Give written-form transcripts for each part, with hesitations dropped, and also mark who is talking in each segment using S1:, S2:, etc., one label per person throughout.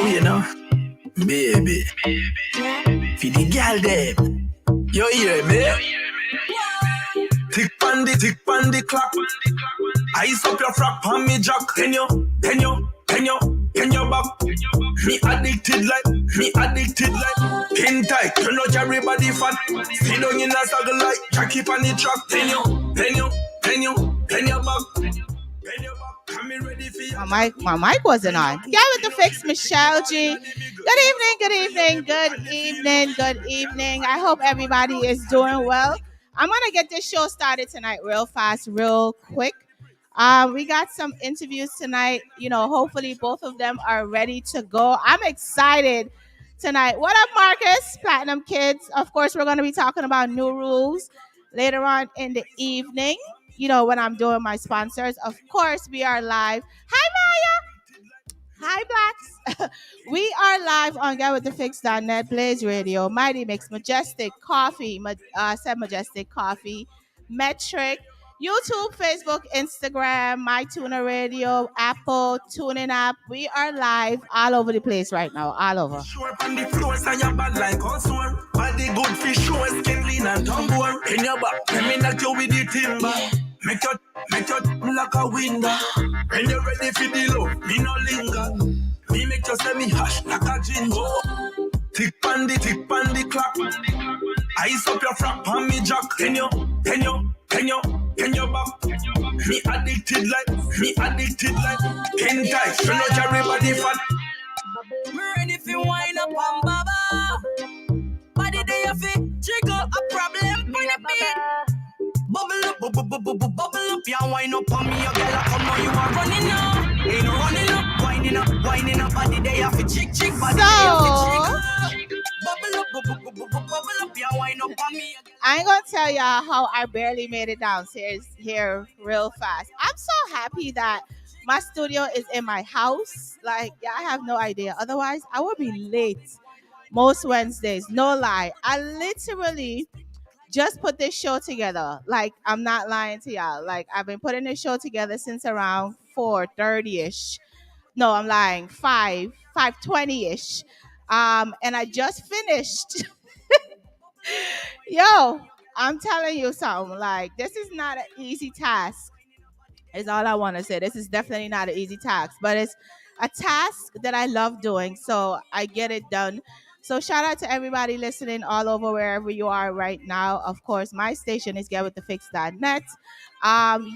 S1: you, you know, baby. For the girl them, you hear me? Tick pan the clock. Ice up your frack on me jack. Can you back? Me addicted like pin tight. You know everybody fat. Sit down in a circle like Jackie on the track. Can you back?
S2: My mic wasn't on. Yeah, with the fix, Michelleg. Good evening. I hope everybody is doing well. I'm gonna get this show started tonight real fast, real quick. We got some interviews tonight. You know, hopefully both of them are ready to go. I'm excited tonight. What up, Marcus? Platinum Kids. Of course, we're gonna be talking about new rules later on in the evening. You know, when I'm doing my sponsors. Of course, we are live. Hi, Maya. Hi, Blacks. We are live on GetWithTheFix.net, Blaze Radio, Mighty Mix, Majestic Coffee, said Majestic Coffee, Metric, YouTube, Facebook, Instagram, MyTuner Radio, Apple, TuneIn app. We are live all over the place right now, all over.
S1: Sure, on the floor, so you're bad like Oswald. Body good fish, show skin clean and tumble. In your back, let me knock you with the timber. Make your like a window. When you're ready for the love, me no linger. Me make you say me hash like a ginger. Tick pan the clock. Ice up your frack on me jack. Can you back? Me addicted like pin tight. You know everybody fat.
S3: Me ready fi wind up on baba. Body day of it, trigger a problem on a beat. Bubble up, ya wind up on me, you girl. Come now, you are running now. Ain't no running up, winding up. Body day of it, chick, body day of it, chick. Bubble up, ya wind up on me.
S2: I ain't gonna tell y'all how I barely made it downstairs here real fast. I'm so happy that my studio is in my house. Like, yeah, I have no idea. Otherwise, I would be late most Wednesdays. No lie. I literally just put this show together. Like, I'm not lying to y'all. Like, I've been putting this show together since around 4:30ish. No, I'm lying. 5:20ish. And I just finished. Yo, I'm telling you something. Like, this is not an easy task. Is all I want to say. This is definitely not an easy task, but it's a task that I love doing, so I get it done. So shout out to everybody listening all over wherever you are right now. Of course, my station is GetWithTheFix.net.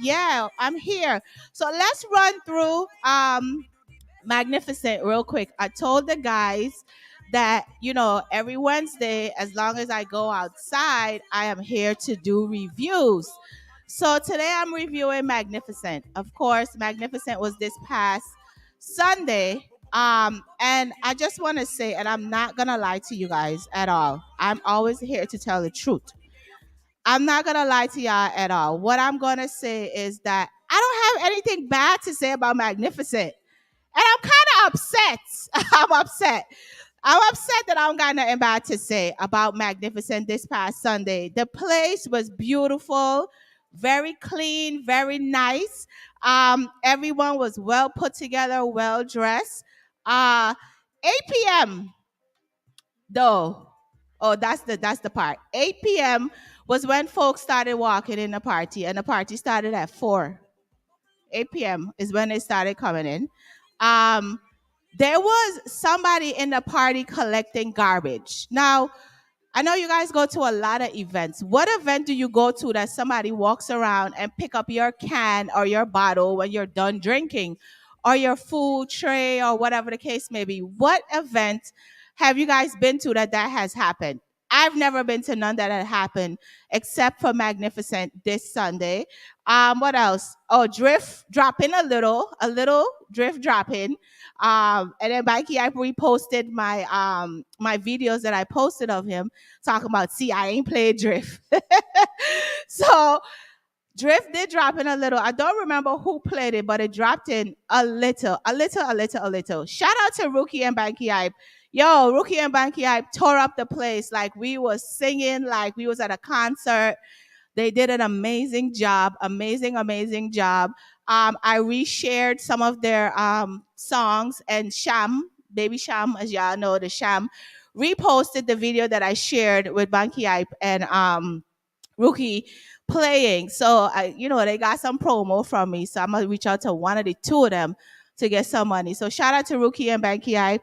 S2: Yeah, I'm here. So let's run through Magnificent real quick. I told the guys that, you know, every Wednesday, as long as I go outside, I am here to do reviews. So today I'm reviewing Magnificent. Of course, Magnificent was this past Sunday. And I just want to say, and I'm not gonna lie to you guys at all. I'm always here to tell the truth. I'm not gonna lie to y'all at all. What I'm gonna say is that I don't have anything bad to say about Magnificent. And I'm kind of upset. I'm upset that I don't got nothing bad to say about Magnificent this past Sunday. The place was beautiful, very clean, very nice. Everyone was well put together, well dressed. 8 p.m. though. Oh, that's the part. 8 p.m. was when folks started walking in the party, and the party started at 4. 8 p.m. is when they started coming in. There was somebody in the party collecting garbage. Now, I know you guys go to a lot of events. What event do you go to that somebody walks around and pick up your can or your bottle when you're done drinking, or your food tray, or whatever the case may be? What event have you guys been to that has happened? I've never been to none that had happened except for Magnificent this Sunday. What else? Oh, Drift dropping a little Drift dropping. And then Mikey, I reposted my videos that I posted of him talking about, see, I ain't played Drift. So Drift did drop in a little. I don't remember who played it, but it dropped in a little. Shout out to Rookie and Banky Hype. Yo, Rookie and Banky Hype tore up the place. Like, we was singing like we was at a concert. They did an amazing job. Amazing job. I reshared some of their songs, and Sham, Baby Sham, as y'all know, the Sham reposted the video that I shared with Banky Ipe and Rookie playing. So they got some promo from me. So I'm gonna reach out to one of the two of them to get some money. So shout out to Rookie and Banky Ipe.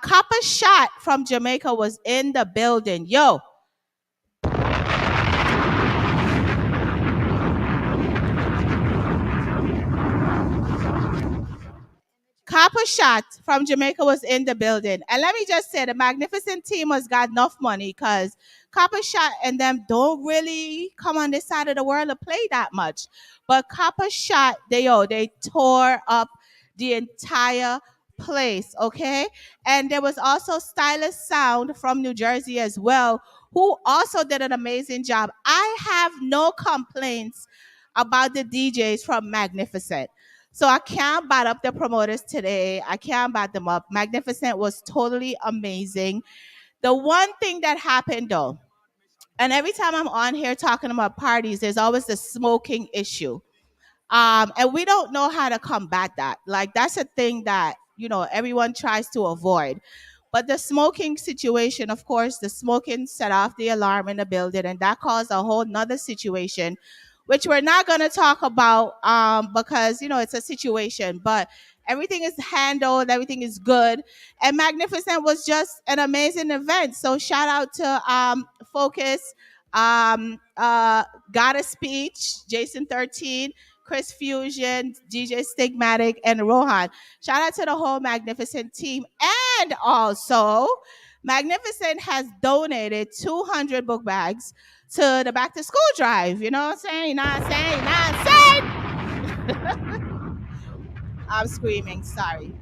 S2: Copper Shot from Jamaica was in the building. Yo, Copper Shot from Jamaica was in the building. And let me just say, the Magnificent team has got enough money because Copper Shot and them don't really come on this side of the world to play that much. But Copper Shot, they tore up the entire place, okay? And there was also Stylist Sound from New Jersey as well, who also did an amazing job. I have no complaints about the DJs from Magnificent. So I can't bat up the promoters today. I can't bat them up. Magnificent was totally amazing. The one thing that happened though, and every time I'm on here talking about parties, there's always the smoking issue. And we don't know how to combat that. Like that's a thing that, everyone tries to avoid. But the smoking situation, of course, the smoking set off the alarm in the building, and that caused a whole nother situation, which we're not going to talk about because, it's a situation. But everything is handled, everything is good. And Magnificent was just an amazing event. So shout out to Focus, Got a Speech, Jason 13. Chris Fusion, DJ Stigmatic, and Rohan. Shout out to the whole Magnificent team. And also, Magnificent has donated 200 book bags to the back to school drive. You know what I'm saying? You know what I'm saying? You know what I'm saying? I'm screaming, sorry.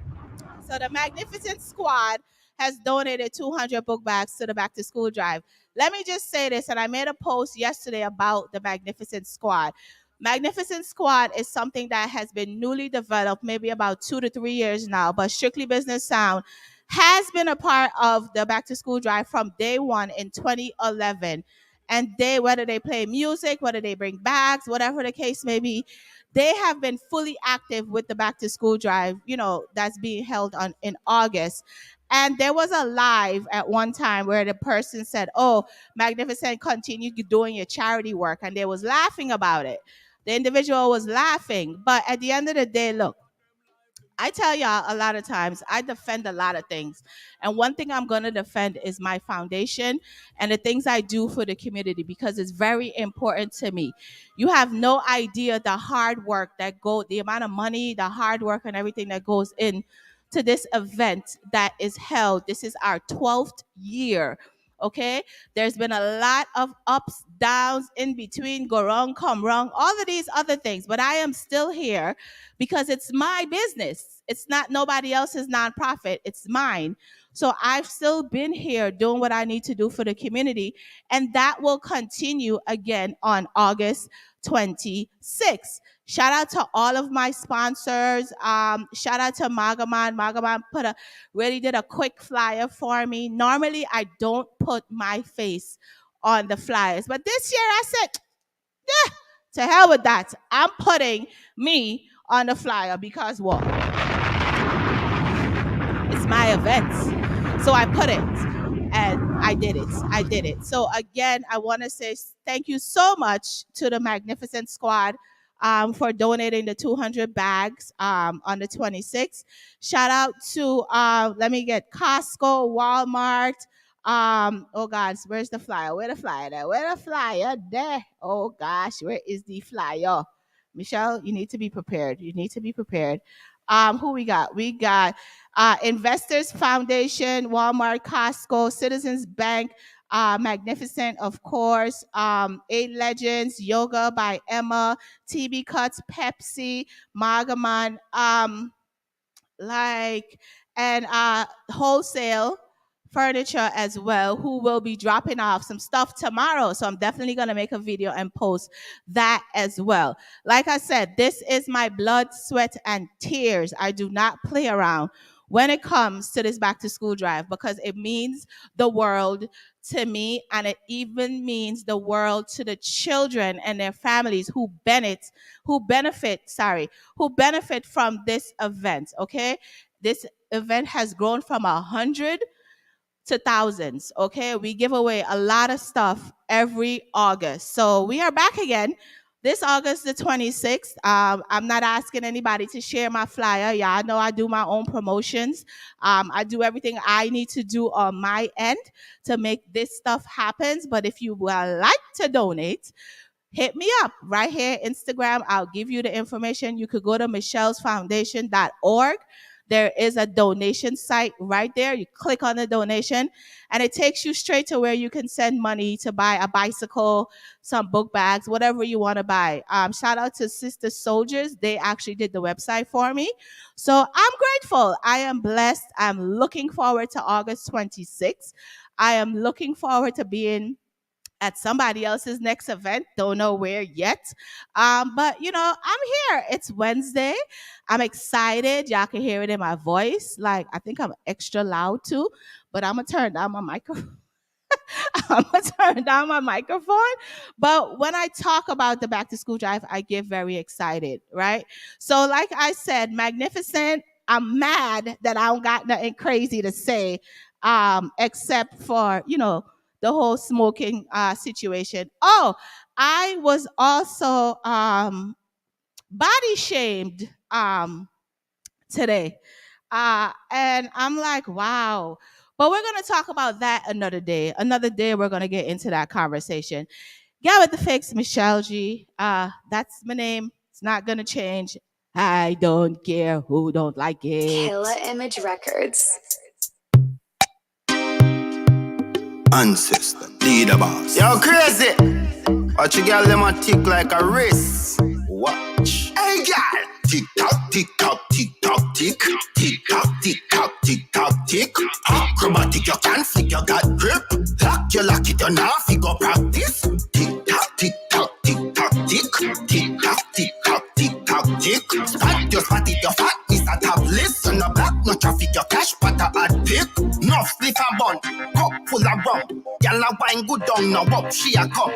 S2: So the Magnificent Squad has donated 200 book bags to the back to school drive. Let me just say this, and I made a post yesterday about the Magnificent Squad. Magnificent Squad is something that has been newly developed, maybe about 2 to 3 years now, but Strictly Business Sound has been a part of the back to school drive from day one in 2011. And whether they play music, whether they bring bags, whatever the case may be, they have been fully active with the back to school drive, that's being held on in August. And there was a live at one time where the person said, "Oh, Magnificent, continue doing your charity work," and they was laughing about it. The individual was laughing, but at the end of the day, look, I tell y'all a lot of times I defend a lot of things. And one thing I'm going to defend is my foundation and the things I do for the community because it's very important to me. You have no idea the hard work the amount of money, the hard work and everything that goes in to this event that is held. This is our 12th year. Okay, there's been a lot of ups, downs in between, go wrong, come wrong, all of these other things, but I am still here because it's my business. It's not nobody else's nonprofit, it's mine. So I've still been here doing what I need to do for the community, and that will continue again on August 26th. Shout out to all of my sponsors. Shout out to Magaman. Magaman really did a quick flyer for me. Normally, I don't put my face on the flyers, but this year I said, to hell with that. I'm putting me on the flyer because what? It's my event. So I put it and I did it. I did it. So again, I want to say thank you so much to the Magnificent Squad for donating the 200 bags on the 26th. Shout out to, let me get Costco, Walmart. Oh gosh, where's the flyer? Where the flyer there? Where the flyer there? Oh gosh, where is the flyer? Michelle, you need to be prepared. You need to be prepared. Who we got? We got Investors Foundation, Walmart, Costco, Citizens Bank, Magnificent, of course, Eight Legends, Yoga by Emma, TB Cuts, Pepsi, Magaman, and wholesale furniture as well, who will be dropping off some stuff tomorrow. So I'm definitely going to make a video and post that as well. Like I said, this is my blood, sweat, and tears. I do not play around when it comes to this back to school drive because it means the world to me, and it even means the world to the children and their families who benefit from this event. Okay, This event has grown from 100 to thousands. Okay, we give away a lot of stuff every August. So we are back again this August the 26th. I'm not asking anybody to share my flyer. Y'all know I do my own promotions. I do everything I need to do on my end to make this stuff happen. But if you would like to donate, hit me up right here, Instagram. I'll give you the information. You could go to michellesfoundation.org. There is a donation site right there. You click on the donation, and it takes you straight to where you can send money to buy a bicycle, some book bags, whatever you want to buy. Shout out to Sister Soldiers. They actually did the website for me. So I'm grateful. I am blessed. I'm looking forward to August 26th. I am looking forward to being at somebody else's next event. Don't know where yet. But I'm here. It's Wednesday. I'm excited. Y'all can hear it in my voice. Like, I think I'm extra loud too, but I'm gonna turn down my microphone. I'm gonna turn down my microphone. But when I talk about the back to school drive, I get very excited, right? So, like I said, magnificent. I'm mad that I don't got nothing crazy to say, except for the whole smoking situation. Oh, I was also body shamed today. And I'm like, wow. But we're going to talk about that another day. Another day, we're going to get into that conversation. Get with the fix, Michelle G. That's my name. It's not going to change. I don't care who don't like it.
S4: Killer Image Records.
S3: Ancestor, leader boss. Yo, crazy. Watch you girl them a tick like a wrist. Watch. Hey, girl. Tick tock, tick tock, tick tock, tick. Tick tock, tick tock, tick tock, tick. Acrobatic, you can flick, you got grip. Lock it, you now figure practice. Tick tock, tick tock, tick tock, tick. Tick tock, tick tock, tick tock, tick. Spot it, your fat is a top list. On the black, no traffic, your cash, but a hard pick. No split and bun, cup full of rum. Y'all a wine good down, now up, she a come.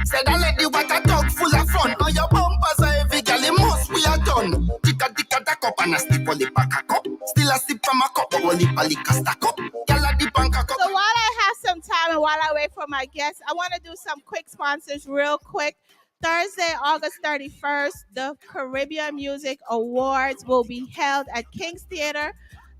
S3: Said I let the water dog full of fun. Now your bumpers are heavy, girl, it must we are done. Ticka, da cup, and a slip on the back a cup. Still a sip from a cup, but only a liquor stack up. Y'all a the bank a cup.
S2: So while I have some time and while I wait for my guests, I want to do some quick sponsors real quick. Thursday, August 31st, the Caribbean Music Awards will be held at King's Theater.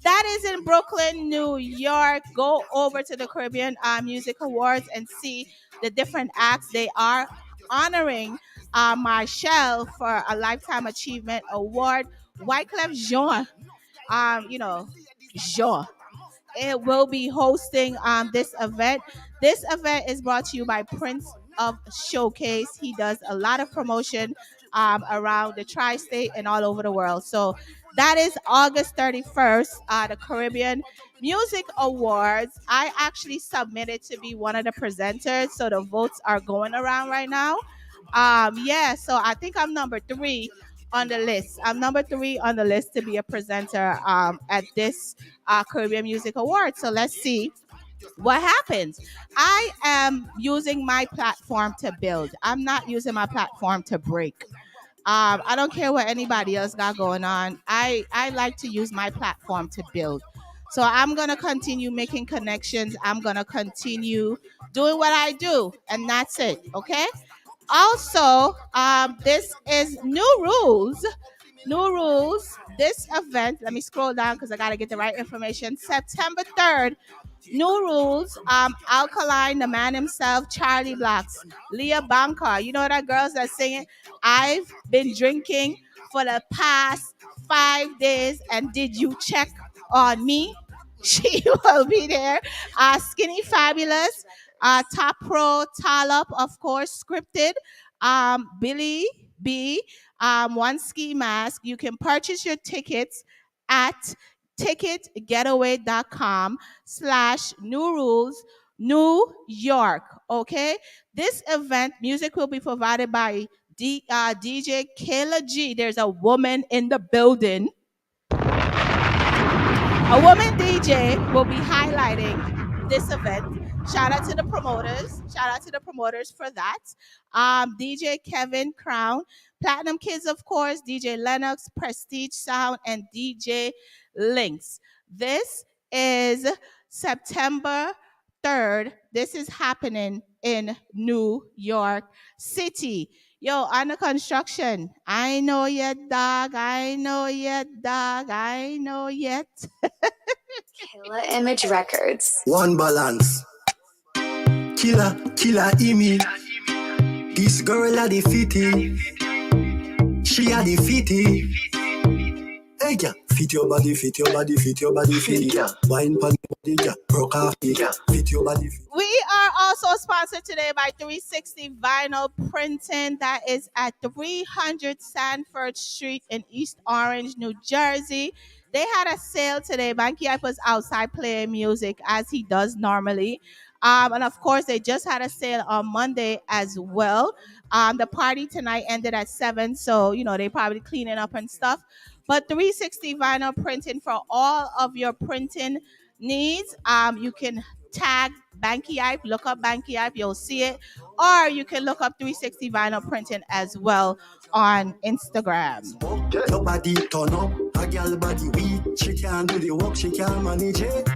S2: That is in Brooklyn, New York. Go over to the Caribbean Music Awards and see the different acts. They are honoring Michelleg for a Lifetime Achievement Award. Wyclef Jean, Jean. It will be hosting this event. This event is brought to you by Prince of Showcase. He does a lot of promotion around the tri-state and all over the world. So that is August 31st, the Caribbean Music Awards. I actually submitted to be one of the presenters, so the votes are going around right now. So I think I'm number 3 on the list. I'm number 3 on the list to be a presenter at this Caribbean Music Awards. So let's see what happens. I am using my platform to build. I'm not using my platform to break. I don't care what anybody else got going on. I like to use my platform to build. So I'm going to continue making connections. I'm going to continue doing what I do. And that's it. Okay. Also, this is New Rules. New Rules. This event, let me scroll down because I got to get the right information. September 3rd. New Rules, Alkaline, the man himself, Charlie Blacks, Leah Banker. You know that girls that singing, I've been drinking for the past 5 days, and did you check on me? She will be there. Skinny Fabulous, Top Pro, Talop, of course, Scripted, Billy B, One Ski Mask. You can purchase your tickets at ticketgetaway.com/new rules New York. Okay, this event music will be provided by DJ Kayla G. There's a woman in the building. A woman DJ will be highlighting this event. Shout out to the promoters. Shout out to the promoters for that. DJ Kevin Crown, Platinum Kids, of course, DJ Lennox, Prestige Sound, and DJ links. This is September 3rd. This is happening in New York City. Yo, under construction. I know yet, dog. I know yet, dog. I know yet.
S4: Killer Image Records.
S1: One balance. Killer, Amy. This girl a the fitty. She a the fitty. Hey, yeah. Fit your body, fit your body, fit your body, fit ya. Wine pan body, yeah. Broke off, yeah. Fit your body, fit.
S2: We are also sponsored today by 360 Vinyl Printing. That is at 300 Sanford Street in East Orange, New Jersey. They had a sale today. Banky Ike was outside playing music as he does normally. And of course, they just had a sale on Monday as well. The party tonight ended at 7, so they probably cleaning up and stuff. But 360 Vinyl Printing for all of your printing needs. You can tag Banky Ipe, look up Banky Ipe, you'll see it. Or you can look up 360 Vinyl Printing as well on Instagram.
S1: Nobody turn up, a girl body weak. She can't do the work, she can't manage it.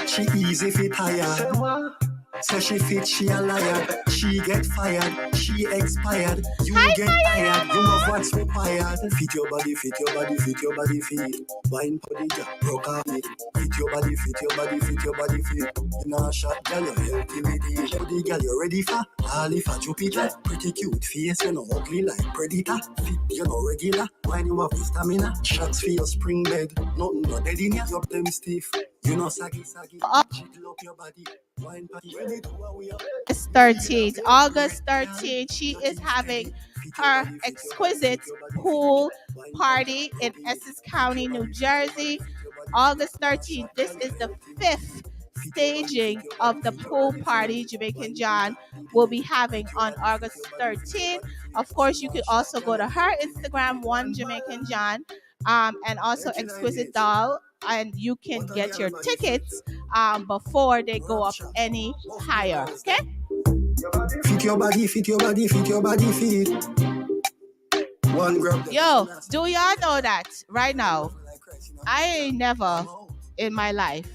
S1: She easy fit higher. So she fit, she a liar. She get fired, she expired. You get tired, you have what's required. Fit your body, fit your body, fit your body, fit. Wine body, yeah, broke on it. Fit your body, fit your body, fit your body, fit. You know, shot, girl, you're healthy with it. Body, girl, you ready for? All if a Jupiter. Pretty cute face, you know, ugly like predator. Fit, you know, regular. When you have stamina, shots for your spring bed. Nothing no dead in you, up them stiff. You know, saggy. Jiggle up your body. Wine party.
S2: August 13th. August 13th, she is having her exquisite pool party in Essex County, New Jersey. August 13th. This is the 5th staging of the pool party Jamaican John will be having on August 13th. Of course, you could also go to her Instagram, One Jamaican John, and also Exquisite Doll, and you can get your tickets before they go up any higher. Okay?
S1: Fit your body, fit your body, fit your body, fit. One grab.
S2: Yo, do y'all know that right now? I ain't never in my life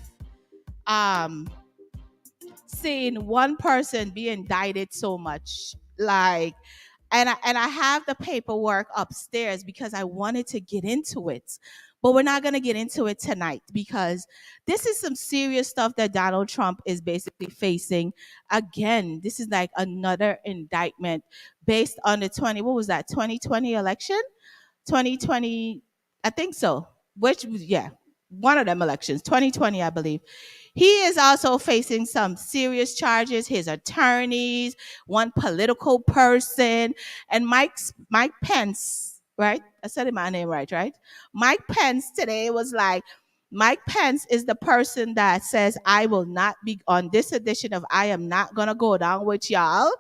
S2: seen one person be indicted so much. Like, and I have the paperwork upstairs because I wanted to get into it. But we're not going to get into it tonight because this is some serious stuff that Donald Trump is basically facing. Again, this is like another indictment based on the 2020 election? 2020, I think so. One of them elections, 2020, I believe. He is also facing some serious charges. His attorneys, one political person, and Mike Pence, right? I said my name right? Mike Pence today was like, Mike Pence is the person that says, I will not be on this edition of I Am Not Gonna Go Down with Y'all.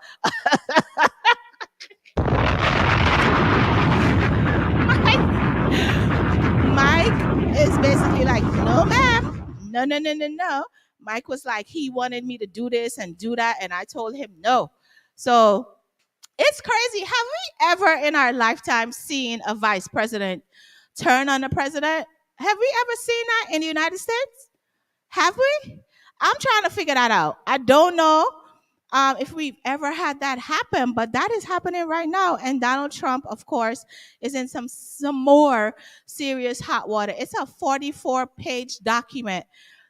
S2: Mike is basically like, no, ma'am. No. Mike was like, he wanted me to do this and do that. And I told him no. So it's crazy. Have we ever in our lifetime seen a vice president turn on the president? Have we ever seen that in the United States? Have we? I'm trying to figure that out. I don't know if we've ever had that happen, but that is happening right now. And Donald Trump, of course, is in some more serious hot water. It's a 44-page document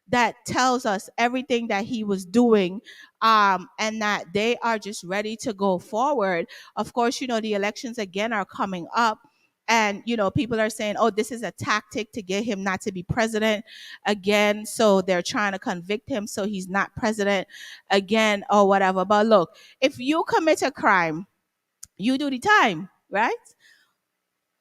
S2: that tells us everything that he was doing, and that they are just ready to go forward. Of course, the elections again are coming up. And, people are saying, oh, this is a tactic to get him not to be president again. So they're trying to convict him so he's not president again or whatever. But look, if you commit a crime, you do the time, right?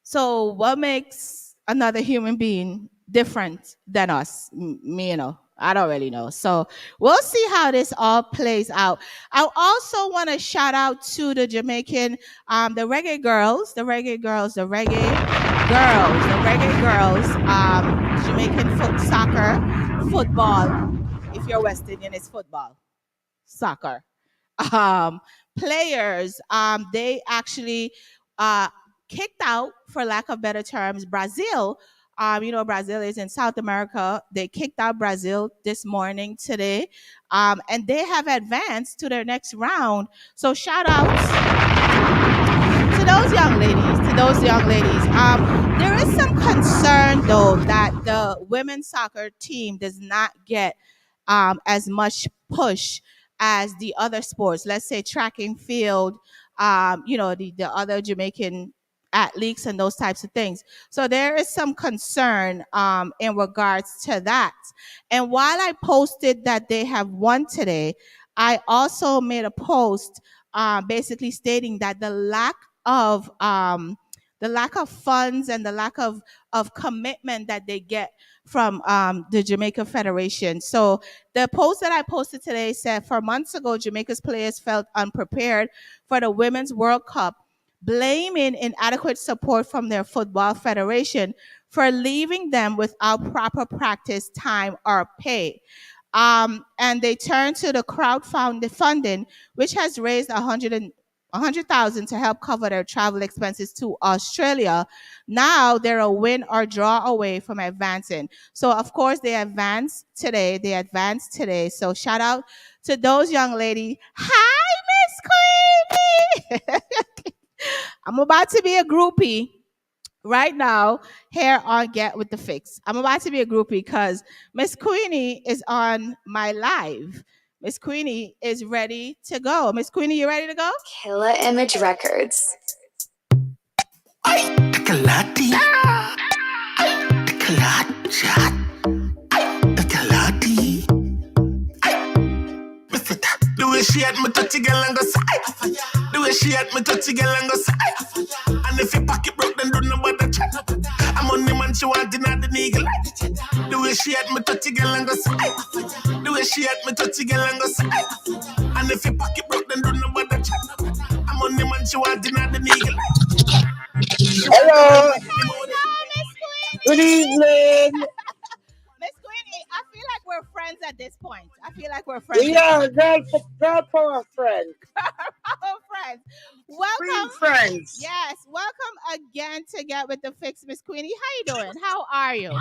S2: So what makes another human being different than us? Me, I don't really know. So we'll see how this all plays out. I also want to shout out to the Jamaican, the reggae girls, Jamaican football. If you're West Indian, it's football, soccer. Players, they actually kicked out, for lack of better terms, Brazil Brazil is in South America. They kicked out Brazil this morning today, and they have advanced to their next round. So shout outs to those young ladies. To those young ladies. There is some concern though that the women's soccer team does not get as much push as the other sports. Let's say track and field. The other Jamaican athletes and those types of things. So there is some concern in regards to that. And while I posted that they have won today, I also made a post basically stating that the lack of funds and the lack of commitment that they get from the Jamaica Federation. So the post that I posted today said, for months ago, Jamaica's players felt unprepared for the Women's World Cup, blaming inadequate support from their football federation for leaving them without proper practice time or pay. And they turned to the crowdfunding funding, which has raised 100,000 to help cover their travel expenses to Australia. Now they're a win or draw away from advancing. So of course they advanced today. So shout out to those young ladies. Hi, Miss Queenie. I'm about to be a groupie right now here on Get With The Fix. I'm about to be a groupie because Miss Queenie is on my live. Miss Queenie is ready to go. Miss Queenie, you ready to go?
S4: Killer Image Records.
S1: Kalati. Kalati. Kalati. The way she had me touch girl and go side. The way she had me touch girl and go side. And if your pocket broke, then don't know about the chat. I'm on the man she wanting at the nigga light. The way she had me touch girl and go side. The way she had me touch girl and go side. And if your pocket broke, then don't know about the chat. I'm on the man she wanting at the nigga light.
S5: Hello.
S2: Hello, Miss Queenie.
S5: Good evening.
S2: Miss Queenie, I feel like we're friends at this point.
S5: Yeah, girl power friends.
S2: Our friends. Welcome.
S5: Friends.
S2: Yes, welcome again to Get With The Fix, Miss Queenie. How you doing? How are you?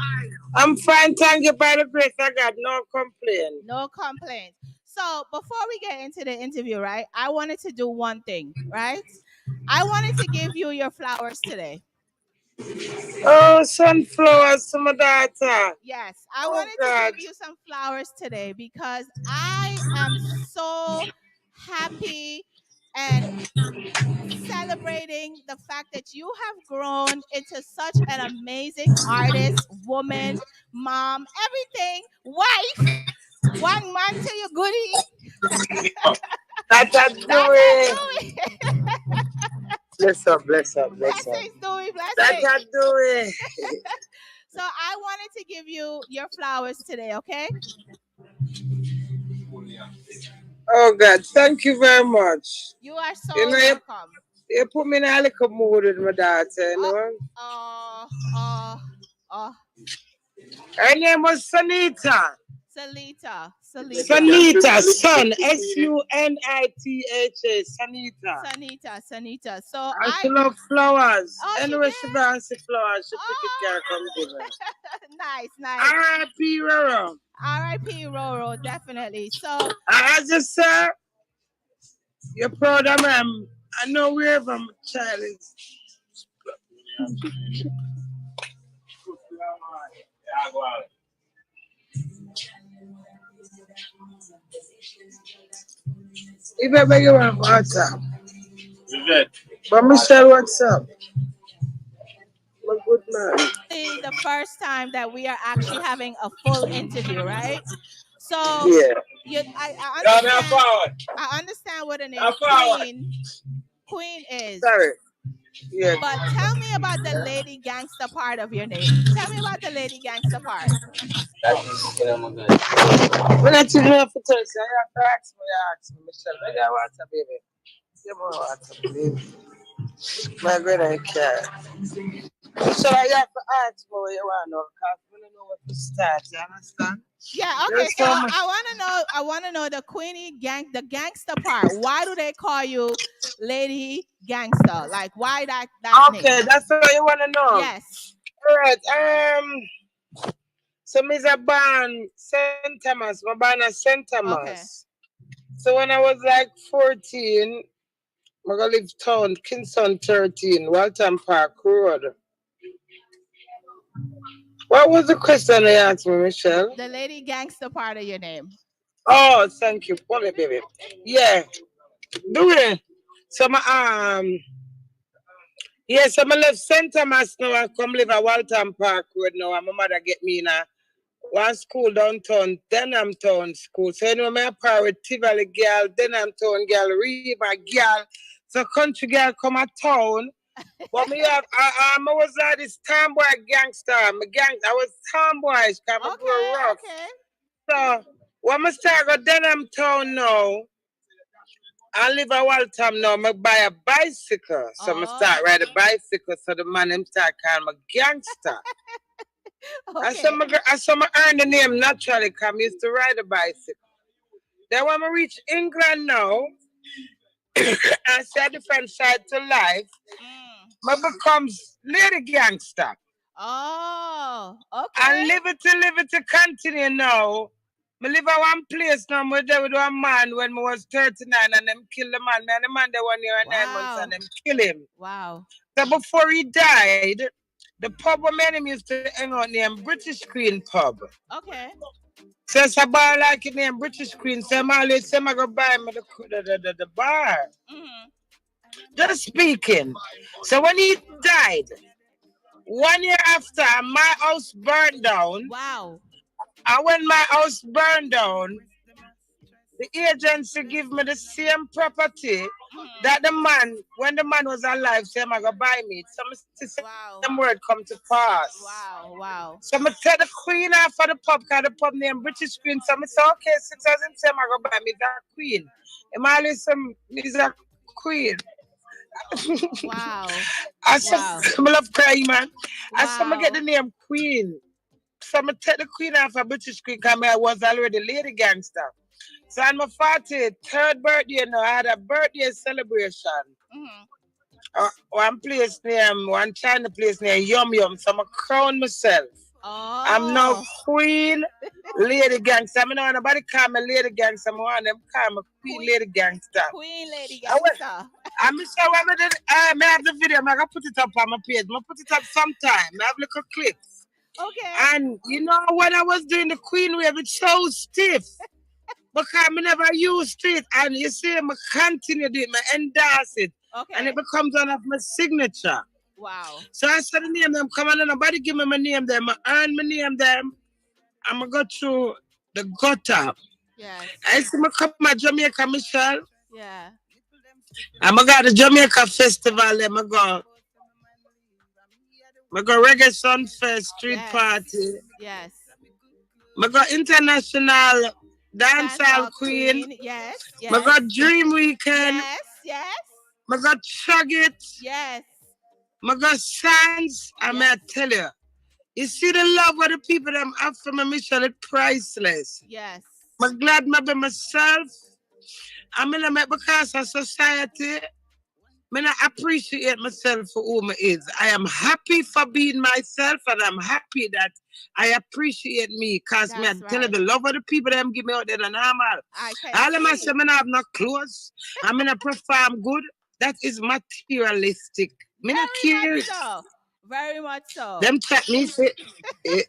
S5: I'm fine, thank you. By the grace of God, no complaint.
S2: No complaints. So before we get into the interview, right, I wanted to do one thing, right? I wanted to give you your flowers today.
S5: Oh, sunflowers to my daughter.
S2: Yes, I wanted to give you some flowers today because I am so happy and celebrating the fact that you have grown into such an amazing artist, woman, mom, everything, wife, one man to your goodie.
S5: That's a
S2: Dewey.
S5: Bless up.
S2: Blessings, Dewey, blessings.
S5: That's a Dewey.
S2: So I wanted to give you your flowers today, okay?
S5: Oh God, thank you very much.
S2: You are so welcome.
S5: You put me in a little mood with my daughter, you know? Her name was Sanita.
S2: Salita.
S5: Sanita, son. Sunitha.
S2: Sanita. So
S5: she love flowers.
S2: Oh,
S5: anyway, she does see flowers. She pick it care come give her.
S2: Nice.
S5: R.I.P. Roro.
S2: R.I.P. Roro, definitely. So
S5: I just say, you're proud of me. I know wherever my child is. If I beg you on WhatsApp. But Michelle, what's up? My good man.
S2: The first time that we are actually having a full interview, right? So
S5: yeah.
S2: I understand what the name Queen is.
S5: Sorry. Yeah.
S2: But tell me about the lady gangster part of your name. Tell me about the lady gangster part.
S5: When I tell you for Thursday, I have to ask me, Michelle. I got water, baby. Give me water, baby. My God, I care. Michelle, I have to ask me what you want to know, because we don't know what to start. You understand?
S2: Yeah, okay. So I want to know the Queenie the gangster part. Why do they call you Lady Gangster? Like, why that
S5: okay,
S2: name?
S5: that's what you want to know.
S2: Yes.
S5: All right. So me's a born St. Thomas. My born at St.
S2: Okay.
S5: Thomas. So when I was like 14, I go live town, Kingston 13, Walton Park Road. What was the question they asked me, Michelle?
S2: The lady gangster part of your name.
S5: Oh, thank you. Pull it, baby. Yeah. Do it. So my yes, I'm left St. Thomas now and come live at Walton Park Road now and my mother get me in a one school downtown, Denham Town School. So anyway, my power Tivoli girl, Denham Town girl, Reba girl. So country girl come a town. But me have I was like this tomboy gangster. I was tomboyish, cause I
S2: Okay,
S5: grew rough.
S2: okay.
S5: So when I start go Denham Town now, I live at Waltham now, I buy a bicycle. So I start
S2: Oh,
S5: ride a bicycle so the man him start calling me gangster.
S2: okay.
S5: I saw me earn the name naturally because I used to ride a bicycle. Then when I reach England now, I see a different side to life,
S2: Mm.
S5: I becomes lady gangster.
S2: Oh,
S5: And
S2: okay.
S5: live it to continue now. I live at one place now, I there with one man when I was 39 and them kill the man. Me and the man there 1 year and 9 months and
S2: Wow.
S5: them kill him.
S2: Wow.
S5: So before he died, the pub where my name used to hang out named British Queen Pub.
S2: Okay.
S5: So it's a bar like it named British Queen. So I'm always say I go buy me the bar.
S2: Hmm.
S5: Just speaking. So when he died, 1 year after my house burned down,
S2: Wow.
S5: and when my house burned down, the agency give me the same property
S2: Hmm.
S5: that the man, when the man was alive, said I go buy me. So I see same word
S2: Wow.
S5: come to pass.
S2: Wow. Wow.
S5: So I tell the queen off for the pub, because the pub named British Queen. So I say, okay, since I didn't say I go buy me that queen. I'm always some is a queen.
S2: Wow.
S5: I said,
S2: Wow.
S5: I love crying, man. I said, I get the
S2: Wow.
S5: name Queen. So I take the queen off a British Queen because I was already lady gangster. So on my 43rd birthday now, I had a birthday celebration.
S2: Hmm.
S5: One place name, one China place named Yum Yum. So I crown myself. I'm now
S2: Oh,
S5: queen lady gangster. I mean, nobody call me lady gangster. I want them call me queen
S2: Queen,
S5: lady gangster.
S2: Queen Lady
S5: I went,
S2: Gangster.
S5: I'm sure when I did, may have the video. I'm going to put it up on my page. I'm going to put it up sometime. I have little clips.
S2: Okay.
S5: And you know, when I was doing the queen wave, it's so stiff. Because I never used it. And you see, I continue to do it, I endorse it. And it
S2: Okay.
S5: becomes one of my signature.
S2: Wow.
S5: So I said the name them, come on, nobody give me my name them. I earn my name them. I'm going to go through the gutter.
S2: Yes.
S5: I see me come to Jamaica, Michelle.
S2: Yeah.
S5: I'm going to go to Jamaica Festival. I go Reggae Sunfest Street
S2: Yes.
S5: Party.
S2: Yes.
S5: I go International Dancehall
S2: Dancehall
S5: Queen.
S2: Queen. Yes.
S5: I
S2: Yes.
S5: got Dream Weekend.
S2: Yes. Yes.
S5: I got Chug It.
S2: Yes.
S5: I got Sands. I may
S2: Yes.
S5: tell you. You see the love of the people that I'm after my mission is priceless.
S2: Yes.
S5: I'm glad I be myself. I'm in a because of society. I appreciate myself for who I is. I am happy for being myself and I'm happy that I appreciate me because me I
S2: That's
S5: tell you
S2: right.
S5: the love of the people them give me out there the normal.
S2: I can
S5: All of my
S2: see.
S5: say I have no clothes. I'm in a perform good. That is materialistic. Me not
S2: Very
S5: care.
S2: much so. Very much
S5: Them
S2: so.
S5: chat me say eh,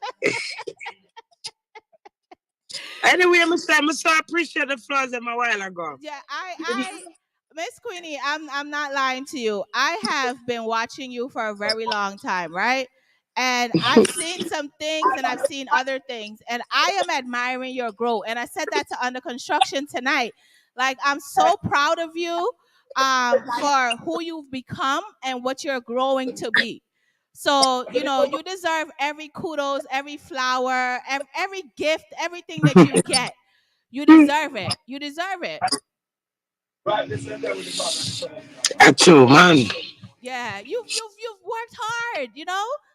S5: anyway, I'm so appreciate the flowers them a while ago.
S2: Yeah, Miss Queenie, I'm not lying to you. I have been watching you for a very long time, right? And I've seen some things and I've seen other things, and I am admiring your growth. And I said that to Under Construction tonight. Like, I'm so proud of you for who you've become and what you're growing to be. So, you deserve every kudos, every flower, every gift, everything that you get. You deserve it. You deserve it.
S5: That's true, man.
S2: Yeah, you've worked hard,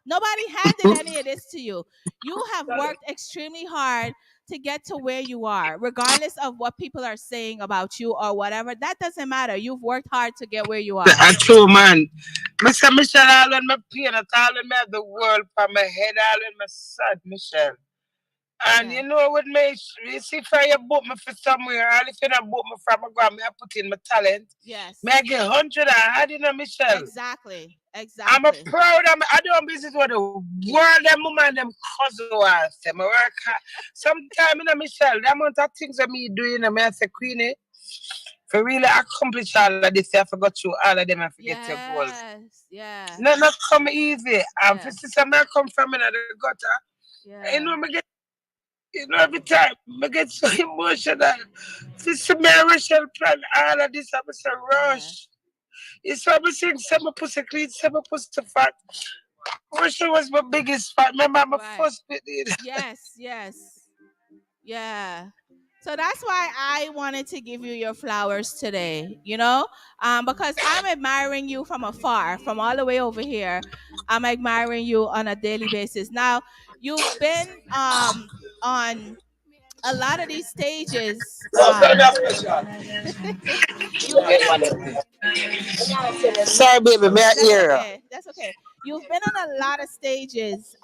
S2: Nobody handed any of this to you. You have worked extremely hard to get to where you are, regardless of what people are saying about you or whatever. That doesn't matter. You've worked hard to get where you are.
S5: That's true, man. Mr. Michelle, all when my pain, all when me have the world for my head, all when my sad, Michelle. And you know what me, you see if I book me for somewhere, all if you don't book me from, I go, me I put in my talent.
S2: Yes.
S5: Me I get 100 I had in a Michelle.
S2: Exactly.
S5: I'm a proud. I do business with the world. Them woman, them cousin was. Them work hard. Sometime in a Michelle, the amount of things that me doing, I say Queenie, for really accomplish all of this, I forgot you all of them. I forget your goals.
S2: Yeah.
S5: Not come easy. And for
S2: Yeah.
S5: sister, I come from in the gutter.
S2: Yeah.
S5: You know, me get. You know, every time I get so emotional. Sister, me Rachel plan all of this. I'm so rush. It's so I'm saying, some pussy clean, some pussy fat. Rachel was my biggest fan. Remember, my first bit.
S2: Yes. Yeah. So that's why I wanted to give you your flowers today, because I'm admiring you from afar, from all the way over here. I'm admiring you on a daily basis. Now, you've been on a lot of these stages. You've been
S5: Sorry, baby, my ear.
S2: That's okay. You've been on a lot of stages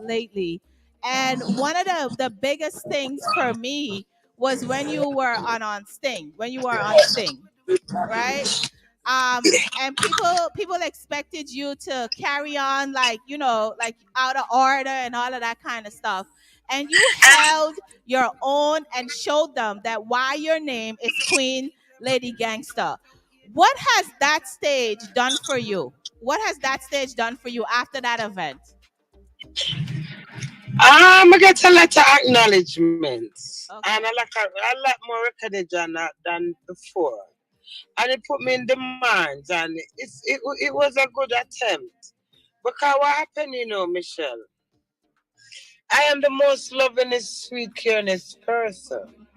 S2: lately. And one of the biggest things for me was when you were on Sting, right? And people expected you to carry on like out of order and all of that kind of stuff. And you held your own and showed them that why your name is Queen Lady Gangster. What has that stage done for you? What has that stage done for you after that event?
S5: I get a lot of acknowledgements.
S2: Okay.
S5: And a lot more recognition than before. And it put me in demands, and it was a good attempt. Because what happened, Michelle? I am the most lovingest, sweet, caringest person.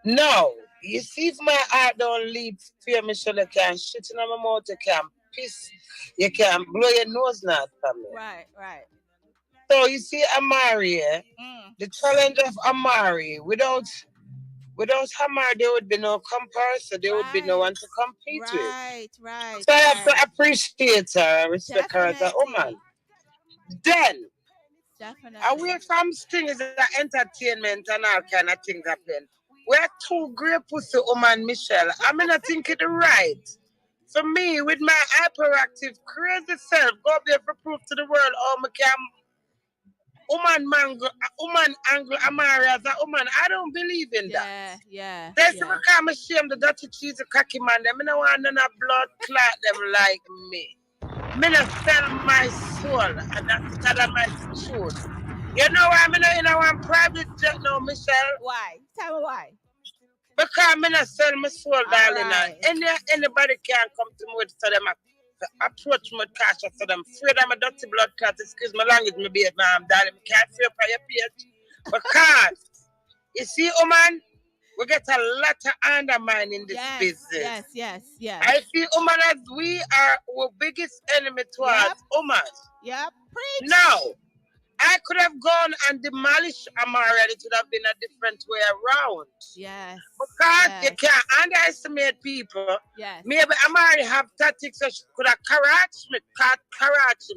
S5: No, you see, if my heart don't leap fear, Michelle, you can't shit in my mouth, you can't piss, you can't blow your nose not from me.
S2: Right.
S5: So you see, Amari, the challenge of Amari, without Amari, there would be no comparison, there would be no one to compete with.
S2: Right.
S5: So I have to appreciate her, respect her as a woman. Then, away from Sting is the entertainment and all kind of things happen. We're two great pussy woman, Michelle. I mean, I think it's right. For me, with my hyperactive, crazy self, go up there for proof to the world, oh, I can woman angle Amari as a woman. I don't believe in that.
S2: Yeah.
S5: That's because I'm ashamed the dirty cheese cocky man. Them I don't want none of blood clot them like me. Me not sell my soul, and that's because of my truth. You know why I'm in one private jet now, Michelle?
S2: Why? Tell me why.
S5: Because I'm not sell my soul, darling.
S2: Right.
S5: Anybody can come to me with so them approach me cash so them afraid I'm a dirty blood clot. Excuse my language, my baby, ma'am, darling. I can't feel for your page. Because you see, woman, we get a lot of undermine in this business.
S2: Yes.
S5: I see woman as we are our biggest enemy towards woman.
S2: Yep. Preach.
S5: Now, I could have gone and demolished Amari. It would have been a different way around.
S2: Yes.
S5: Because you can't underestimate people.
S2: Yes.
S5: Maybe Amari have tactics that she could have karate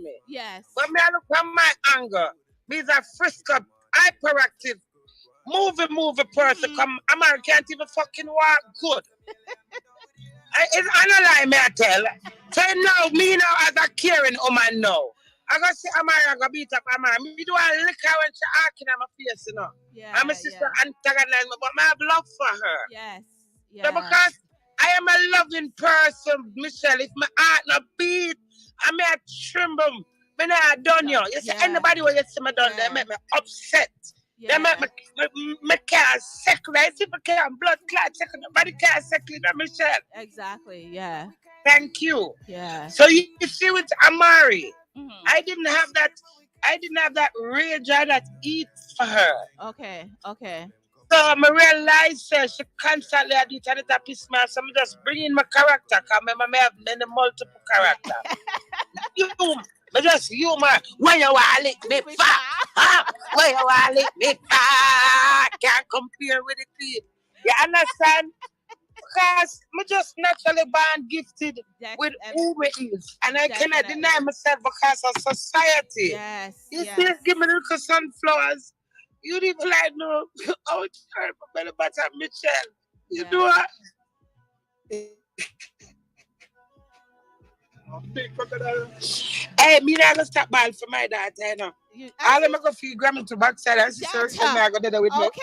S5: me.
S2: Yes.
S5: But me I look from my anger. Me is a frisk up, hyperactive, movie person. Come, Amari can't even fucking walk good. It's analyze me I tell. So now, me now as a caring woman now. I go see Amari, I go beat up Amari. Me do a lick her when she acting on my face,
S2: Yeah.
S5: I'm a sister antagonize me, but I have love for her.
S2: Yes.
S5: So because I am a loving person, Michelle, if my heart not beat, I may tremble. Me not done you. You see anybody when you see me done, they make me upset. They make me can't second. I see me can't blood clot second. Nobody can't second, Michelle.
S2: Exactly. Yeah.
S5: Thank you.
S2: Yeah.
S5: So you see with Amari, I didn't have that rage or that eat for her.
S2: Okay.
S5: So I realized she constantly had it and it piss me off. So I just bring in my character because I may have many multiple characters. Just humor. When you want to lick me fat, when you want to lick me fat, can't compare with it. You understand? because me just naturally born gifted with who me is. And I cannot deny myself because of society.
S2: Yes.
S5: You see, give me little sunflowers. You don't even like no oh sorry about Michelle. You know what? Hey, me not gonna stop ball for my daughter, you know. All of them go feel Grammy to backside and she search me, I go do that with me.
S2: Okay.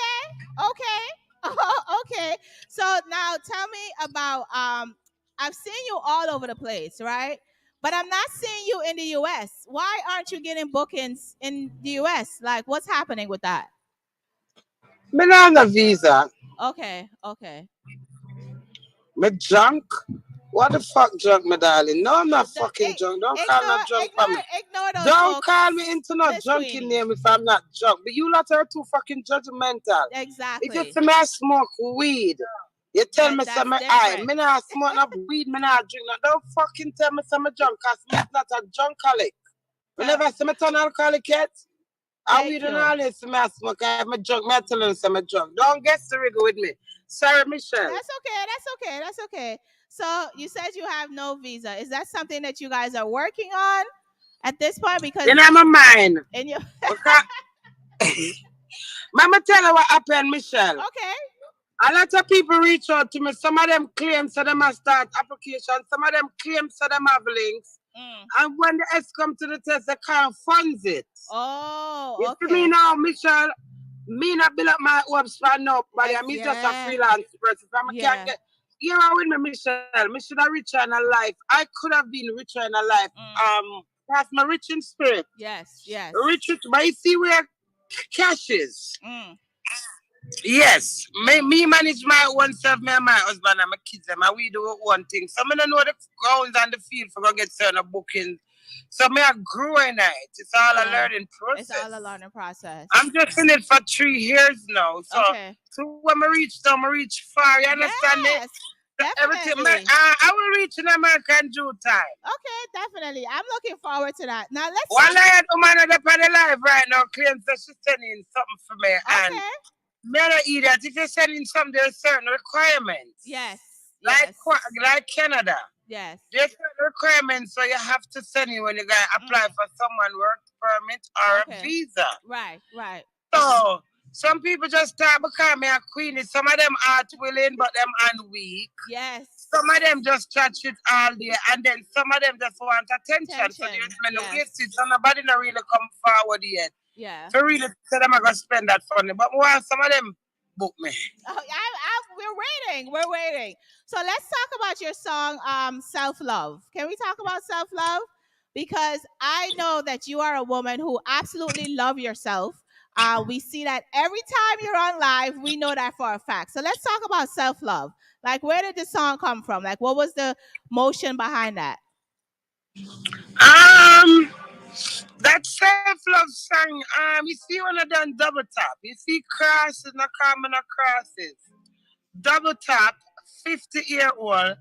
S2: Okay. So now tell me about I've seen you all over the place, right? But I'm not seeing you in the US. Why aren't you getting bookings in the US? Like what's happening with that?
S5: Me not on a visa.
S2: Okay.
S5: Me drunk. What the fuck drunk, my darling? No, I'm not fucking drunk. Don't call me drunk for me.
S2: Ignore those
S5: Don't
S2: folks.
S5: call me into no drunken name if I'm not drunk. But you lot are too fucking judgmental.
S2: Exactly.
S5: If you see me I smoke weed, you tell me some I me not smoke no weed, me not drink no. Don't fucking tell me some drunk, cause me is not a drunkaholic. Whenever I see me turn alcoholic yet, I weed and all this, me I smoke, I'm a drunk, me I tell you some drunk. Don't get serious with me. Sorry, Michelle.
S2: That's okay. So you said you have no visa. Is that something that you guys are working on at this point? Because
S5: in my mind.
S2: In your
S5: Mama tell her what happened, Michelle.
S2: Okay.
S5: A lot of people reach out to me. Some of them claim so them have start application. Some of them claim so them have links. And when the S come to the test, they can't funds it.
S2: Oh,
S5: you see me now, Michelle? Me not build up my hopes for nobody. I'm just a freelance person. Can't get you know with me, Michelle. Me should have richer in a life. I could have been richer in a life. That's my rich in spirit.
S2: Yes.
S5: Rich, but you see where cash is. Yes, me manage my own self, me and my husband and my kids, and we do one thing. So I don't know the grounds and the field for going to get certain bookings. So me are growing it. It's all a learning process.
S2: It's all a learning process.
S5: I'm just in it for 3 years now. So, so when I reach far, you understand it? Everything, I will reach in America in due time.
S2: Okay, definitely. I'm looking forward to that. Now let's.
S5: One lady woman on the live right now claims that she's sending something for me, and me not idiot. If you're sending something, there's certain requirements.
S2: Yes.
S5: Like Canada.
S2: Yes.
S5: There's certain requirements, so you have to send it when you guys apply for someone work permit or a visa.
S2: Right.
S5: So some people just start becoming a Queenie. Some of them are willing, but them are weak.
S2: Yes.
S5: Some of them just chat shit all day, and then some of them just want attention. So there's many wasted. So nobody not really come forward yet.
S2: Yeah.
S5: So really say them are gonna spend that money. But while some of them book me.
S2: We're waiting. So let's talk about your song, Self-Love. Can we talk about self-love? Because I know that you are a woman who absolutely love yourself. We see that every time you're on live, we know that for a fact. So let's talk about self-love. Like, where did the song come from? Like, what was the motion behind that?
S5: That self-love song, you see when I done double tap, you see crosses, not common crosses. Double tap, 50-year-old.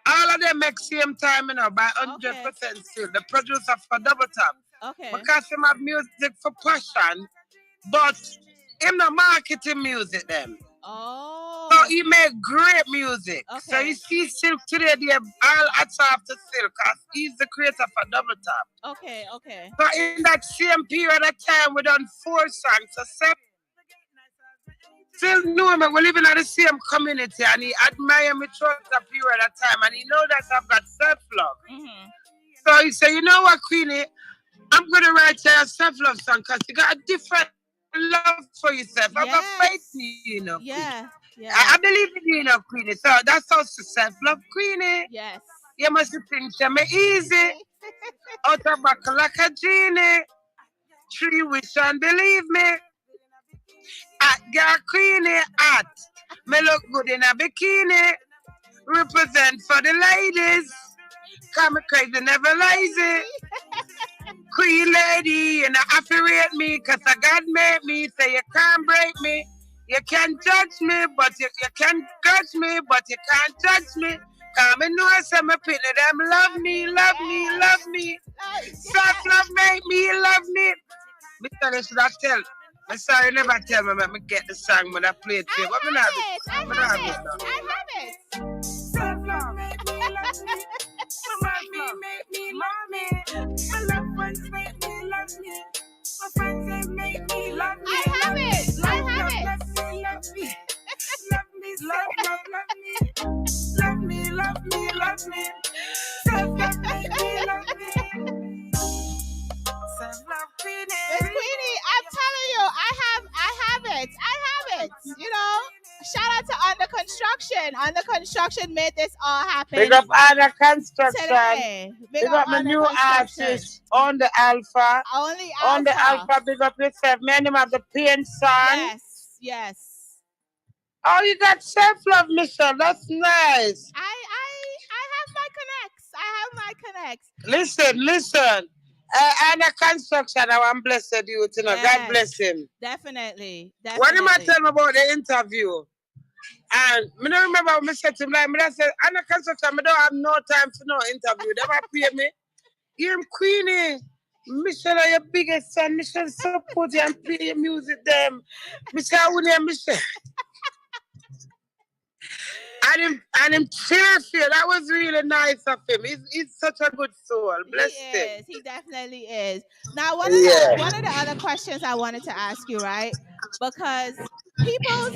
S5: All of them make same time, by 100% still. The producer for double tap.
S2: Okay.
S5: Because him have music for passion, but him not marketing music them.
S2: Oh.
S5: So he make great music.
S2: Okay.
S5: So you see Silk today, they all hats off to Silk, because he's the creator for double tap.
S2: Okay.
S5: So in that same period of time, we done 4 songs. So still know me, we living in the same community, and he admire me throughout that period of time, and he know that I've got self-love. So he say, you know what, Queenie, I'm going to write you a self-love song, because you got a different love for yourself. I've got faith in you, you know.
S2: Yeah.
S5: I believe in you, you know, Queenie. So that's also self-love, Queenie.
S2: Yes.
S5: You must think to me easy. Out of back like a genie. 3 wish and believe me. At girl Queenie at. Me look good in a bikini. Represent for the ladies. Come crazy, never lazy. Queen lady, and I affiliate me, cause I God made me, say you can't break me. You can judge me, but you can judge me, but you can't judge me. Come and know some people, them love me. Self-love make me love me. Mr. Should I tell? I'm sorry, never tell me, let me get the song when I play it.
S2: I have it.
S3: Self-love make me love me. My mommy make me love me. My loved ones make me love me. My friends they make me love me.
S2: I have it.
S3: Love me. Love me, love me. Love me, love me. Self-love make me love me. Self-love Queenie.
S2: Miss Queenie, I'm telling you, I have it. You know, shout out to Under Construction. Under Construction made this all happen.
S5: Big up Under Construction.
S2: Today.
S5: Big up my new artist on the Alpha.
S2: Only Alpha.
S5: On the Alpha, big up yourself. Man, him have the pain song.
S2: Yes.
S5: Oh, you got self-love, Michelle. That's nice.
S2: I have my connects.
S5: Listen. Under Construction, I'm blessed you, you know. God bless him.
S2: Definitely.
S5: What am I telling about the interview? And I don't remember what I said to him. Like, I said, Under Construction, I don't have no time for no interview. They might pay me. You're Queenie. Michelle are your biggest son. Michelle support you and play your music them. Michelle, William, Michelle. And him cheerful. That was really nice of him. He's such a good soul. Bless him.
S2: He definitely is. Now, one of the other questions I wanted to ask you, right? Because people's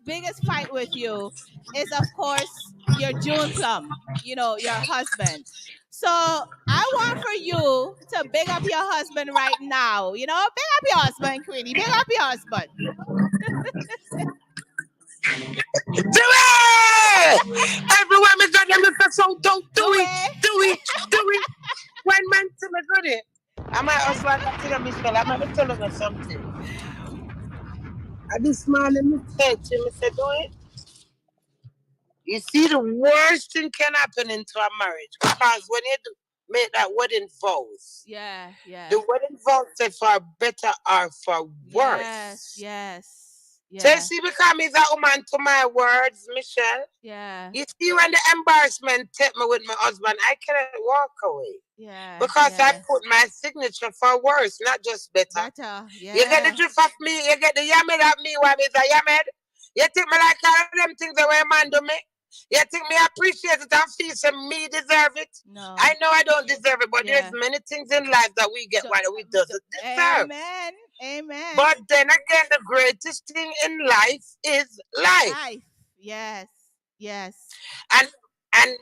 S2: biggest fight with you is, of course, your June Plum, your husband. So I want for you to big up your husband right now. Big up your husband, Queenie. Big up your husband.
S5: Do it! Everyone is got them so don't do it. When man to me good it. I might also like to tell Michelle, I might tell her something. And this man let me said to me, said, do it. You see, the worst thing can happen into a marriage because when you make that wedding vows.
S2: Yeah.
S5: The wedding vows said for better or for worse.
S2: Yes.
S5: So you see, because I'm a woman to my words, Michelle.
S2: Yeah.
S5: You see, when the embarrassment take me with my husband, I cannot walk away.
S2: Yeah.
S5: Because I put my signature for worse, not just better.
S2: Yeah.
S5: You get the drift of me, you get the yammed of me, what is a yammed? You think me like all them things the way man do me? You think me appreciate it and feel some me deserve it?
S2: No.
S5: I know I don't deserve it, but there's many things in life that we get what we doesn't deserve.
S2: Amen.
S5: But then again, the greatest thing in life is life.
S2: Yes.
S5: And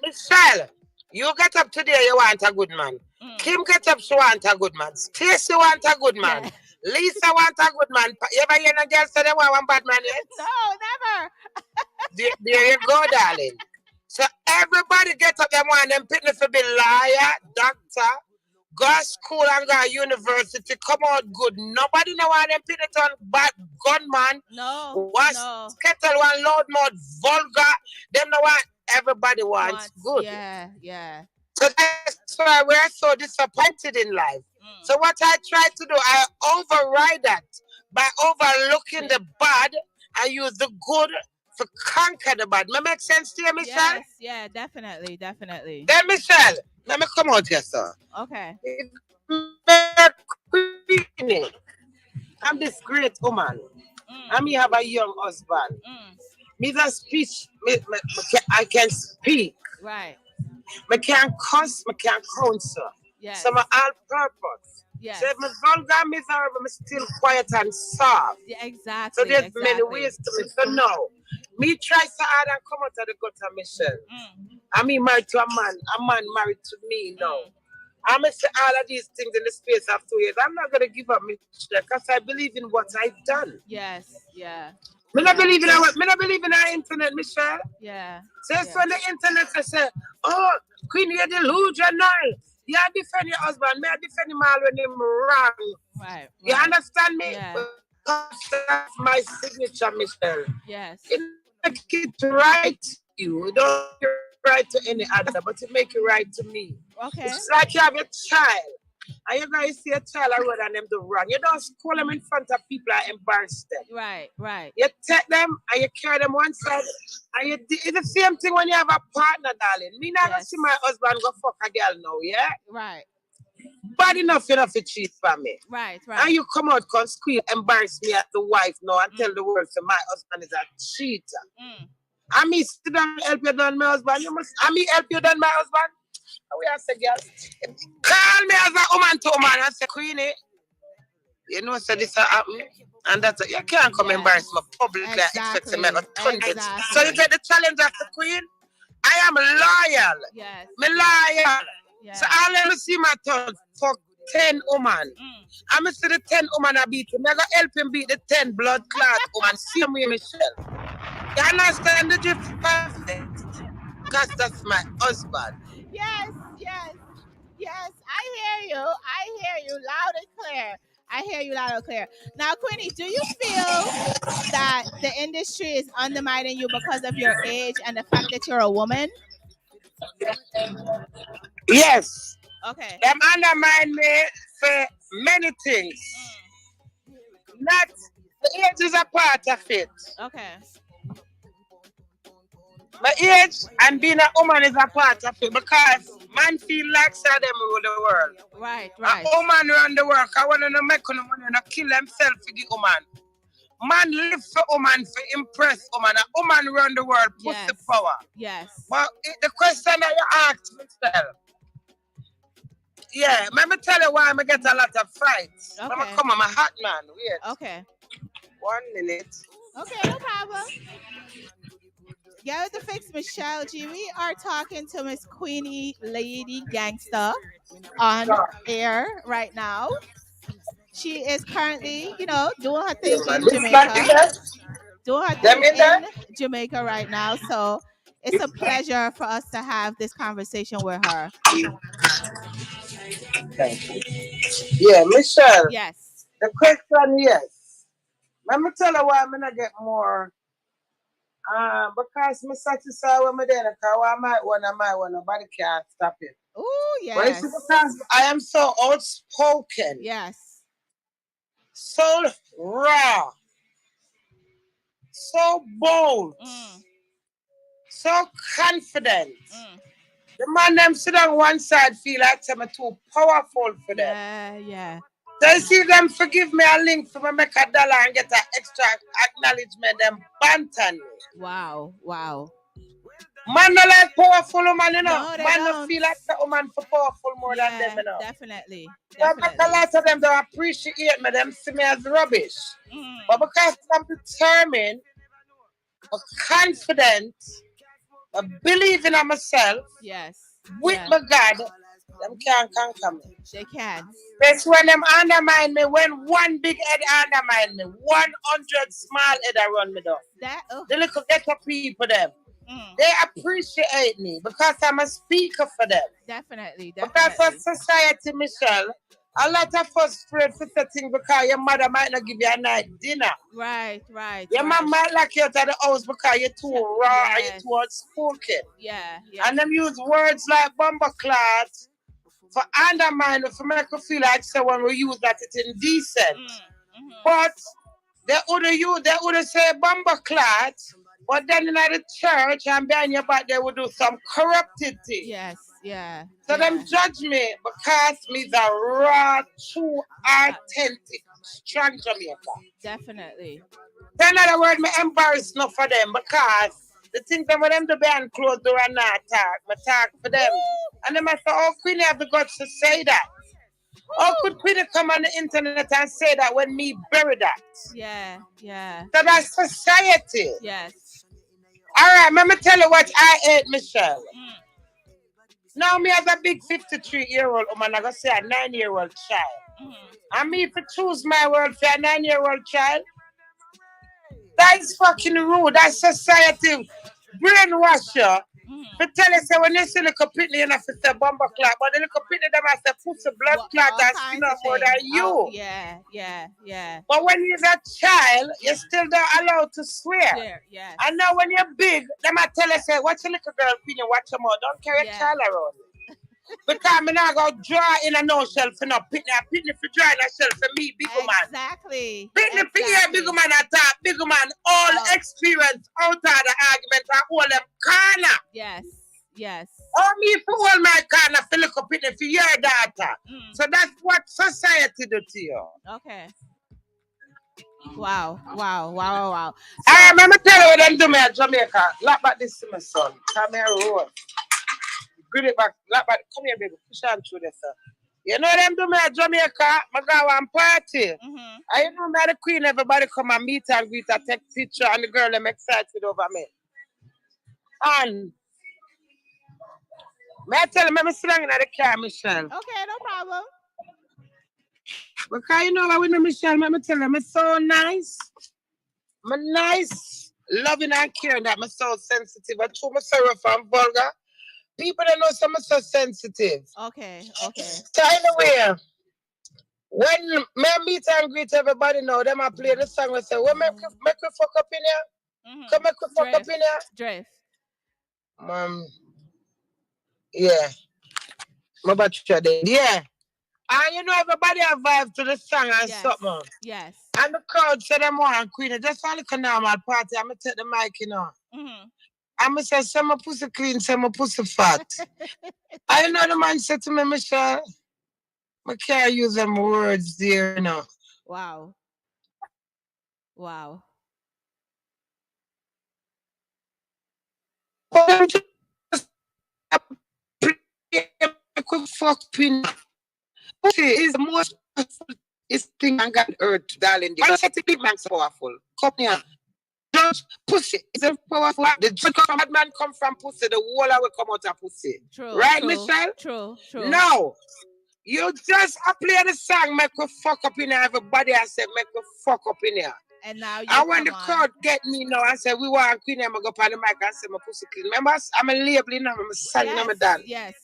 S5: Michelle, you get up today, you want a good man. Kim get up, she want a good man. Stacey want a good man. Lisa want a good man. You ever hear a girl say they want one bad man yet?
S2: No, never.
S5: There you go, darling. So everybody get up, they want them pitney for be liar, doctor, go to school and go to university, come out good. Nobody know why them pitney on bad gunman.
S2: No.
S5: Kettle one loud mouth, vulgar. Them know what everybody wants good.
S2: Yeah.
S5: So that's why we're so disappointed in life. So what I try to do, I override that by overlooking the bad and use the good to conquer the bad. Make sense to you, Michelle?
S2: Yes, yeah, definitely.
S5: Then, Michelle, let me come out here, sir.
S2: Okay.
S5: Queenie, I'm this great woman. And me have a young husband. Me that speech, I can speak.
S2: Right.
S5: I can't cuss, I can't counsel.
S2: Yes.
S5: So I'm all purpose.
S2: Yes.
S5: So if I'm vulgar, miserable, I'm still quiet and soft.
S2: Yeah, exactly.
S5: So there's many ways to me. So no, me try so hard and come out of the gutter, Michelle. I'm married to a man married to me now. I'm going to say all of these things in the space of 2 years. I'm not going to give up, Michelle, because I believe in what I've done.
S2: Yes, yeah.
S5: I don't believe in our internet, Michelle.
S2: Yeah.
S5: So on the internet, I say, oh, Queenie, you're delusional. You defend your husband, me I defend him all when him wrong.
S2: Right.
S5: You understand me?
S2: Yeah.
S5: That's my signature, Michelle.
S2: Yes.
S5: It make it right to you. It don't make it right to any other, but it make it right to me.
S2: Okay.
S5: It's like you have a child. And you guys see a child around and them do wrong. You don't call them in front of people and embarrass them.
S2: Right.
S5: You take them and you carry them one side. And it's the same thing when you have a partner, darling. Me not gonna see my husband go fuck a girl now, yeah?
S2: Right.
S5: bad enough to cheat for me.
S2: Right.
S5: And you come out, can squeal, embarrass me as the wife now and tell the world that my husband is a cheater. I me sit down and help you than my husband. I me help you than my husband. We are say, girl, call me as a woman to woman and say, Queenie, you know, so this happen. And that's you can't come embarrass me publicly and expect to make a turn it. So you get the challenge of the queen. I am loyal.
S2: Yes.
S5: Me loyal.
S2: Yes.
S5: So I'll let me see my turn for 10 women. I'm see the 10 women I beat him. I'm gonna help him beat the 10 blood clot woman. Same way, Michelle. You understand the difference? Because that's my husband.
S2: Yes. I hear you loud and clear. Now, Queenie, do you feel that the industry is undermining you because of your age and the fact that you're a woman?
S5: Yes.
S2: Okay.
S5: Them undermine me for many things. Not the age is a part of it.
S2: Okay.
S5: My age and being a woman is a part of it because man feel like say them rule the world.
S2: Right.
S5: A woman run the world. I want to make no money and kill himself for the woman. Man live for woman, for impress woman. A woman run the world, put the power.
S2: Yes.
S5: But the question that you asked myself, let me tell you why I get a lot of fights.
S2: Okay.
S5: Let me come on, my hot man. Wait.
S2: Okay.
S5: 1 minute.
S2: Okay, no problem. Get with the fix, Michelleg. We are talking to Miss Queenie Lady Gangster on air right now. She is currently, doing her thing in Jamaica. Right now. So it's a pleasure for us to have this conversation with her.
S5: Thank you. Yeah, Michelle.
S2: Yes.
S5: The question, yes. Let me tell her why I'm gonna get more. Because I'm satisfied with my dinner, because I might want, nobody can't stop it.
S2: Oh, yes.
S5: But it's because I am so outspoken.
S2: Yes.
S5: So raw. So bold. So confident. The man them sit on one side feel like I'm too powerful for them.
S2: Yeah.
S5: So you see them forgive me a link for me make $1 and get an extra acknowledgement, them banter me.
S2: Wow.
S5: Man not like powerful woman,
S2: No, they
S5: man
S2: don't.
S5: not feel like the woman for powerful more than them,
S2: Definitely.
S5: So a lot of them don't appreciate me, them see me as rubbish. But because I'm determined, I'm confident, I believe in myself, with my God, them can't conquer me.
S2: They can.
S5: That's when them undermine me, when one big head undermine me, 100 small head run me down. The little ghetto people them. They appreciate me because I'm a speaker for them.
S2: Definitely.
S5: Because for society, Michelle, a lot of us afraid for certain because your mother might not give you a night dinner.
S2: Right.
S5: Your mom might lock you out of the house because you're too raw or you're too outspoken.
S2: Yeah.
S5: And them use words like bomber clot for undermine, for make you feel like someone will use that it's indecent. But they would say bomber clot, but then in the church and behind your back they would do some corrupted thing.
S2: Yes.
S5: So them judge me because me's a raw, true, authentic, strong Jamaica.
S2: Definitely.
S5: So in other words, me embarrassed enough for them because the things that them to behind closed door and not talk, I talk for them. And then I say, oh, Queenie have the guts to say that. How could Queenie come on the internet and say that when me bury that?
S2: Yeah.
S5: So that's society.
S2: Yes.
S5: All right, let me tell you what I hate, Michelle. Now me as a big 53-year-old woman, I gotta say a 9-year-old child. And me to choose my world for a 9-year-old child. That is fucking rude. That's society brainwash you. But tell us when you see the pitney, you have to say bomber clot, but the little pitney them has to put the blood clot and spin up more than you.
S2: Oh, yeah.
S5: But when you're a child, you're still not allowed to swear.
S2: Yeah.
S5: And now when you're big, them I tell us, watch a little girl opinion, watch them out. Don't carry a child around. Because I'm not going to draw in a no shelf for no pitney. A pitney for draw in a shelf for me, big man.
S2: Exactly.
S5: Pitney for you, big man attack, big man, all experience out of the argument and all them corner.
S2: Yes. Yes.
S5: Oh, me for all my kind of look up in it for your daughter. So that's what society do to you.
S2: Okay. Wow. Wow. Wow. Wow. Wow.
S5: I
S2: So
S5: remember telling you them to me at Jamaica. Lap back this to my son. Come here, roll. Grid it back. Lap back. Come here, baby. Push on through this, sir. You know them to me at Jamaica. I go one party. I know me the queen. Everybody come and meet and greet and take picture, and the girl them excited over me. And may I tell you, I'm sitting in the car, Michelle.
S2: okay, no problem.
S5: Because you know what we know, Michelle, I'm tell you, I'm so nice. I'm nice, loving and caring that I'm so sensitive. I told myself if I'm vulgar. People don't know some so sensitive.
S2: Okay. Okay.
S5: So anyway, when me meet and greet everybody now, them I play the song and say, well, make we fuck up in here? Come make we fuck up in here?
S2: Drift.
S5: Yeah. My battery dead. Yeah. And you know everybody have vibe to the song and something.
S2: Yes.
S5: And the crowd said them want Queenie. Just for like a normal party, I'm going to take the mic, you know. I'm going to say, some my pussy clean, some my pussy fat. I know the man said to me, Michelle, I can't use them words there, you know.
S2: Wow. Wow.
S5: Pussy is the most thing on God earth, darling. I said the big man so powerful. Come here. Just pussy is a powerful. The bad man come from pussy. The whole will come out of pussy.
S2: True.
S5: Right,
S2: true,
S5: Michelle?
S2: True.
S5: No. You just play the song, make we fuck up in here. Everybody I said, make we fuck up in here.
S2: And now you
S5: and when the crowd get me now, I said, we want Queenie, I'm going to go on the mic and say, my pussy clean. Remember, I'm a labeling now, I'm a sign, I'm a done.
S2: Yes.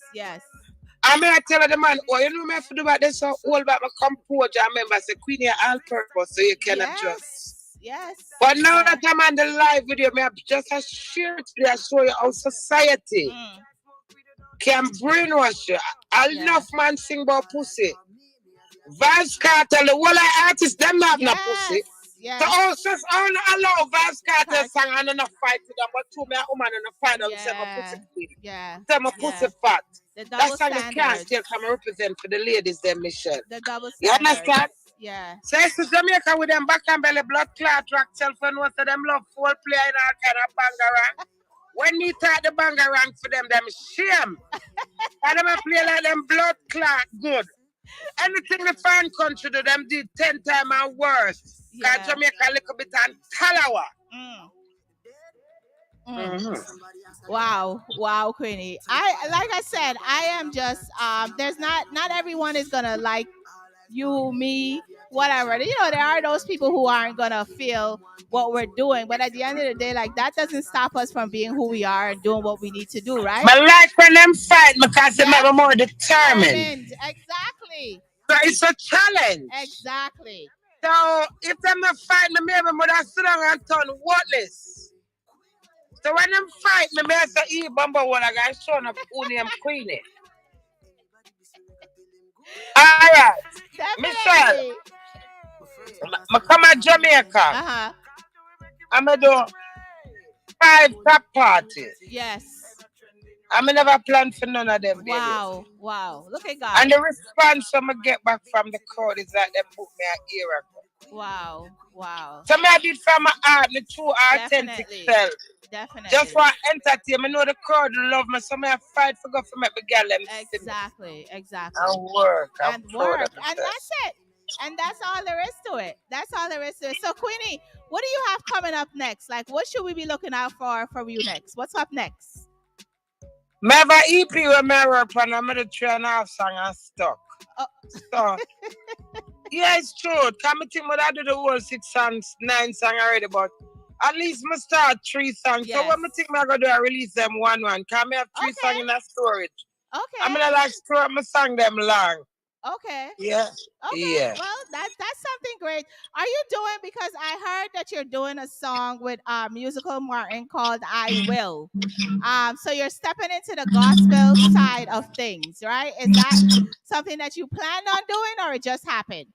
S5: I mean, I tell the man, oh, you know me for do about this, so hold back my composure. I remember, I said, Queenie, all purpose, so you cannot just.
S2: Yes.
S5: But now that I'm on the live video, I just share it today, I show you how society can brainwash you. Enough man sing about pussy. Vibes Cartel, the whole artists, them not have no pussy.
S2: Yes.
S5: So just allow Vibes Cartel song and enough fight with them, but two men woman and a fight and say my pussy clean. Say my pussy fat. That's how you can't still come and represent for the ladies there, Michelle.
S2: The double standard.
S5: You understand?
S2: Yeah.
S5: So it's to Jamaica with them back and belly blood clot rock cell phone, most of them love full play and all kind of bangarang. When me talk the bangarang for them shame. And them play like them blood clot good. Anything the foreign country do, them did 10 times and worse. Because Jamaica a little bit on Talawa.
S2: Wow, Queenie. Like I said, I am just there's not everyone is gonna like you, me, whatever. You know, there are those people who aren't gonna feel what we're doing, but at the end of the day, like that doesn't stop us from being who we are and doing what we need to do, right?
S5: But like when them fight because they are more determined.
S2: Exactly.
S5: So it's a challenge.
S2: Exactly.
S5: So if them not fight me, maybe I sit down and turn worthless. So when them fight me, I say, Bumba, what I got shown up Queenie. All right. Michelle, I come to Jamaica. I'm going to do 5 top parties.
S2: Yes.
S5: I'm never planned for none of them.
S2: Wow. Look at God.
S5: And the response I get back from the crowd is that they put me at ear.
S2: Wow.
S5: So I did from my heart, the true authentic self.
S2: Definitely.
S5: Just for entertainment. I know the crowd love me, so I fight for God for me to get them.
S2: Exactly.
S5: And work.
S2: And that's it. And that's all there is to it. So Queenie, what do you have coming up next? Like, what should we be looking out for you next? What's up next?
S5: I have an EP with me work on. I'm going to 3.5 song and stuck. So, yeah, it's true. Come think I do the whole 6 songs, 9 songs already, but at least I start 3 songs. Yes. So when I think I'm going to do, I release them one. Because I have 3 songs in a storage.
S2: Okay.
S5: I'm going to store my song them long.
S2: Okay.
S5: Yeah.
S2: Okay.
S5: Yeah.
S2: Well, that's something great. Are you doing, because I heard that you're doing a song with Musical Martin called I Will. So you're stepping into the gospel side of things, right? Is that something that you planned on doing or it just happened?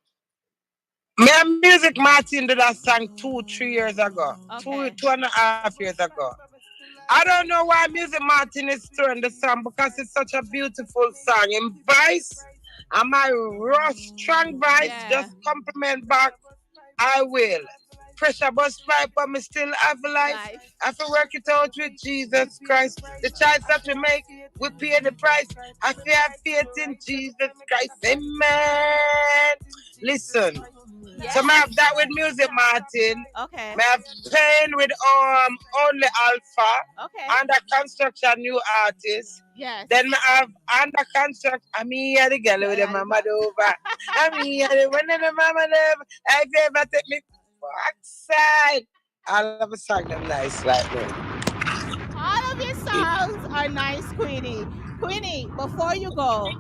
S5: My Music Martin did that song 2-3 years ago.
S2: Okay.
S5: 2.5 years ago. I don't know why Music Martin is throwing the song because it's such a beautiful song. In voice, and my raw, strong voice
S2: Yeah.
S5: just compliment back. I will. Pressure bust pipe, but me still have life.
S2: Life.
S5: I have to work it out with Jesus Christ. The choice that we make, we pay the price. I feel have faith in Jesus Christ. Amen. Listen. So I
S2: Yes.
S5: have that with Music Martin.
S2: Okay.
S5: I have Pain with Only Alpha.
S2: Okay.
S5: Under construction new artist.
S2: Yes.
S5: Then I have under construction. I'm here the girl with the mama over. I'm here the one of the mama love. I ever take me backside. All of a song them nice like me.
S2: All of your songs are nice, Queenie. Queenie, before you go,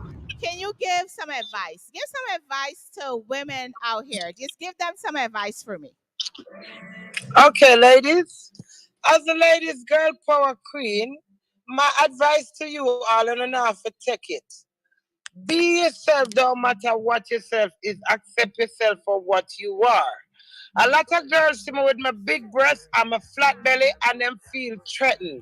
S2: can you give some advice? Give some advice to women out here. Just give them some advice for me.
S5: Okay, ladies. As the ladies girl power queen, my advice to you all and enough to take it. Be yourself, don't matter what yourself is. Accept yourself for what you are. A lot of girls see me with my big breasts and my flat belly and them feel threatened.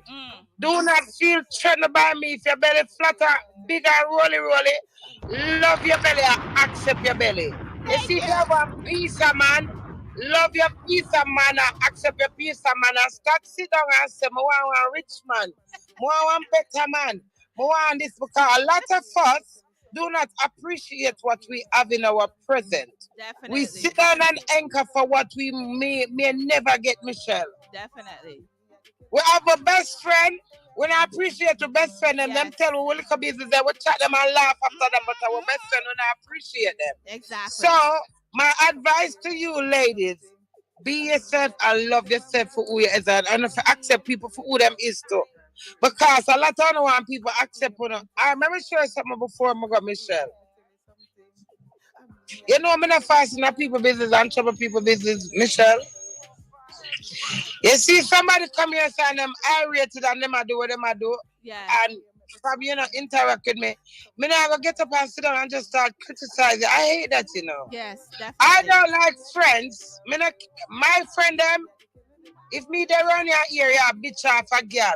S5: Do not feel threatened by me. If your belly flatter, big and love your belly and accept your belly. You
S2: Thank
S5: see, if you have
S2: you.
S5: a piece of man, love your piece of man and accept your piece of man and start sit down and say, I want a rich man, I want better man, I want this because a lot of us do not appreciate what we have in our present. We
S2: Definitely.
S5: sit down and anchor for what we may never get, Michelle.
S2: Definitely.
S5: We have a best friend. We not appreciate your best friend and them
S2: Yes.
S5: tell we look at business and we chat them and laugh after them, but our best friend we not appreciate them.
S2: Exactly.
S5: So my advice to you ladies, be yourself and love yourself for who you is and if you accept people for who them is too. Because a lot of no want people accept you. I remember share something before I got Michelle. You know, I'm not fasting at people business and trouble people business, Michelle. You see somebody come here saying them irritated and them I do what them I do
S2: Yeah.
S5: and from interact with me. Me now go get up and sit down and just start criticizing. I hate that, you know.
S2: Yes, definitely.
S5: I don't like friends. Me not, my friend them, if me they run your area, bitch off a girl.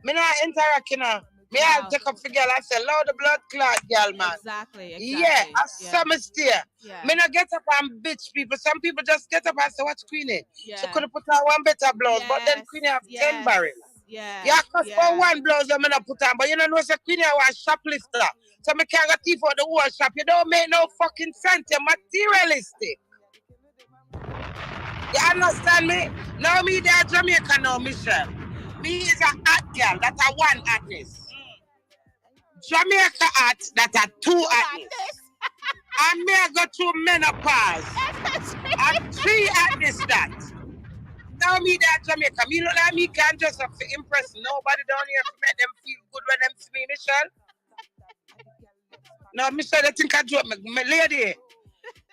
S5: Me not interact, you know. Me I'll take up for girl. I say, Lord the blood clot, girl, man.
S2: Exactly.
S5: Yeah, I saw me steer.
S2: Yeah.
S5: Me not get up and bitch people. Some people just get up and say, what's Queenie?
S2: Yeah.
S5: She could have put on one better blouse, but then Queenie have 10 barrel.
S2: Yeah.
S5: Yeah, because for one blouse I'm gonna put on, but you know say Queenie was shoplifter. So me can't get thief out the whole shop. You don't make no fucking sense. You're materialistic. You understand me? Now me there Jamaica now, Michelle. Me is a hot girl, that a one hotness. Jamaica hot, that a two hotness. And me I go through menopause. And three hotness that. Now me there Jamaica. Me look like me can't just have to impress nobody down here to make them feel good when them see me, Michelle. No, Michelle, I think I do it, my lady.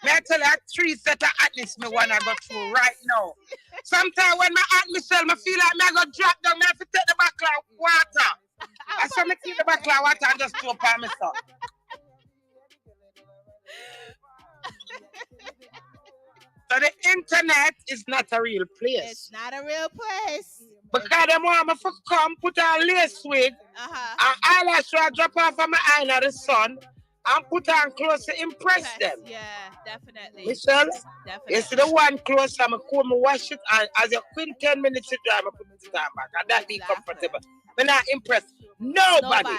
S5: May I tell you, I have 3 set of hotness me wanna go through right now. Sometimes when my hot Michelle, I feel like I go drop down, I have to take the bottle of water. I saw me take the bottle of water and just throw upon myself. So the internet is not a real place.
S2: It's not a real place.
S5: Because them want me to come, put on lace wig, and eyelash I drop off of my eye in the sun, and put on clothes to impress them.
S2: Yeah, definitely.
S5: Michelle,
S2: Definitely.
S5: you see the one clothes, I'm going to wash it, and as you quit 10 minutes to dry, I'm going to put it on back, and that be comfortable. I'm not impressed. Nobody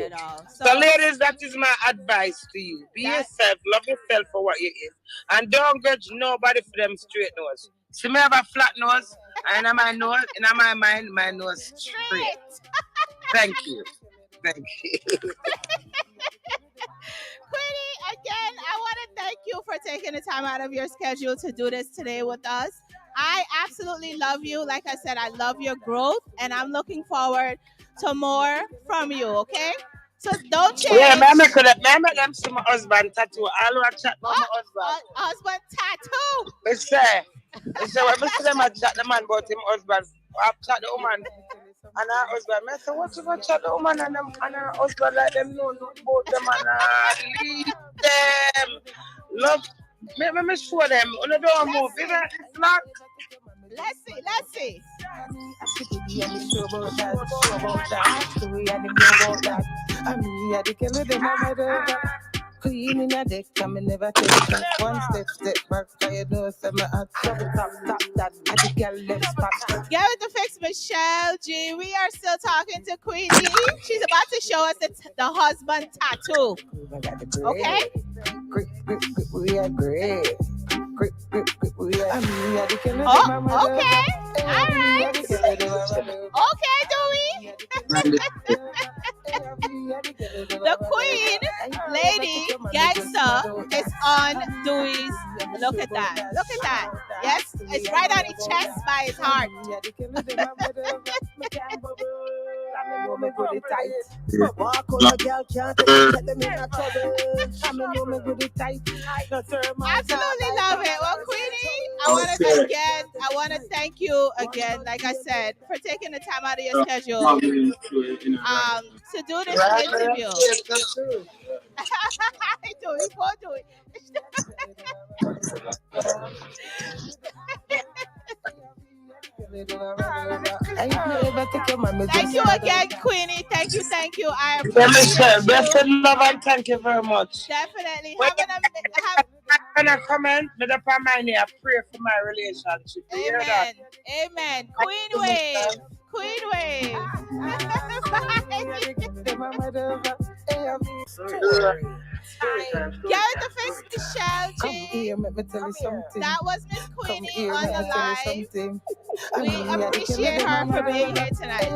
S2: at all.
S5: So ladies, that is my advice to you. Be yourself, love yourself for what you is, and don't judge nobody for them straight nose. See me have a flat nose, and in my nose, in my mind, my nose straight. Thank you. Thank you.
S2: Queenie, again, I want to thank you for taking the time out of your schedule to do this today with us. I absolutely love you. Like I said, I love your growth, and I'm looking forward to more from you, okay? So don't change.
S5: Yeah, I make them see my husband tattoo. I will chat about my husband.
S2: Husband tattoo?
S5: They say when I see them, I chat the man about him husband. I chat the woman. And her husband, I said, what you going to chat the woman and her husband like them know about them and leave them. Love, let me show them. When they don't move, is that it's not?
S2: Let's see.
S5: Sure about that. We had them know about that. And me had the killer them on my dog. Queen in a deck, and me never take that. One step back, for you know, so me at trouble top that. And the girl left spot.
S2: Get with the fix, Michelle G. We are still talking to Queenie. She's about to show us the husband tattoo. Okay?
S5: We are great.
S2: Oh, okay. All right. Okay, Dewey. The queen, lady, gangster is on Dewey's. Look at that. Look at that. Yes, it's right on his chest by his heart. Absolutely love it. Well, Queenie, I want to thank you again, like I said, for taking the time out of your schedule to do this interview. Do it. Thank you again, Queenie. Thank you. I appreciate you.
S5: Best of love and thank you very much.
S2: Definitely.
S5: When I comment, I pray for my relationship.
S2: Amen. Queen wave. Get the fix, Michelle G. That was Miss Queenie on the live. We appreciate her for being here tonight.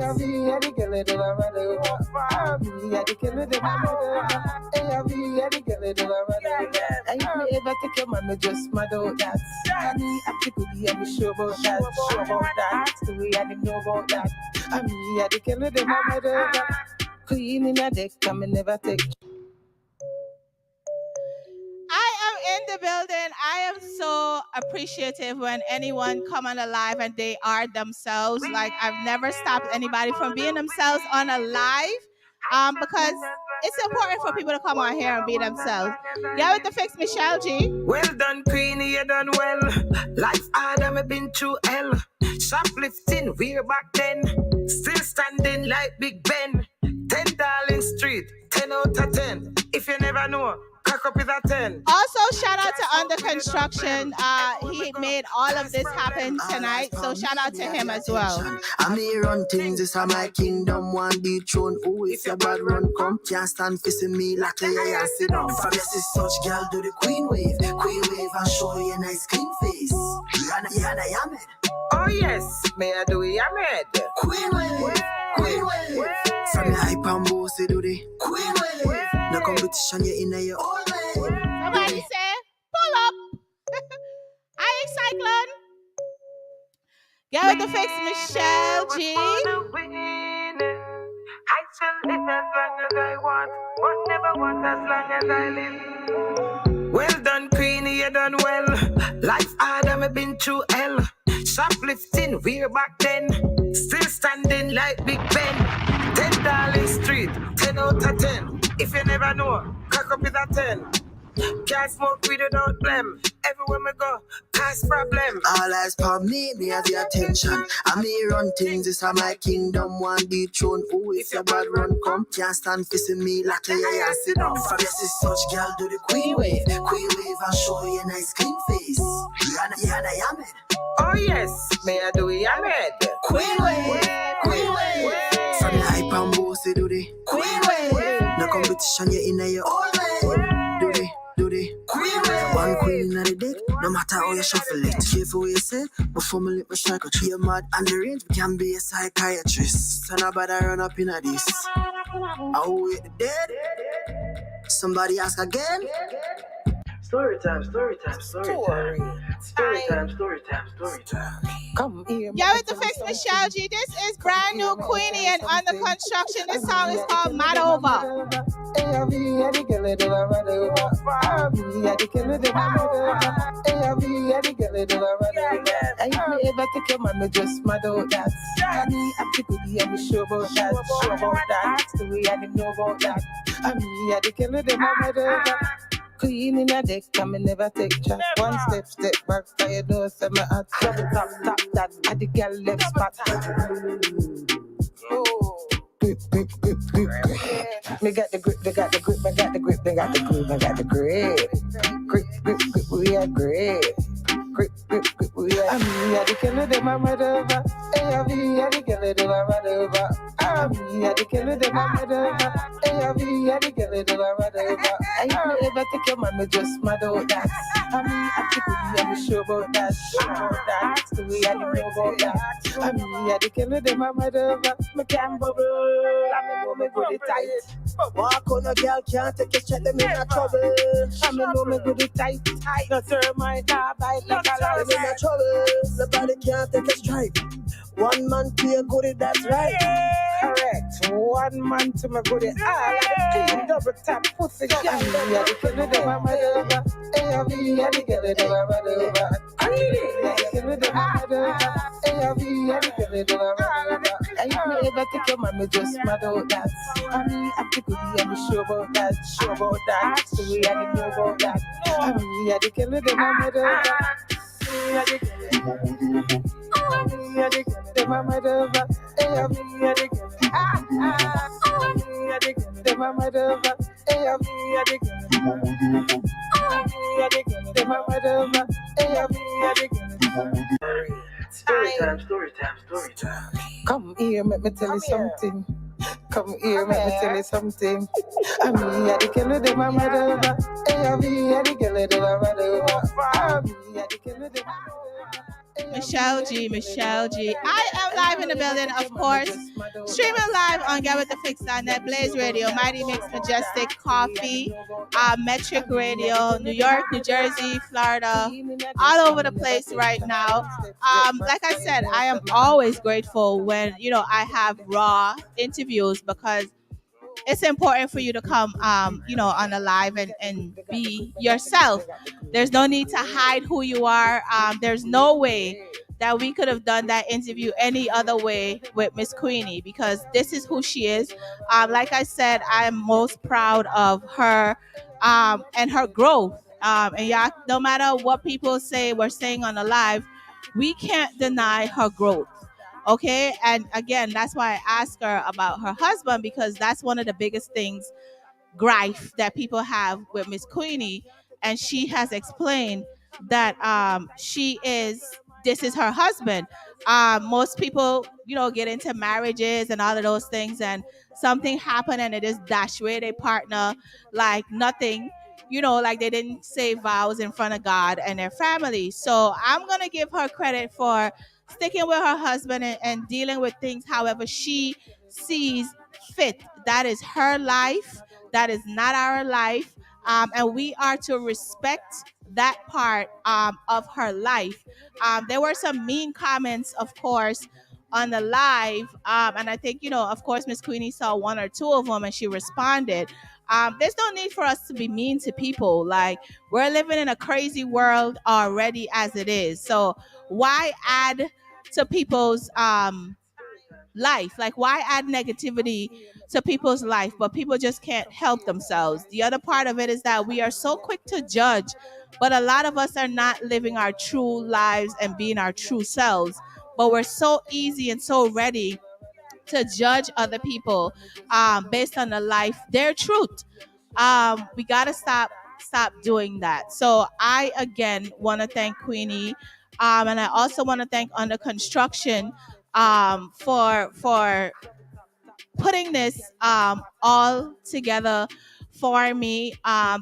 S5: Queen in a deck, come and never take.
S2: I am in the building. I am so appreciative when anyone come on a live and they are themselves. Like, I've never stopped anybody from being themselves on a live because it's important for people to come on here and be themselves. Get with the fix, Michelle G.
S3: Well done, Queenie, you done well. Life hard, I've been through hell. Shoplifting, we're back then. Still standing like Big Ben. 10 Darling Street, 10 out of 10. If you never know, cock up with a 10.
S2: Also, shout out to Under Construction. He made all of this happen tonight, so shout out to him as well.
S6: I'm here run things, this is my kingdom, one the throne. Oh, if your bad run come, can't stand facing me like a and sit down. From yes, is such girl, do the queen wave and show you a nice clean face. Yana Yamed.
S3: Oh yes, may I do it, Yamed?
S6: Queen wave. From your hype and boss, do the queen wave. No competition, you're in your own way.
S2: Somebody say, pull up. Hi, Cyclone. Get with the fix, Michelle G.
S3: I shall live as long as I want, but never want as long as I live. Well done, Queenie, you done well. Life hard, I've been through hell. Shoplifting, we're back then. Still standing like Big Ben. 10 Darling Street, 10 out of 10. If you never know, cock up with a 10. Can't smoke weed without blem. Everywhere me go, cause problem.
S6: All eyes for me have the attention. I'm here run things, this is my kingdom, one the throne. Oh, if your bad run come, can't stand facing me like a and sit down. From yes, is such girl, do the queen wave and show you a nice clean face. Yana Yamed.
S3: Oh yes, may I do it, Yamed?
S6: Queen wave. From your hype and boss, do the queen wave. No competition, you're in your own way. Do the queen wave. One queen in the deck, no matter how you shuffle it. Careful what you say, before me let me strike a tree. You're mad on the range, we can be a psychiatrist. So nobody run up in this. Oh, wait, dead? Somebody ask again?
S5: Story time. Come here.
S2: Yeah, with the fix, Michelle G. This is brand new Queenie and Under Construction. This song is called Mad Over.
S5: Queen in a deck, and me never take chat. One step back, for you know, say me hot. Double tap, that, and the girl left spot. Grip. Me got the grip, they got the grip, they got the grip, they got the grip, they got the grip. Grip, we are grip. Grip, we are. I'm the killer, the mama over. Hey, I'm the killer, the mama over. I'm the killer, the mama over. Hey, I'm the killer, the mama over. I never take your man, me just mad out that. I'm the killer, I'm sure about that. The way I know about that. I'm the killer, the mama over. Me can't bubble. I'm me good tight. Walk on a girl can't take a shot, them in a trouble. I'm me good tight. No termite, bite like a lion in a trouble. Nobody can't take a strike. One man to your goodie, that's right. Correct. One man to my goodie. Ah, like a clean double tap pussy. Yeah, the killer, the mama over. Hey, the killer, the mama over. The killer, the mama over. Hey, the killer, the mama over. I never take your man, me just mad out that. I'm the goodie, I'm sure about that. Sure about that. So we are the know about that. The killer, the mama over. The mama over. The mama over. Story time. Come here, let me tell you something. Come here, let me tell you something. I'm here, the killer, the mama over. I'm here, the killer, the mama over. I'm here, the killer, the mama over.
S2: Michelle G. I am live in the building, of course. Streaming live on GetWithTheFix.net, Blaze Radio, Mighty Mix, Majestic, Coffee, Metric Radio, New York, New Jersey, Florida, all over the place right now. Like I said, I am always grateful when, I have raw interviews because it's important for you to come, on a live and be yourself. There's no need to hide who you are. There's no way that we could have done that interview any other way with Miss Queenie because this is who she is. Like I said, I am most proud of her and her growth. And yeah, no matter what people say we're saying on the live, we can't deny her growth. Okay. And again, that's why I asked her about her husband because that's one of the biggest things, gripe that people have with Miss Queenie. And she has explained that this is her husband. Most people, get into marriages and all of those things, and something happened and it is dash away their partner like nothing. Like they didn't say vows in front of God and their family. So I'm gonna give her credit for sticking with her husband and dealing with things however she sees fit. That is her life. That is not our life. And we are to respect that part of her life. There were some mean comments, of course, on the live. And I think, of course, Miss Queenie saw one or two of them and she responded. There's no need for us to be mean to people. Like, we're living in a crazy world already as it is. So why add to people's life? Like, why add negativity to people's life? But people just can't help themselves. The other part of it is that we are so quick to judge, but a lot of us are not living our true lives and being our true selves. But we're so easy and so ready to judge other people based on their truth. We gotta stop doing that. So I again want to thank Queenie, and I also want to thank Under Construction for putting this all together for me.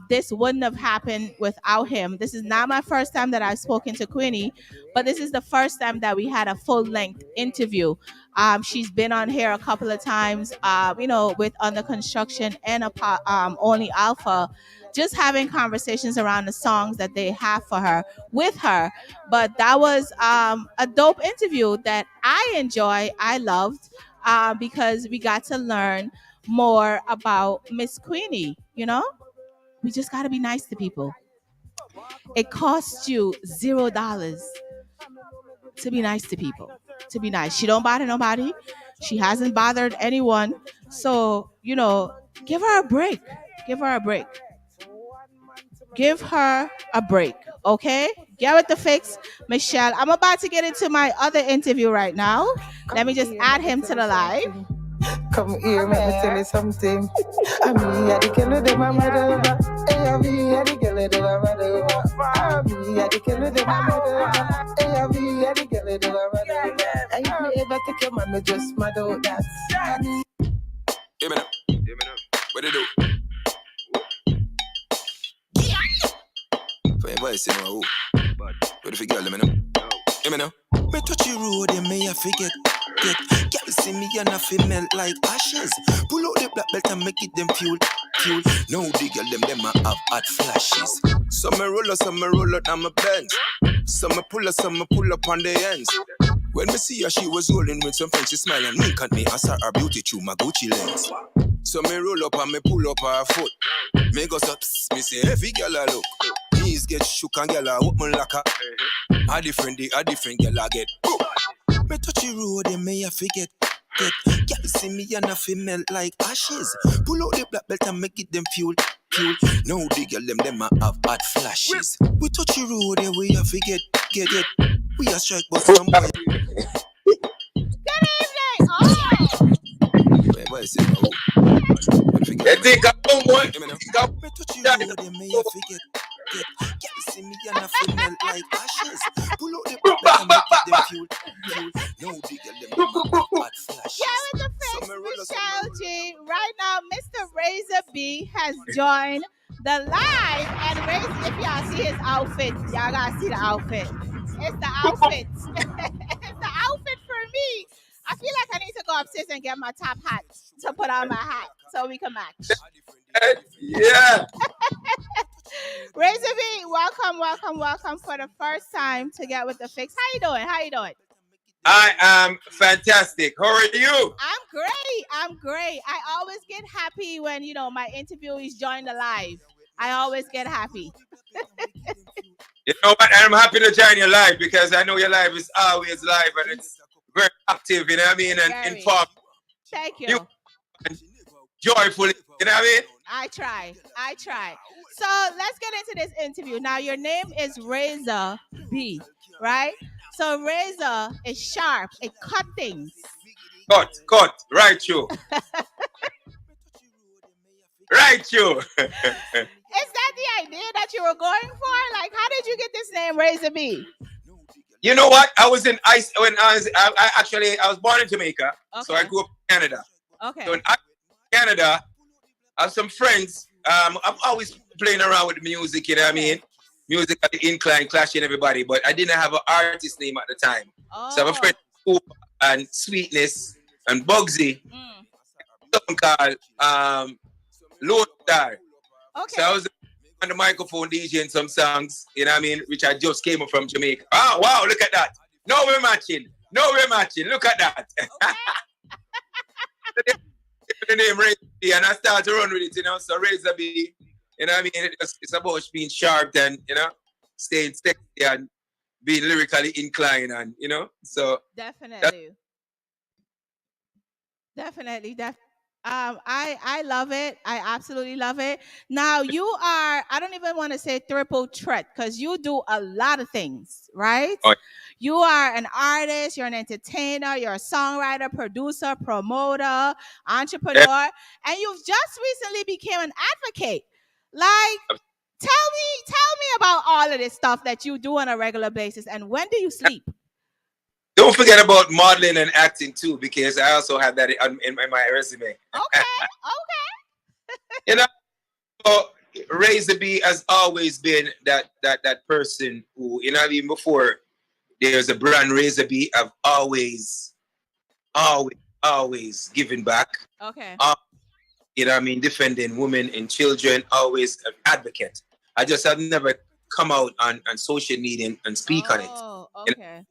S2: This wouldn't have happened without him. This is not my first time that I've spoken to Queenie, but this is the first time that we had a full-length interview. She's been on here a couple of times, with Under Construction and Only Alpha, just having conversations around the songs that they have for her with her. But that was a dope interview that I enjoy. I loved because we got to learn more about Miss Queenie. We just got to be nice to people. It costs you $0 to be nice to people. To be nice. She don't bother nobody. She hasn't bothered anyone. So, give her a break. Give her a break. Give her a break, okay? Get with the fix, Michelle. I'm about to get into my other interview right now. Let me just add him to the live.
S5: Come here, let me tell you something. I'm here, the killer, the mama, hey, I'm here, the killer, the mama, I'm here, the killer, the mama, hey, I'm here, the killer, the mama, and if me ever take your man, me just mad out that.
S1: Hear me now. What they do? For your voice, you know who? What if you girl, let me know? Hear me now. Me touch the road, and me I forget. Girl see me and I feel melt like ashes. Pull out the black belt and make it them fuel. Now the girl them a have hot flashes. Some me roll out on my Benz. Some me pull up on the ends. When me see her, she was rolling with some friends. She smile and wink at me. I saw her beauty through my Gucci lens. So me roll up and me pull up her foot. Me go up, me say every girl I look. Knees get shook and girl I open like her. A different girl I get. Me touch the road and me I forget. Girl see me and I feel melt like ashes. Pull out the black belt and make it them fuel. Now the girl them a have hot flashes. We touch the road and we I forget. Get. We a strike but some boy.
S2: Good evening. Oh.
S1: Wait, what is it? You think I'm one? Me touch the road and me I forget. Girl see me and I feel melt like ashes. Pull out the black belt and make it them fuel. Now the girl them a have hot flashes.
S2: Yeah, with the fix, Michelle G. Right now, Mr. Razor B has joined the live. And Razor, if y'all see his outfit, y'all gotta see the outfit. It's the outfit. It's the outfit for me. I feel like I need to go upstairs and get my top hat to put on my hat so we can match.
S7: Yeah.
S2: Razor B, welcome for the first time to Get With The Fix. How you doing?
S7: I am fantastic. How are you?
S2: I'm great. I always get happy when, my interviewees join the live. I always get happy.
S7: You know what? I'm happy to join your live because I know your live is always live and it's very active, you know what I mean? And informed.
S2: Thank you.
S7: And joyful, you know what I mean?
S2: I try. So let's get into this interview. Now, your name is Razor B, right? So Razor is sharp. It cut things.
S7: Cut. Right, you. Right, you.
S2: Is that the idea that you were going for? Like, how did you get this name, Razor B?
S7: You know what? I was in ice when I was born in Jamaica, so I grew up in Canada.
S2: Okay.
S7: So in Canada, I have some friends. I'm always playing around with music, you know what I mean? Music at the incline, clashing everybody, but I didn't have an artist name at the time. So I have a friend and Sweetness and Bugsy. Something called Lone Star.
S2: Okay.
S7: So I was on the microphone DJing some songs, you know what I mean, which I just came up from Jamaica. Oh, wow, look at that. No, we're matching. Look at that. Okay. The name Razor B, and I started to run with it, So Razor B, you know what I mean? It's about being sharp and, staying sexy and being lyrically inclined and, so.
S2: Definitely. I love it. I absolutely love it. Now you are, I don't even want to say triple threat because you do a lot of things, right?
S7: Oh.
S2: You are an artist, you're an entertainer, you're a songwriter, producer, promoter, entrepreneur, and you've just recently became an advocate. Like, tell me about all of this stuff that you do on a regular basis, and when do you sleep?
S7: Don't forget about modeling and acting too, because I also have that in my resume.
S2: Okay.
S7: So Razor B has always been that person who, even before there's a brand Razor B, I've always given back.
S2: Okay.
S7: Defending women and children, always an advocate. I just have never come out on social media and speak on it.
S2: Oh, okay.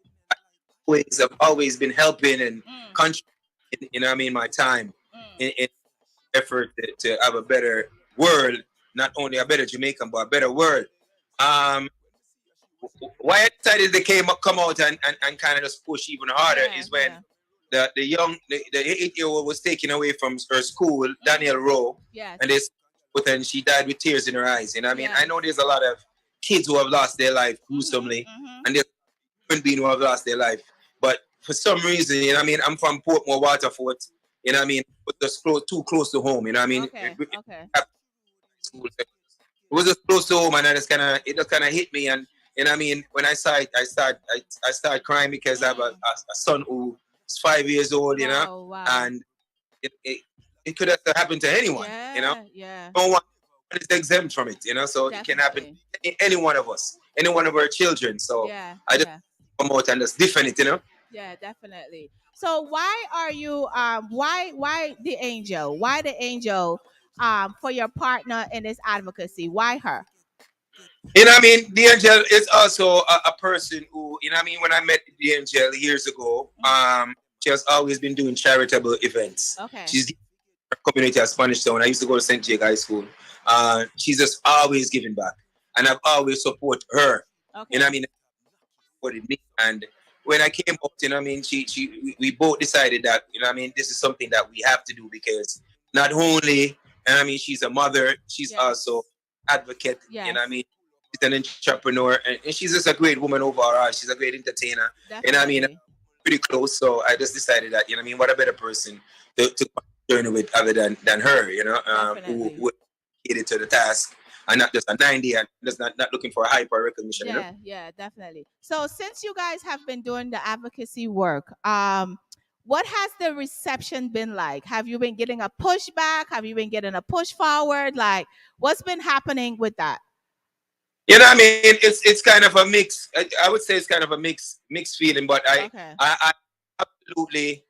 S7: I've always been helping and contributing, my time in effort to have a better world, not only a better Jamaican, but a better world. Why I decided to come out and kind of just push even harder is when the 8-year-old was taken away from her school, Daniel Rowe,
S2: yes.
S7: and they but then she died with tears in her eyes. You know what I mean? I know there's a lot of kids who have lost their life gruesomely, and there's human beings who have lost their life. But for some reason, you know what I mean? I'm from Portmore, Waterford. You know what I mean? But just too close to home. You know what I mean? It was just close to home, and it just kind of hit me. And you know what I mean? When I saw it, I started crying because I have a son who is 5 years old. You know, and it could have happened to anyone. You know, no one is exempt from it. You know, so it can happen to any one of us, any one of our children. So I just come out and just defend it. You know.
S2: Yeah, definitely. So why are you why the angel? Why the angel for your partner in this advocacy? Why her?
S7: You know what I mean? The angel is also a person who, you know what I mean, when I met the angel years ago, she has always been doing charitable events.
S2: Okay.
S7: She's her community at Spanish Town. I used to go to St. Jake High School. She's just always giving back. And I've always supported her.
S2: Okay.
S7: You know what I mean? What it means. And when I came up, you know what I mean, we both decided that, you know what I mean, this is something that we have to do because not only, and I mean, she's a mother, she's also advocate, you know what I mean? She's an entrepreneur, and she's just a great woman overall. She's a great entertainer.
S2: Definitely.
S7: You know what I mean? Pretty close. So I just decided that, you know what I mean, what a better person to journey with other than her, you know, who would get it to the task. And not just a 90 and just not looking for a hype or recognition.
S2: Yeah,
S7: you know?
S2: yeah, definitely. So since you guys have been doing the advocacy work, what has the reception been like? Have you been getting a pushback? Have you been getting a push forward? Like, what's been happening with that?
S7: You know what I mean? It's kind of a mix. I would say it's kind of a mixed feeling, but I absolutely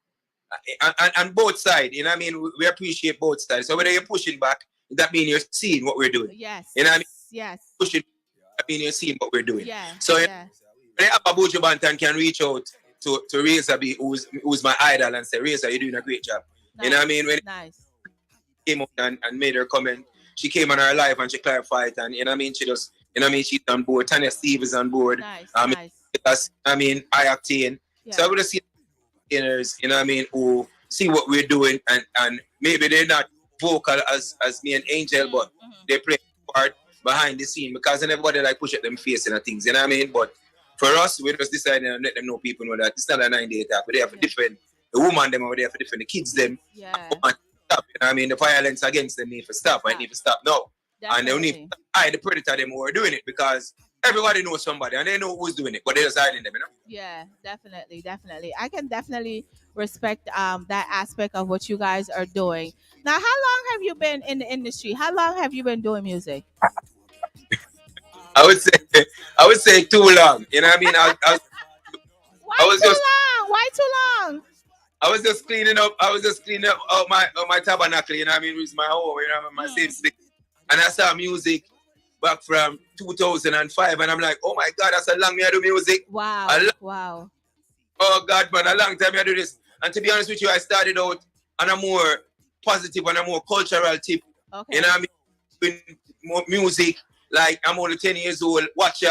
S7: on both sides. You know what I mean? We appreciate both sides. So whether you're pushing back, that means you're seeing what we're doing.
S2: Yes.
S7: You know what I mean?
S2: Yes.
S7: Pushing, that means you're seeing what we're doing.
S2: Yeah.
S7: So when Abuja Bantan can reach out to Reza B, who's my idol, and say, Reza, you're doing a great job. Nice. You know what I mean? When came up and made her comment, she came on her live and she clarified, and you know what I mean? She just, you know what I mean? She's on board. Tanya Steve is on board.
S2: Nice.
S7: Because, I mean, I Octane. Yeah. So I would have seen beginners, you know what I mean, who see what we're doing, and maybe they're not vocal as me and Angel, but they play a part behind the scene because everybody like push at them facing and things, you know what I mean? But for us, we just decided to let them know, people know that it's not a 9-day attack, but they have to defend the woman them, or they have to defend the kids them.
S2: Yeah.
S7: Stop, you know what I mean? The violence against them need to stop. I need to stop now. Definitely. And they need to hide the predator them who are doing it, because everybody knows somebody and they know who's doing it, but they're just hiding them, you know?
S2: Yeah, definitely. I can definitely respect that aspect of what you guys are doing. Now, how long have you been in the industry? How long have you been doing music?
S7: I would say too long. You know what I mean?
S2: Why too long?
S7: I was just cleaning up my tabernacle, you know what I mean? It was my home, you know, my safe space. And I saw music back from 2005, and I'm like, oh my God, that's a long year to do music.
S2: Wow.
S7: Oh God, man, a long time I do this. And to be honest with you, I started out on a more positive and a more cultural tip. Okay. You know what I mean? Doing more music, like I'm only 10 years old, watch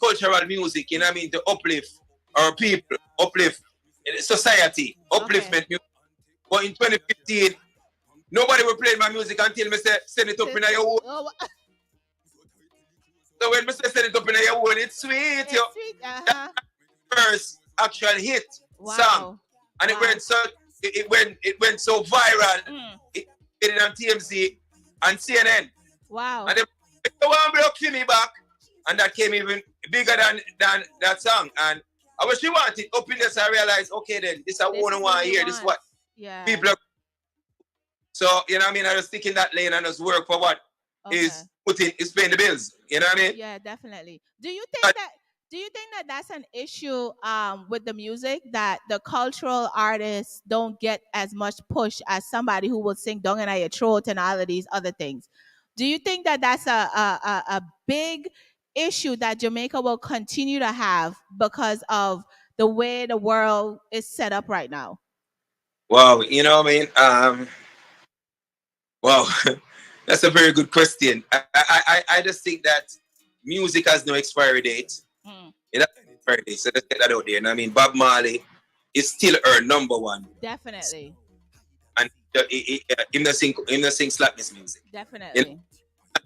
S7: cultural music, you know what I mean? To uplift our people, uplift society, upliftment music. But in 2015, nobody will play my music until me say, send it up in your hole. So when me say send it up in your hole, it's sweet. First actual hit song. And it went so viral. It did it on TMZ and CNN.
S2: Wow.
S7: And they want to block me back. And that came even bigger than that song. And I was she wanted up in this, I realized, okay then, this is one here. This is what people are. So, you know what I mean? I just stick in that lane and just work for what is paying the bills. You know what I mean?
S2: Yeah, definitely. Do you think that that's an issue with the music, that the cultural artists don't get as much push as somebody who will sing "Dung in Your Throat" and all of these other things? Do you think that that's a big issue that Jamaica will continue to have because of the way the world is set up right now?
S7: Wow, you know what I mean? Wow, that's a very good question. I just think that music has no expiry date. It has no expiry date, so let's get that out there. And I mean, Bob Marley is still our number one.
S2: Definitely.
S7: And him the sing slackness music.
S2: Definitely.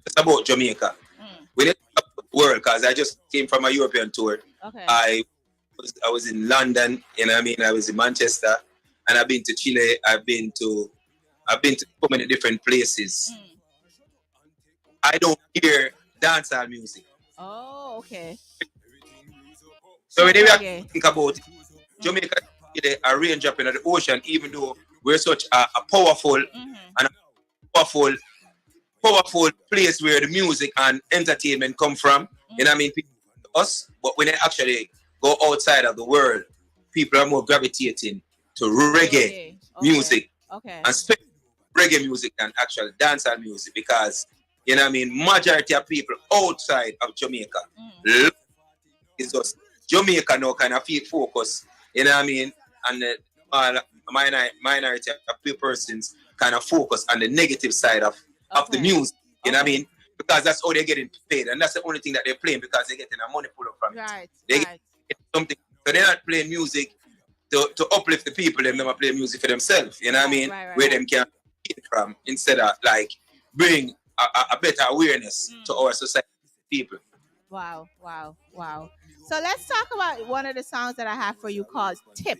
S7: It's about Jamaica. We didn't talk about the world because I just came from a European tour.
S2: Okay.
S7: I was in London, you know what I mean? I was in Manchester, and I've been to Chile. I've been to so many different places. I don't hear dancehall music.
S2: Oh, okay.
S7: So when we think about it, Jamaica is a raindrop in the ocean, even though we're such a powerful and a powerful place where the music and entertainment come from. You know what I mean? People, us, but when they actually go outside of the world, people are more gravitating to reggae music, and especially reggae music than actual dancehall music, because you know what I mean, majority of people outside of Jamaica is just Jamaica now kind of focus, you know what I mean, and the minority of persons kind of focus on the negative side of the music, you know what I mean, because that's how they're getting paid, and that's the only thing that they're playing, because they're getting a money pull up from it. They get something, so they're not playing music to uplift the people, them are playing music for themselves, you know what I mean, where them can get from, instead of like bring a better awareness to our society people.
S2: Wow. So let's talk about one of the songs that I have for you called Tip.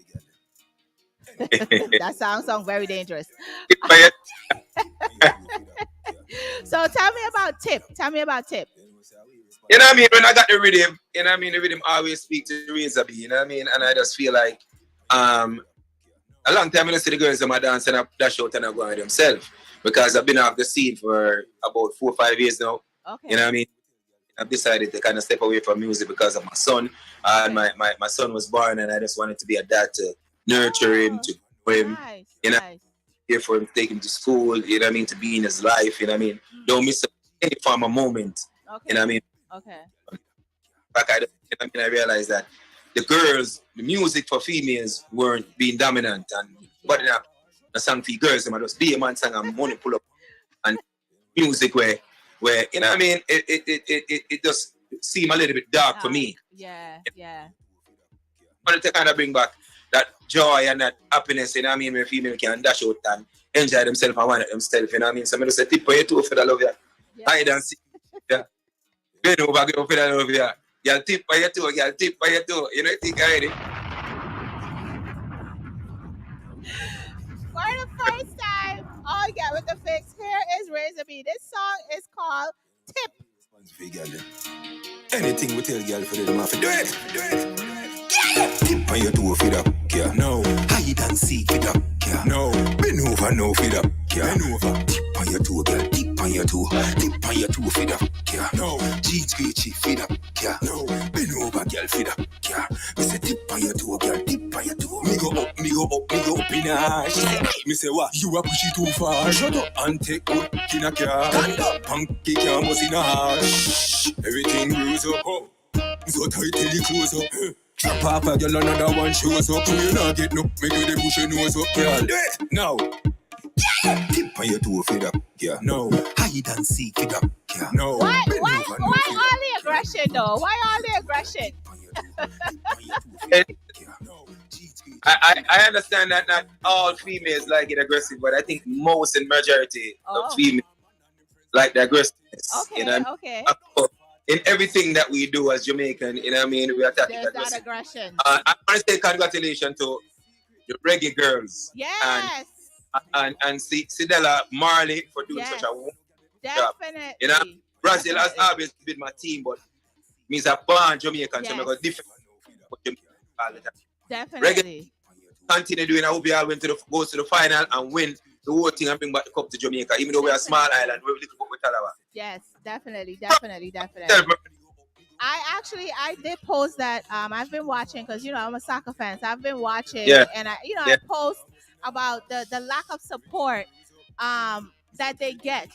S2: That sounds very dangerous. So tell me about Tip.
S7: You know what I mean? When I got the rhythm, you know what I mean? The rhythm always speak to the razor B, you know what I mean? And I just feel like a long time I see the girls in my dance and I dash out and I go on themselves, because I've been off the scene for about 4 or 5 years now. Okay. You know what I mean? I've decided to kind of step away from music because of my son. And my son was born, and I just wanted to be a dad to nurture him, to grow him, you know, here for him to take him to school, you know what I mean, to be in his life, you know what I mean. Don't miss any form of moment, you know what I mean.
S2: Okay.
S7: Like I realized that the music for females weren't being dominant, and but the song for girls, I just be a man song and money pull up, and music where you know what I mean, it just seemed a little bit dark for me.
S2: Yeah.
S7: I wanted to kind of bring back that joy and that happiness, you know what I mean, where female can dash out and enjoy themselves and want themselves, you know what I mean. So I just say tip on your toe for the love, yeah. I don't see, yeah. Bend over, get for the love, yeah. Y'all tip on your toe, y'all tip on your toe. You know, you think already?
S2: For the first time, all get with the fix. Here is Razor B. This song is called Tip.
S6: Anything we tell girl for them, have to do it. Tip on your toe for that, yeah. No. Hide and seek for that, yeah. No. Bend over now for that, yeah. Bend over. Tip on your toe, girl. Tip on your toe. Tip on your toe for that, yeah. No. G-G for that, yeah. No. Bend over, girl, for that, yeah. Me say tip on your toe, girl. Tip on your toe. Me go up in her. She say, me say what? You a push it too far. Shut up and take good in a car. Stand up. Punky can't bust in a heart. Everything goes up. Oh. So tight till you close up. Drop off a girl, another one shows up. You not get no, make you the push your nose up, girl. Do it now. Yeah. Tip on your toe for that, yeah. No. Hide and seek for that, yeah. No.
S2: Why all the aggression though? Why all the aggression?
S7: I understand that not all females like it aggressive, but I think most and majority of females like the aggressiveness.
S2: Okay,
S7: you know?
S2: Okay.
S7: In everything that we do as Jamaican, you know what I mean? We are talking
S2: about aggression.
S7: I want to say congratulations to the reggae girls.
S2: Yes.
S7: And Sidella Marley for doing such a wonderful job.
S2: Definitely.
S7: You know, Brazil has always been my team, but means a born Jamaican, so I got different all the time.
S2: Definitely.
S7: Reggae continue doing. I hope you all goes to the final and win the whole thing and bring back the cup to Jamaica, even though we're a small island, we're little bit with Talawa.
S2: Yes, definitely. I did post that. I've been watching because I'm a soccer fan, so I've been watching, and I post about the lack of support that they get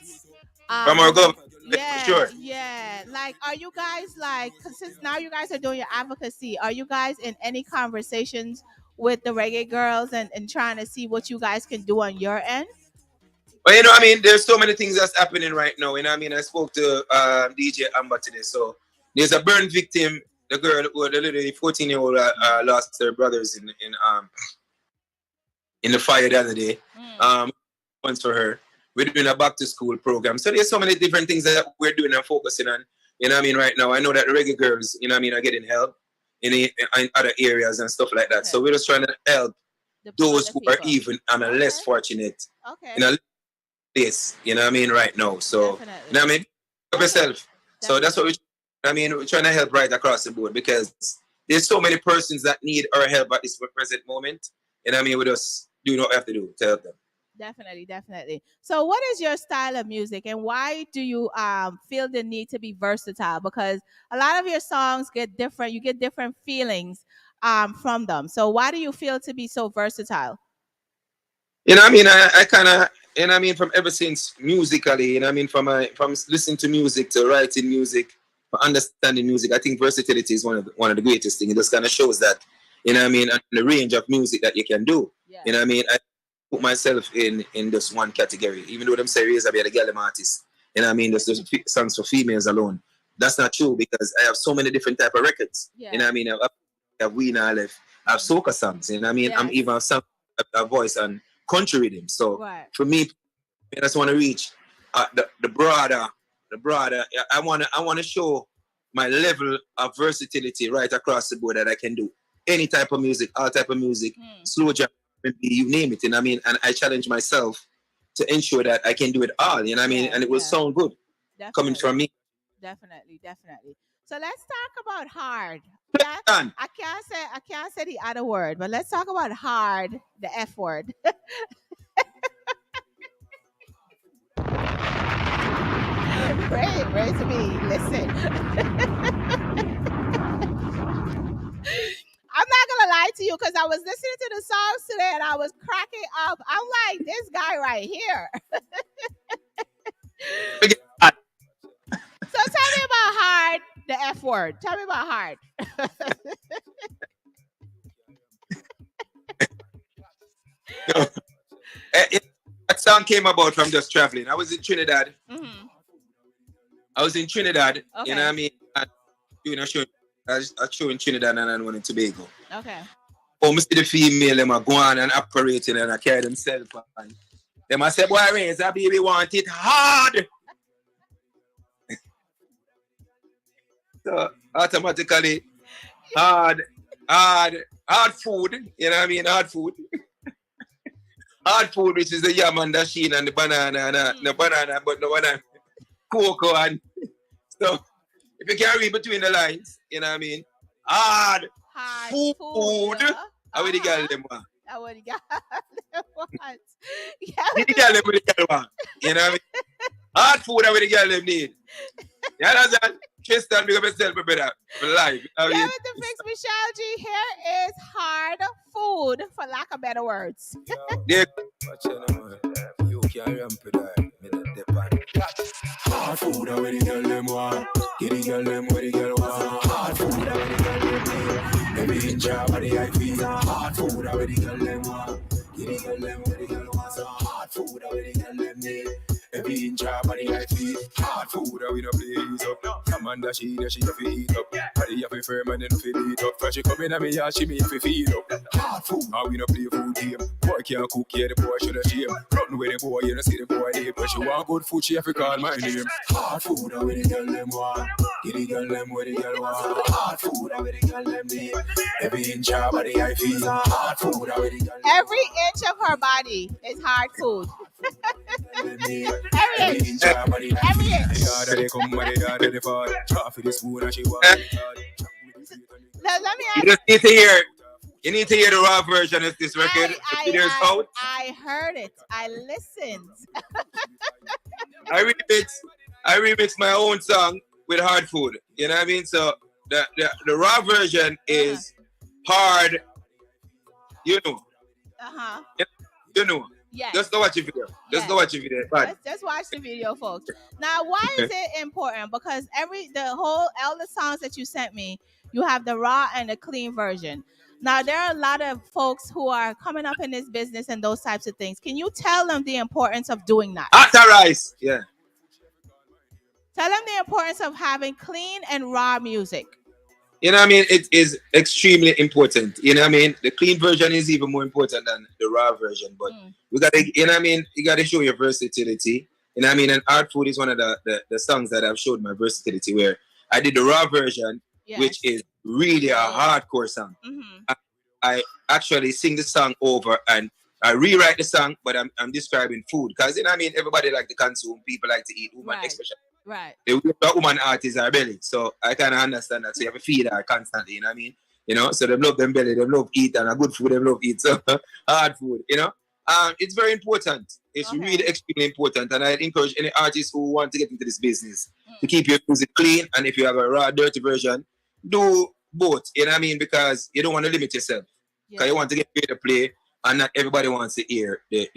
S7: from our government.
S2: Yeah,
S7: sure.
S2: Yeah. Like, are you guys because since now you guys are doing your advocacy, are you guys in any conversations with the reggae girls and trying to see what you guys can do on your end?
S7: Well, I mean, there's so many things that's happening right now. I mean, I spoke to DJ Amber today. So there's a burn victim, the girl, the little 14-year-old lost their brothers in the fire the other day. ones for her. We're doing a back to school program. So there's so many different things that we're doing and focusing on. You know what I mean? Right now, I know that the reggae girls, you know what I mean, are getting help in other areas and stuff like that. Okay. So we're just trying to help those who are even and are less fortunate in a place, you know what I mean, right now. So, definitely. You know what I mean? Help yourself. Definitely. So that's what we're trying to help right across the board because there's so many persons that need our help at this present moment. You know what I mean? We just do what we have to do to help them.
S2: Definitely. So what is your style of music and why do you feel the need to be versatile? Because a lot of your songs get different, you get different feelings from them. So why do you feel to be so versatile?
S7: You know what I mean? I kind of, you know what I mean, from ever since musically, you know what I mean, from listening to music to writing music, for understanding music, I think versatility is one of the greatest things. It just kind of shows that, you know what I mean, and the range of music that you can do. Yeah. You know what I mean? I put myself in just one category, even though them say raise a the girl artist. You know what I mean? There's songs for females alone. That's not true because I have so many different type of records. Yeah. You know what I mean? I have Weena Aleph, I have soca songs. You know what I mean? Yes. I'm even have a voice and country rhythm. So for me, I just want to reach the broader. I want to show my level of versatility right across the board that I can do any type of music, all type of music, slow jam, you name it. You know what I mean? And I challenge myself to ensure that I can do it all. You know what I mean? And it will sound good coming from me.
S2: Definitely. So let's talk about hard. I can't say the other word, but let's talk about hard, the F word. Pray to me. Listen. I'm not gonna lie to you because I was listening to the songs today and I was cracking up. I'm like, this guy right here. So tell me about hard, the F word. Tell me about hard.
S7: That song came about from just traveling. I was in Trinidad. Mm-hmm. Okay. You know what I mean? Doing a show in Trinidad and one in Tobago. Okay. Oh, I see the female, them are going and operating and I carry themselves. And them I say, boy, Rains, that baby want it hard. So automatically, hard food. You know what I mean? Hard food. Hard food, which is the yam and the sheen and the banana and the banana, but the banana, cocoa and stuff. If you can read between the lines, you know what I mean? Hard food. How would the girl them want?
S2: How would the girl them want?
S7: The girl them with the girl want. You know what I mean? Hard food how would the girl them need. You understand? Tristan, big up yourself, brother. For life.
S2: Yeah, with the fix Michelle G, here is hard food, for lack of better words.
S7: Yeah.
S6: You can't ramp it up. Hard food, how would the girl them want? Get the girl them where the girl want. Hard food, how would the girl them need? Every inch of the eye fees. Hard food, how would the girl them want? Get the girl them where the girl want. Hard food, how would the girl them need? Every inch of the eye fees. Hard food, how we no please up. Amanda, she have to eat up. Paddy have to firm and then fi eat up. First she come in and me yard, she me have to feed up. Hard food, how we no play food game. Boy can't cook, yeah, the boy should have shame. Nothing with the boy, you don't see the boy name. But she want good food, she have to call my name. Hard food, how we the girl them want. Get the girl them where the girl want. Hard food, how we the girl them need. Every inch of the eye fees. Hard food, how we the girl.
S2: Every inch of her body is hard food. Every inch. Let me ask
S7: you need to hear the raw version of this record.
S2: I heard it. I listened.
S7: I remix my own song with hard food. You know what I mean? So the raw version is hard. You know. You know. Yes. Just go watch the video. Just watch
S2: the video, folks. Now, why is it important? Because all the songs that you sent me, you have the raw and the clean version. Now, there are a lot of folks who are coming up in this business and those types of things. Can you tell them the importance of doing that?
S7: Authorize. Yeah.
S2: Tell them the importance of having clean and raw music.
S7: You know what I mean? It is extremely important. You know what I mean? The clean version is even more important than the raw version. But we gotta, you know what I mean? You gotta show your versatility. You know what I mean? And Art Food is one of the songs that I've showed my versatility where I did the raw version, which is really a hardcore song. I actually sing the song over and I rewrite the song, but I'm describing food. Because you know what I mean? Everybody like to consume, people like to eat, woman especially.
S2: Right.
S7: The woman artists are belly. So I kind of understand that. So you have to feed her constantly, you know what I mean? You know, so they love them belly, they love eat and a good food, they love eat. So hard food, you know. It's very important. It's really extremely important. And I encourage any artists who want to get into this business to keep your music clean. And if you have a raw, dirty version, do both, you know what I mean? Because you don't want to limit yourself. Because you want to get paid to play. And not everybody wants to hear the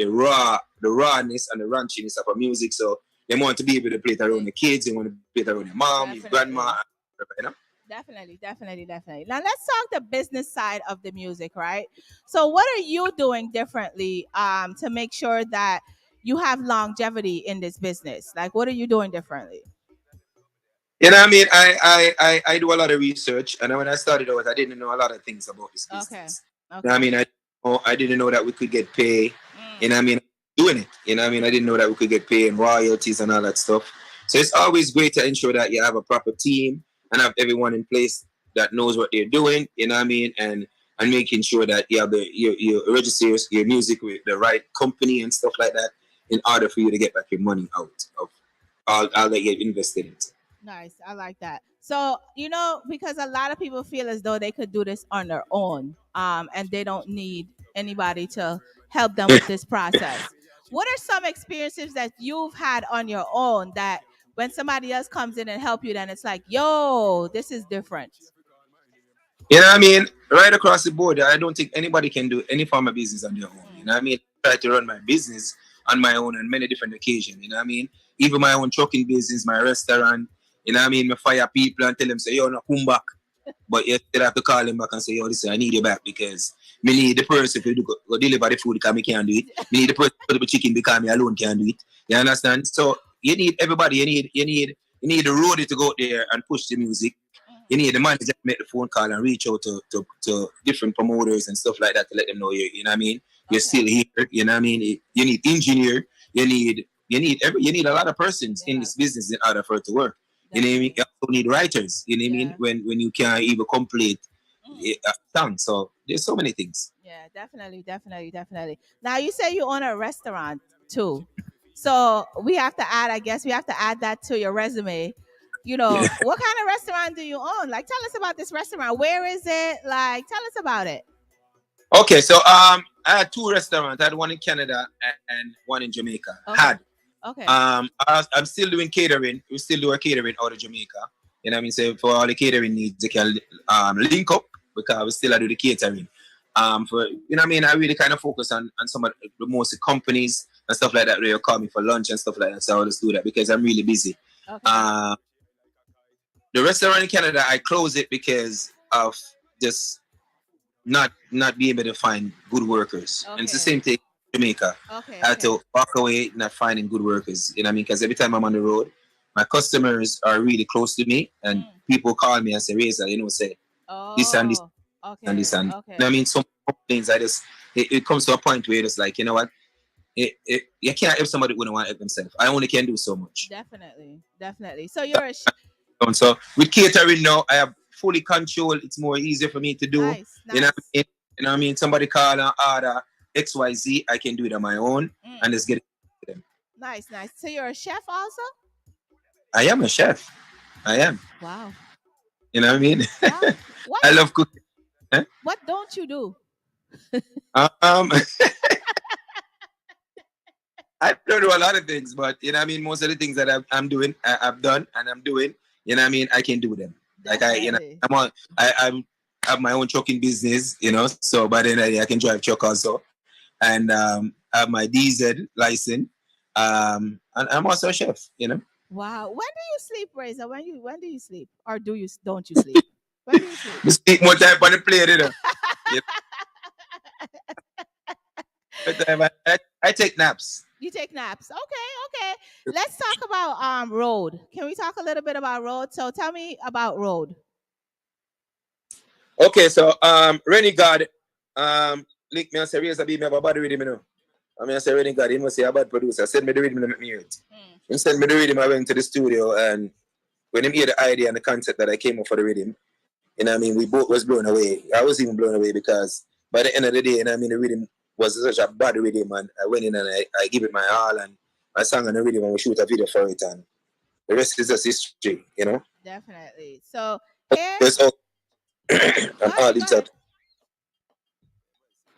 S7: rawness and the raunchiness of a music. So they want to be able to play it around the kids. They want to play it around your mom, your grandma, you know?
S2: Definitely. Now let's talk the business side of the music, right? So what are you doing differently to make sure that you have longevity in this business? Like what are you doing differently?
S7: You know what I mean? I do a lot of research, and when I started out, I didn't know a lot of things about this business. You know what I mean? I didn't know that we could get paid. You know what I mean? Doing it. You know what I mean? I didn't know that we could get paid and royalties and all that stuff. So it's always great to ensure that you have a proper team and have everyone in place that knows what they're doing. You know what I mean? And making sure that you have you register your music with the right company and stuff like that in order for you to get back your money out of all that you've invested in.
S2: Nice. I like that. So, because a lot of people feel as though they could do this on their own, and they don't need anybody to help them with this process. What are some experiences that you've had on your own that when somebody else comes in and help you, then it's like, yo, this is different?
S7: You know what I mean? Right across the board, I don't think anybody can do any form of business on their own. You know what I mean? I try to run my business on my own on many different occasions. You know what I mean? Even my own trucking business, my restaurant. You know what I mean? I fire people and tell them, say, yo, no, come back. But you still have to call them back and say, yo, listen, I need you back because me need the person to go deliver the food because me can't do it. Me need the person to the chicken because me alone can't do it. You understand? So you need everybody. You need the roadie to go out there and push the music. You need the manager to make the phone call and reach out to different promoters and stuff like that to let them know you know what I mean? You're still here, you know what I mean? You need engineer, you need a lot of persons in this business in order for it to work. You know what I mean? You also need writers, you know what I mean? When you can't even complete a song. So there's so many things.
S2: Yeah, definitely. Now you say you own a restaurant too. So I guess we have to add that to your resume. What kind of restaurant do you own? Like tell us about this restaurant. Where is it? Like tell us about it.
S7: Okay, so I had two restaurants. I had one in Canada and one in Jamaica.
S2: Okay.
S7: I'm still doing catering. We still do a catering out of Jamaica. You know what I mean? So for all the catering needs, they can link up because we still do the catering. For you know what I mean? I really kind of focus on some of the most companies and stuff like that. They call me for lunch and stuff like that. So I always do that because I'm really busy.
S2: Okay.
S7: The restaurant in Canada, I close it because of just not being able to find good workers. And it's the same thing in Jamaica. I had to walk away not finding good workers. You know what I mean? Because every time I'm on the road, my customers are really close to me and people call me and say, Razor, say this and this and this and you know what I mean? Some things it comes to a point where it's like, you know what? You can't help somebody who wouldn't want to help themselves. I only can do so much.
S2: Definitely. So you're a
S7: so with catering now, I have fully control. It's more easier for me to do.
S2: Nice.
S7: You know what I mean? You know what I mean? Somebody call and order XYZ, I can do it on my own and just get it to them.
S2: Nice. So you're a chef also?
S7: I am a chef. I am.
S2: Wow.
S7: You know what I mean?
S2: Wow.
S7: I love cooking. Huh?
S2: What don't you do?
S7: I don't do a lot of things, but you know what I mean? Most of the things that I'm doing, I've done and I'm doing, you know what I mean? I can do them.
S2: Definitely.
S7: Like I have my own trucking business, so by then I can drive truck also. And I have my DZ license. And I'm also a chef,
S2: Wow. When do you sleep, Razor? When do you sleep? Or don't you sleep? When do you sleep?
S7: You sleep more time on the plate, I take naps.
S2: You take naps. Okay. Let's talk about road. Can we talk a little bit about road? So tell me about road.
S7: Okay, so Renegade, link me and say raise a beat me have a bad rhythm, you know. I mean I say Renegade, he must say a bad producer. Send me the rhythm and make me hear it. He sent me the rhythm, I went to the studio, and when he hear the idea and the concept that I came up for the rhythm, you know what I mean, we both was blown away. I was even blown away because by the end of the day, you know what I mean, the rhythm was such a bad rhythm, and I went in and I give it my all, and I sang on the rhythm and we shoot a video for it, and the rest is just history, you know.
S2: Definitely. So here,
S7: There's all
S2: go
S7: and all
S2: ahead, go
S7: these
S2: ahead.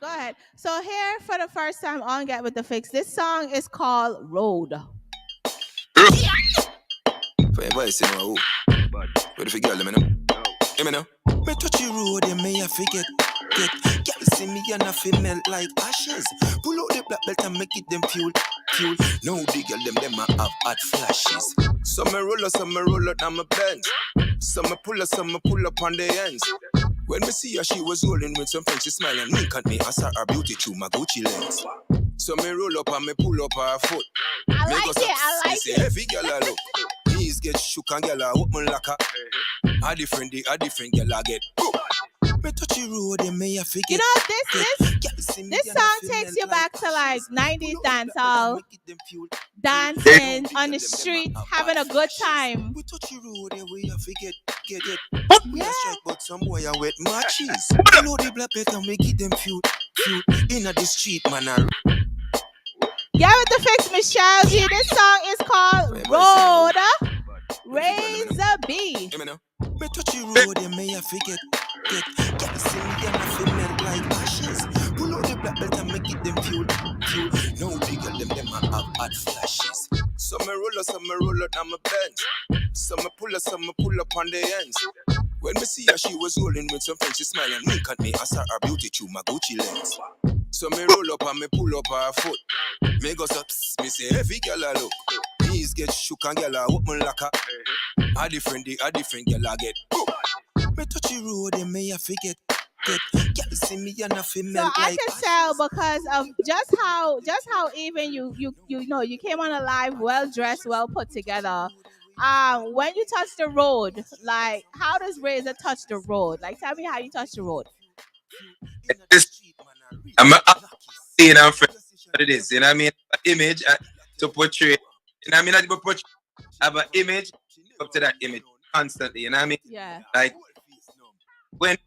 S2: Go ahead. So here, for the first time on Get With The Fix, this song is called Road.
S6: For your voice, you know, what if you girl, let me know? Let me know. Me touch the road, and me I forget. Girl see me and I feel melt like ashes. Pull out the black belt and make it them fuel. No the girl them a have hot flashes. Some me roll out on my bench. Some me pull up on the ends. When me see her, she was rolling with some friends. She smile and wink at me. I saw her beauty through my Gucci lens. So me roll up and me pull up her foot.
S2: I like it.
S6: Heavy girl I look. Knees get shook and girl I open like a. A different girl I get. Me touch the road and me I forget.
S2: You know, this song takes you back to like 90s dancehall, dancing on the street, having a good time.
S6: We touch the road and we I forget. Yeah. But some boy are wet matches. Below the black belt and we give them fuel. Inna the street, man.
S2: Get With The Fix, Michelleg. This song is called Road. Raise a B.
S6: Me touch the road and me I forget. Get see me and I feel melt like ashes. Pull out the black belt and make it them fuel. No bigger them a have hot flashes. Some me roll out on my bench. Some me pull up on the ends. When me see her, she was rolling with some friends. She smile and wink at me. I saw her beauty through my Gucci lens. So me roll up and me pull up her foot. Me go so me say heavy girl I look. Knees get shook and girl I open like a. A different girl I get. Me touch the road and me I forget. Girl see me and I feel melt
S2: I
S6: like
S2: can tell because of just how even you know you came on a live well dressed, well put together. When you touch the road, like how does Razor touch the road? Like tell me how you touch the road.
S7: I'm seeing I'm what it is, you know what I mean? An image to portray, you know what I mean? I have an image up to that image constantly, you know what I mean?
S2: Yeah.
S7: Like when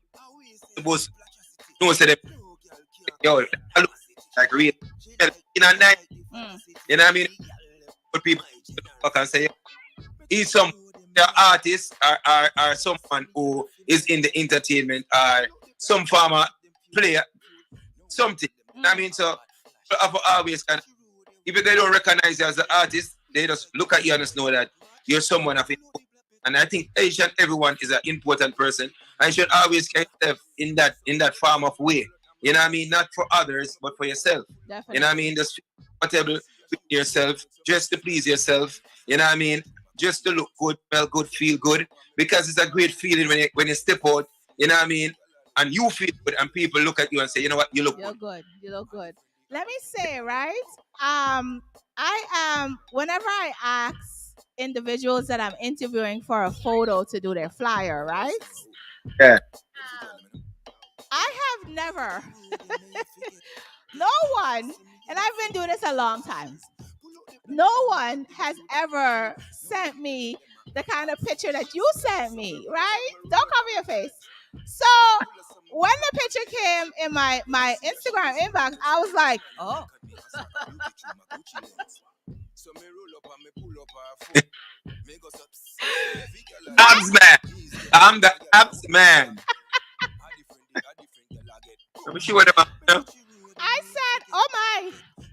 S7: the boss knows that yo, I look like real in a night, you know what I mean? But people can say he's some artist or someone who is in the entertainment or some farmer player something. You know what I mean? So always can, if they don't recognize you as an artist, they just look at you and just know that you're someone of importance. And I think each and everyone is an important person. I should always get in that form of way. You know what I mean? Not for others, but for yourself.
S2: Definitely.
S7: You know what I mean? Just feel comfortable with yourself, just to please yourself. You know what I mean? Just to look good, smell good, feel good. Because it's a great feeling when you step out, you know what I mean? And you feel good, and people look at you and say, you know what, you look good.
S2: You look good. Let me say, right? I am, whenever I ask individuals that I'm interviewing for a photo to do their flyer, right?
S7: Yeah.
S2: I have never, no one, and I've been doing this a long time, no one has ever sent me the kind of picture that you sent me, right? Don't cover your face. So when the picture came in my Instagram inbox, I was like, oh.
S7: Abs man. I'm the abs man. Let me see what
S2: I said, oh my.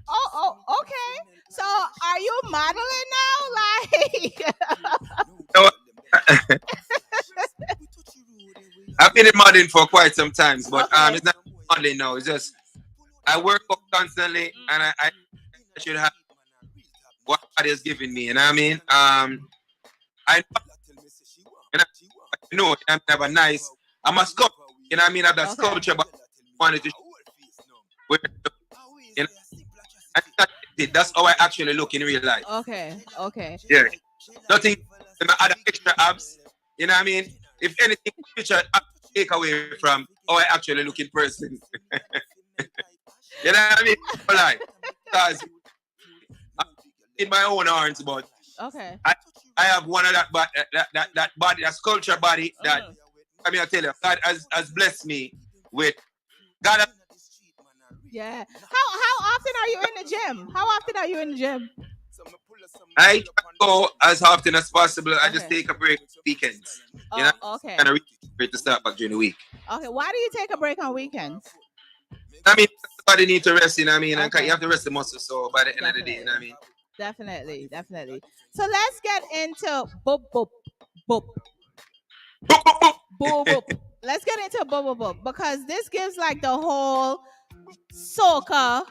S2: Oh, okay. So are you modeling now? Like
S7: I've been in modeling for quite some time, but it's not modeling now. It's just I work out constantly, and I should have what God has given me. You know what I mean? I know I have a nice. I'm a sculptor. You know what I mean? I have that sculpture, but I wanted to. You know, that's how I actually look in real life.
S2: Okay.
S7: Yeah. Nothing. My other extra abs. You know what I mean? If anything, picture take away from how I actually look in person. You know what I mean? Because I'm in my own arms, but
S2: Okay.
S7: I have one of that body, that sculpture body that I mean I tell you, God has blessed me with. God.
S2: Yeah. How often are you in the gym? How often are you in the gym?
S7: I go as often as possible. I just take a break weekends. You know,
S2: okay.
S7: kind of ready to start back during the week.
S2: Okay. Why do you take a break on weekends?
S7: I mean, everybody need to rest. You know what I mean? And you have to rest the muscle. So by the end of the day, you know what I mean?
S2: Definitely. So let's get into boop boop boop.
S7: Boop boop boop.
S2: Boop boop. Let's get into boop boop boop because this gives like the whole soca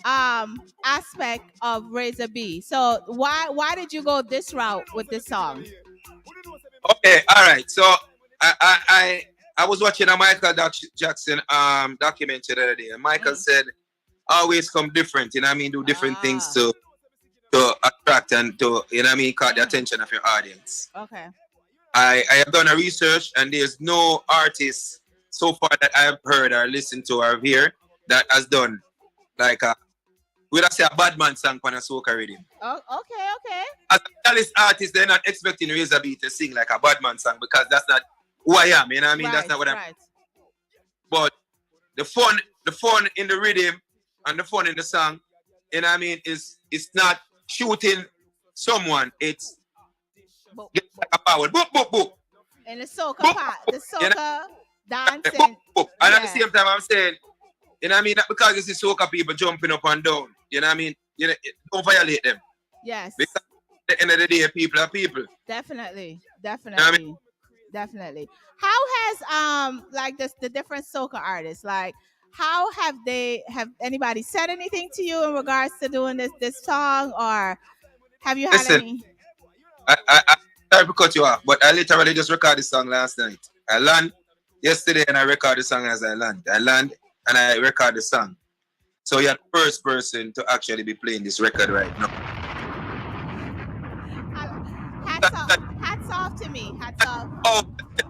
S2: aspect of Razor B. So why did you go this route with this song?
S7: Okay, all right. So I was watching a Michael Jackson documentary the other day, and Michael said, "Always come different." You know what I mean? Do different things to attract and to, you know what I mean, caught the attention of your audience.
S2: Okay.
S7: I have done a research, and there's no artist so far that I have heard or listened to or hear that has done like we'll say a bad man song on a soca rhythm.
S2: Oh, okay.
S7: As a Dallas artist, they're not expecting Razor B to sing like a bad man song because that's not who I am. You know what I mean? That's not what I'm. But the fun in the rhythm and the fun in the song, you know what I mean, it's not shooting someone. It's like a power. Boop, boop, boop.
S2: And the soca part, the soca, you know, dancing.
S7: Boop, boop. And at the same time, I'm saying, you know what I mean? Not because it's the soca people jumping up and down. You know what I mean? You know, don't violate them.
S2: Yes.
S7: Because at the end of the day, people are people.
S2: Definitely.
S7: You know what I mean?
S2: Definitely. How has like the different soca artists, like how have anybody said anything to you in regards to doing this song, or have you had any?
S7: I sorry to cut you off, but I literally just recorded this song last night. I land yesterday and I recorded the song as I land. I land and I record the song. So you're the first person to actually be playing this record right now.
S2: Hats off to me. Hats off.
S7: Oh,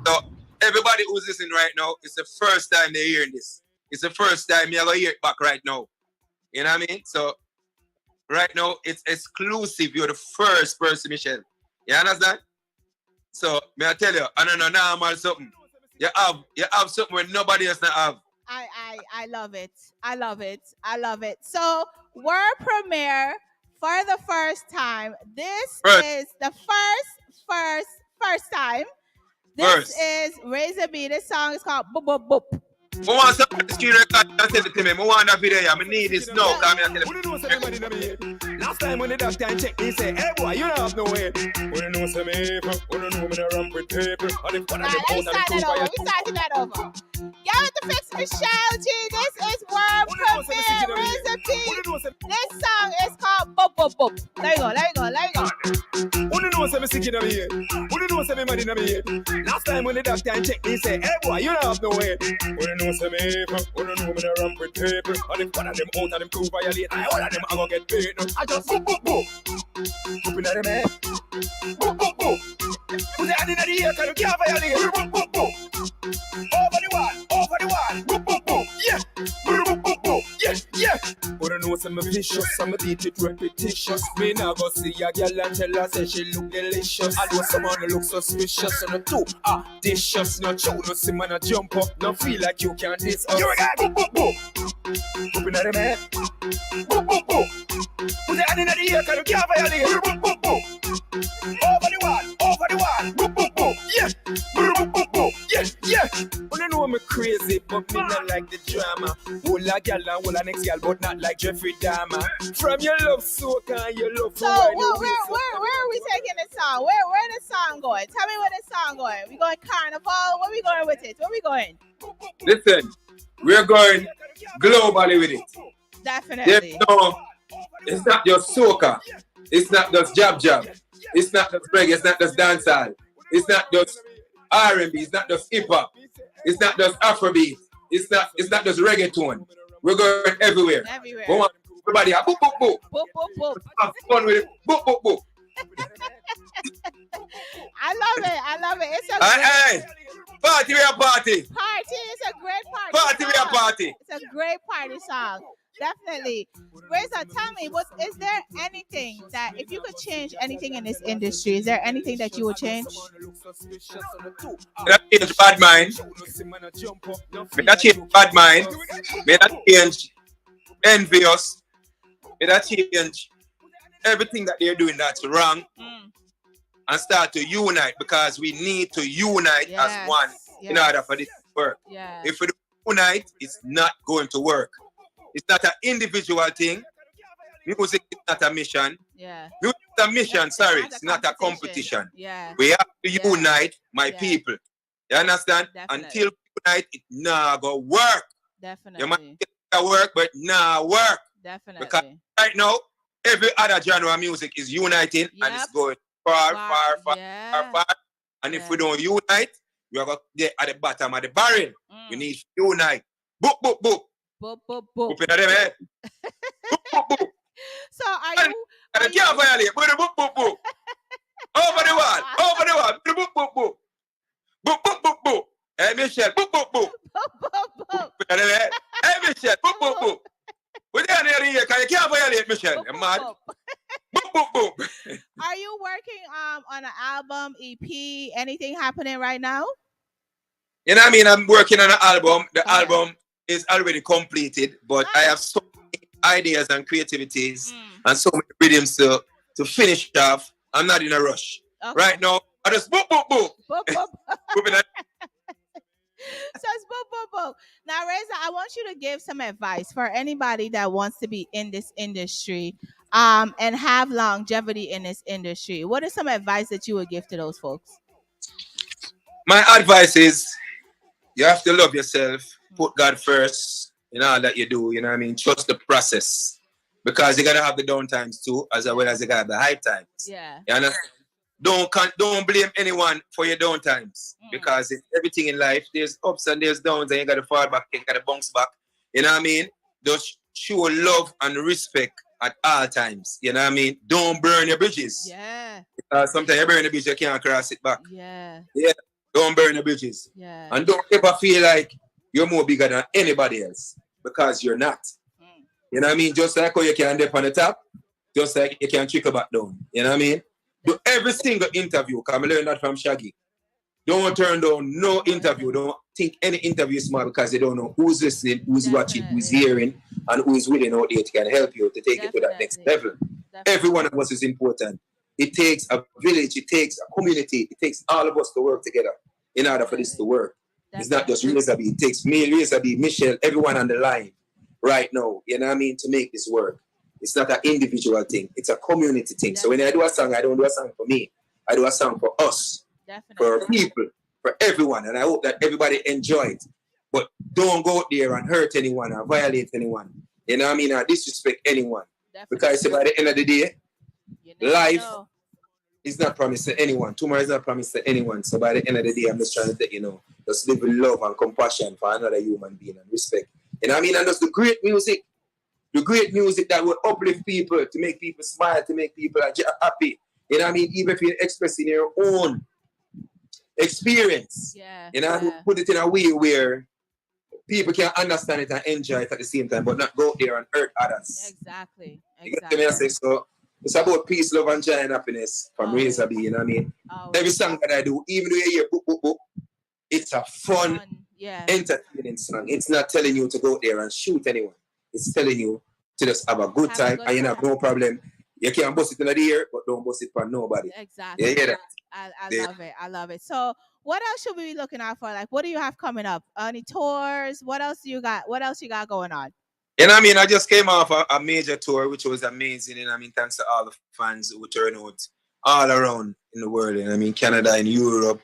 S7: so everybody who's listening right now, it's the first time they're hearing this. It's the first time you're going to hear it back right now. You know what I mean? So right now, it's exclusive. You're the first person, Michelle. You understand? So, may I tell you, I don't know normal something. You have something where nobody else not have.
S2: I love it. I love it. So, world premiere for the first time. This is the first time. This is Razor B. This song is called Boop Boop Boop.
S7: I want some screen record and send it to me. I want that video. I need this now.
S3: Last time when the doctor checked me, say, "Hey boy, you don't have no way." We know some people, we don't know me to ramp with people.
S2: We started that over. Y'all with the fix Michelle G. This is world premiere Razor B. This song is called Boop Boop Boop. Let me go.
S3: We don't know some sick in me head. We don't know some mad in me head. Last time when the doctor checked me, say, "Hey boy, you don't have no way." We don't know some people, we don't know me to ramp with people. And if one of them out of them crew violate, all of them are gonna get paid. I just boop boop boop. Boop in the man. Boop boop boop. Put the hand in the ear, cause you can't violate. Boop boop boop. Over the wall. Boop boop boop. Yeah. Boop boop boop. Yeah. But I know some vicious, some beat it repetitious. Me now go see a girl and tell her say she look delicious. I know someone look suspicious and the two are dishes. No true, no see man a jump up, no feel like you can't diss us. You a guy, boop boop boop. Boop in the man. Boop boop boop. Put the hand in the ear, cause you can't violate. Boop boop boop. Over the wall. Boop boop boop. Yeah. Boop boop boop. Yeah. Well, you know me crazy, but me not like the drama. Whole a gal and whole a next gal, but not like Jeffrey Dahmer. From your love soca and your love for
S2: where are we taking this song? Where the song going? Tell me where the song going. We going carnival? Where we going with it? Where we going?
S7: Listen, we're going globally with it.
S2: Definitely.
S7: It's not just soca. It's not just jab. It's not just reggae. It's not just dancehall. It's not just R&B. It's not just hip hop. It's not just Afrobeat. It's not just reggaeton. We're going everywhere. We want everybody to boop boop boop.
S2: Boop boop boop.
S7: Have fun with it. Boop boop boop.
S2: I love it. It's a
S7: Party, we are party.
S2: Party is a great party.
S7: Party, we are party.
S2: It's a great party song. Definitely. Reza, tell me, is there anything that if you could change anything in this industry, is there anything that you would change?
S7: May that change bad mind. May that change bad mind. May that change envious. May that change everything that they're doing that's wrong. And start to unite, because we need to unite as one in order for this to work. If we don't unite, it's not going to work. It's not an individual thing. Music is not a mission. Music is a mission, it's not a competition. We have to unite, my people. You understand? Until we unite, it not going to work.
S2: Definitely.
S7: You might get it work, but not work.
S2: Definitely.
S7: Because right now, every other genre of music is uniting and it's going far. And if we don't unite, we are going to get at the bottom of the barrel. We need to unite. Boop, boop, boop.
S2: Boop, boop, boop.
S7: Boop in them head. Boop, boop, boop.
S2: So are you...
S7: And you can't violate. Boop, boop, boop. Over the wall. Over the wall. Boop, boop, boop. Boop, boop, boop, boop. Hey, Michelle. Boop, boop, boop.
S2: Boop, boop, boop.
S7: Boop in them head. Hey, Michelle. Boop, boop, boop. We're down here because you can't violate, Michelle. You're mad. Boop, boop, boop.
S2: Are you working on an album, EP, anything happening right now?
S7: You know what I mean? I'm working on an album. The album is already completed, but I have so many ideas and creativities and so many rhythms to finish off. I'm not in a rush. Right now, I just boop, boop, boop.
S2: Boop, boop.
S7: Boop.
S2: So it's boop, boop, boop. Now, Reza, I want you to give some advice for anybody that wants to be in this industry and have longevity in this industry. What is some advice that you would give to those folks?
S7: My advice is you have to love yourself, put God first in all that you do, you know what I mean? Trust the process. Because you got to have the down times too, as well as you got to have the high times.
S2: Yeah.
S7: You understand? Don't blame anyone for your down times, because in everything in life, there's ups and there's downs, and you got to fall back, you got to bounce back. You know what I mean? Just show love and respect at all times. You know what I mean? Don't burn your bridges.
S2: Yeah.
S7: Because sometimes you burn the bridge, you can't cross it back.
S2: Yeah.
S7: Yeah. Don't burn the bridges.
S2: Yeah.
S7: And don't ever feel like you're more bigger than anybody else, because you're not. You know what I mean? Just like how you can dip on the top, just like you can trickle back down. You know what I mean? Do every single interview, because I learned that from Shaggy. Don't turn down no interview. Don't think any interview is small, because you don't know who's listening, who's watching, who's hearing, and who's willing out there to can help you to take it to that next level. Every one of us is important. It takes a village, it takes a community, it takes all of us to work together in order for this to work. It's not just Razor B. It takes me, Razor B, Michelle, everyone on the line right now, you know what I mean, to make this work. It's not an individual thing. It's a community thing. So when I do a song, I don't do a song for me. I do a song for us, for people, for everyone. And I hope that everybody enjoy it. But don't go out there and hurt anyone or violate anyone. You know what I mean? Or disrespect anyone. Because by the end of the day, life is not promised to anyone. Tomorrow is not promised to anyone. So by the end of the day, I'm just trying to let you know, just live with love and compassion for another human being and respect. You know what I mean? And that's the great music. The great music that will uplift people, to make people smile, to make people happy. You know what I mean? Even if you're expressing your own experience. Yeah. You know, put it in a way where people can understand it and enjoy it at the same time, but not go there and hurt others.
S2: Exactly.
S7: You get me? I say, so it's about peace, love, and joy and happiness from Razor B. You know what I mean? Every song that I do, even though you hear boop, boop, boop, it's a fun, entertaining song. It's not telling you to go there and shoot anyone. It's telling you to just have a good time and you have no problem. You can bust it in the ear, but don't bust it for nobody.
S2: Exactly.
S7: You hear that?
S2: I love it. I love it. So what else should we be looking out for? Like, what do you have coming up? Any tours? What else do you got? What else you got going on?
S7: You know what I mean? I just came off a major tour, which was amazing. And I mean, thanks to all the fans who turn out all around in the world. And I mean, Canada, in Europe,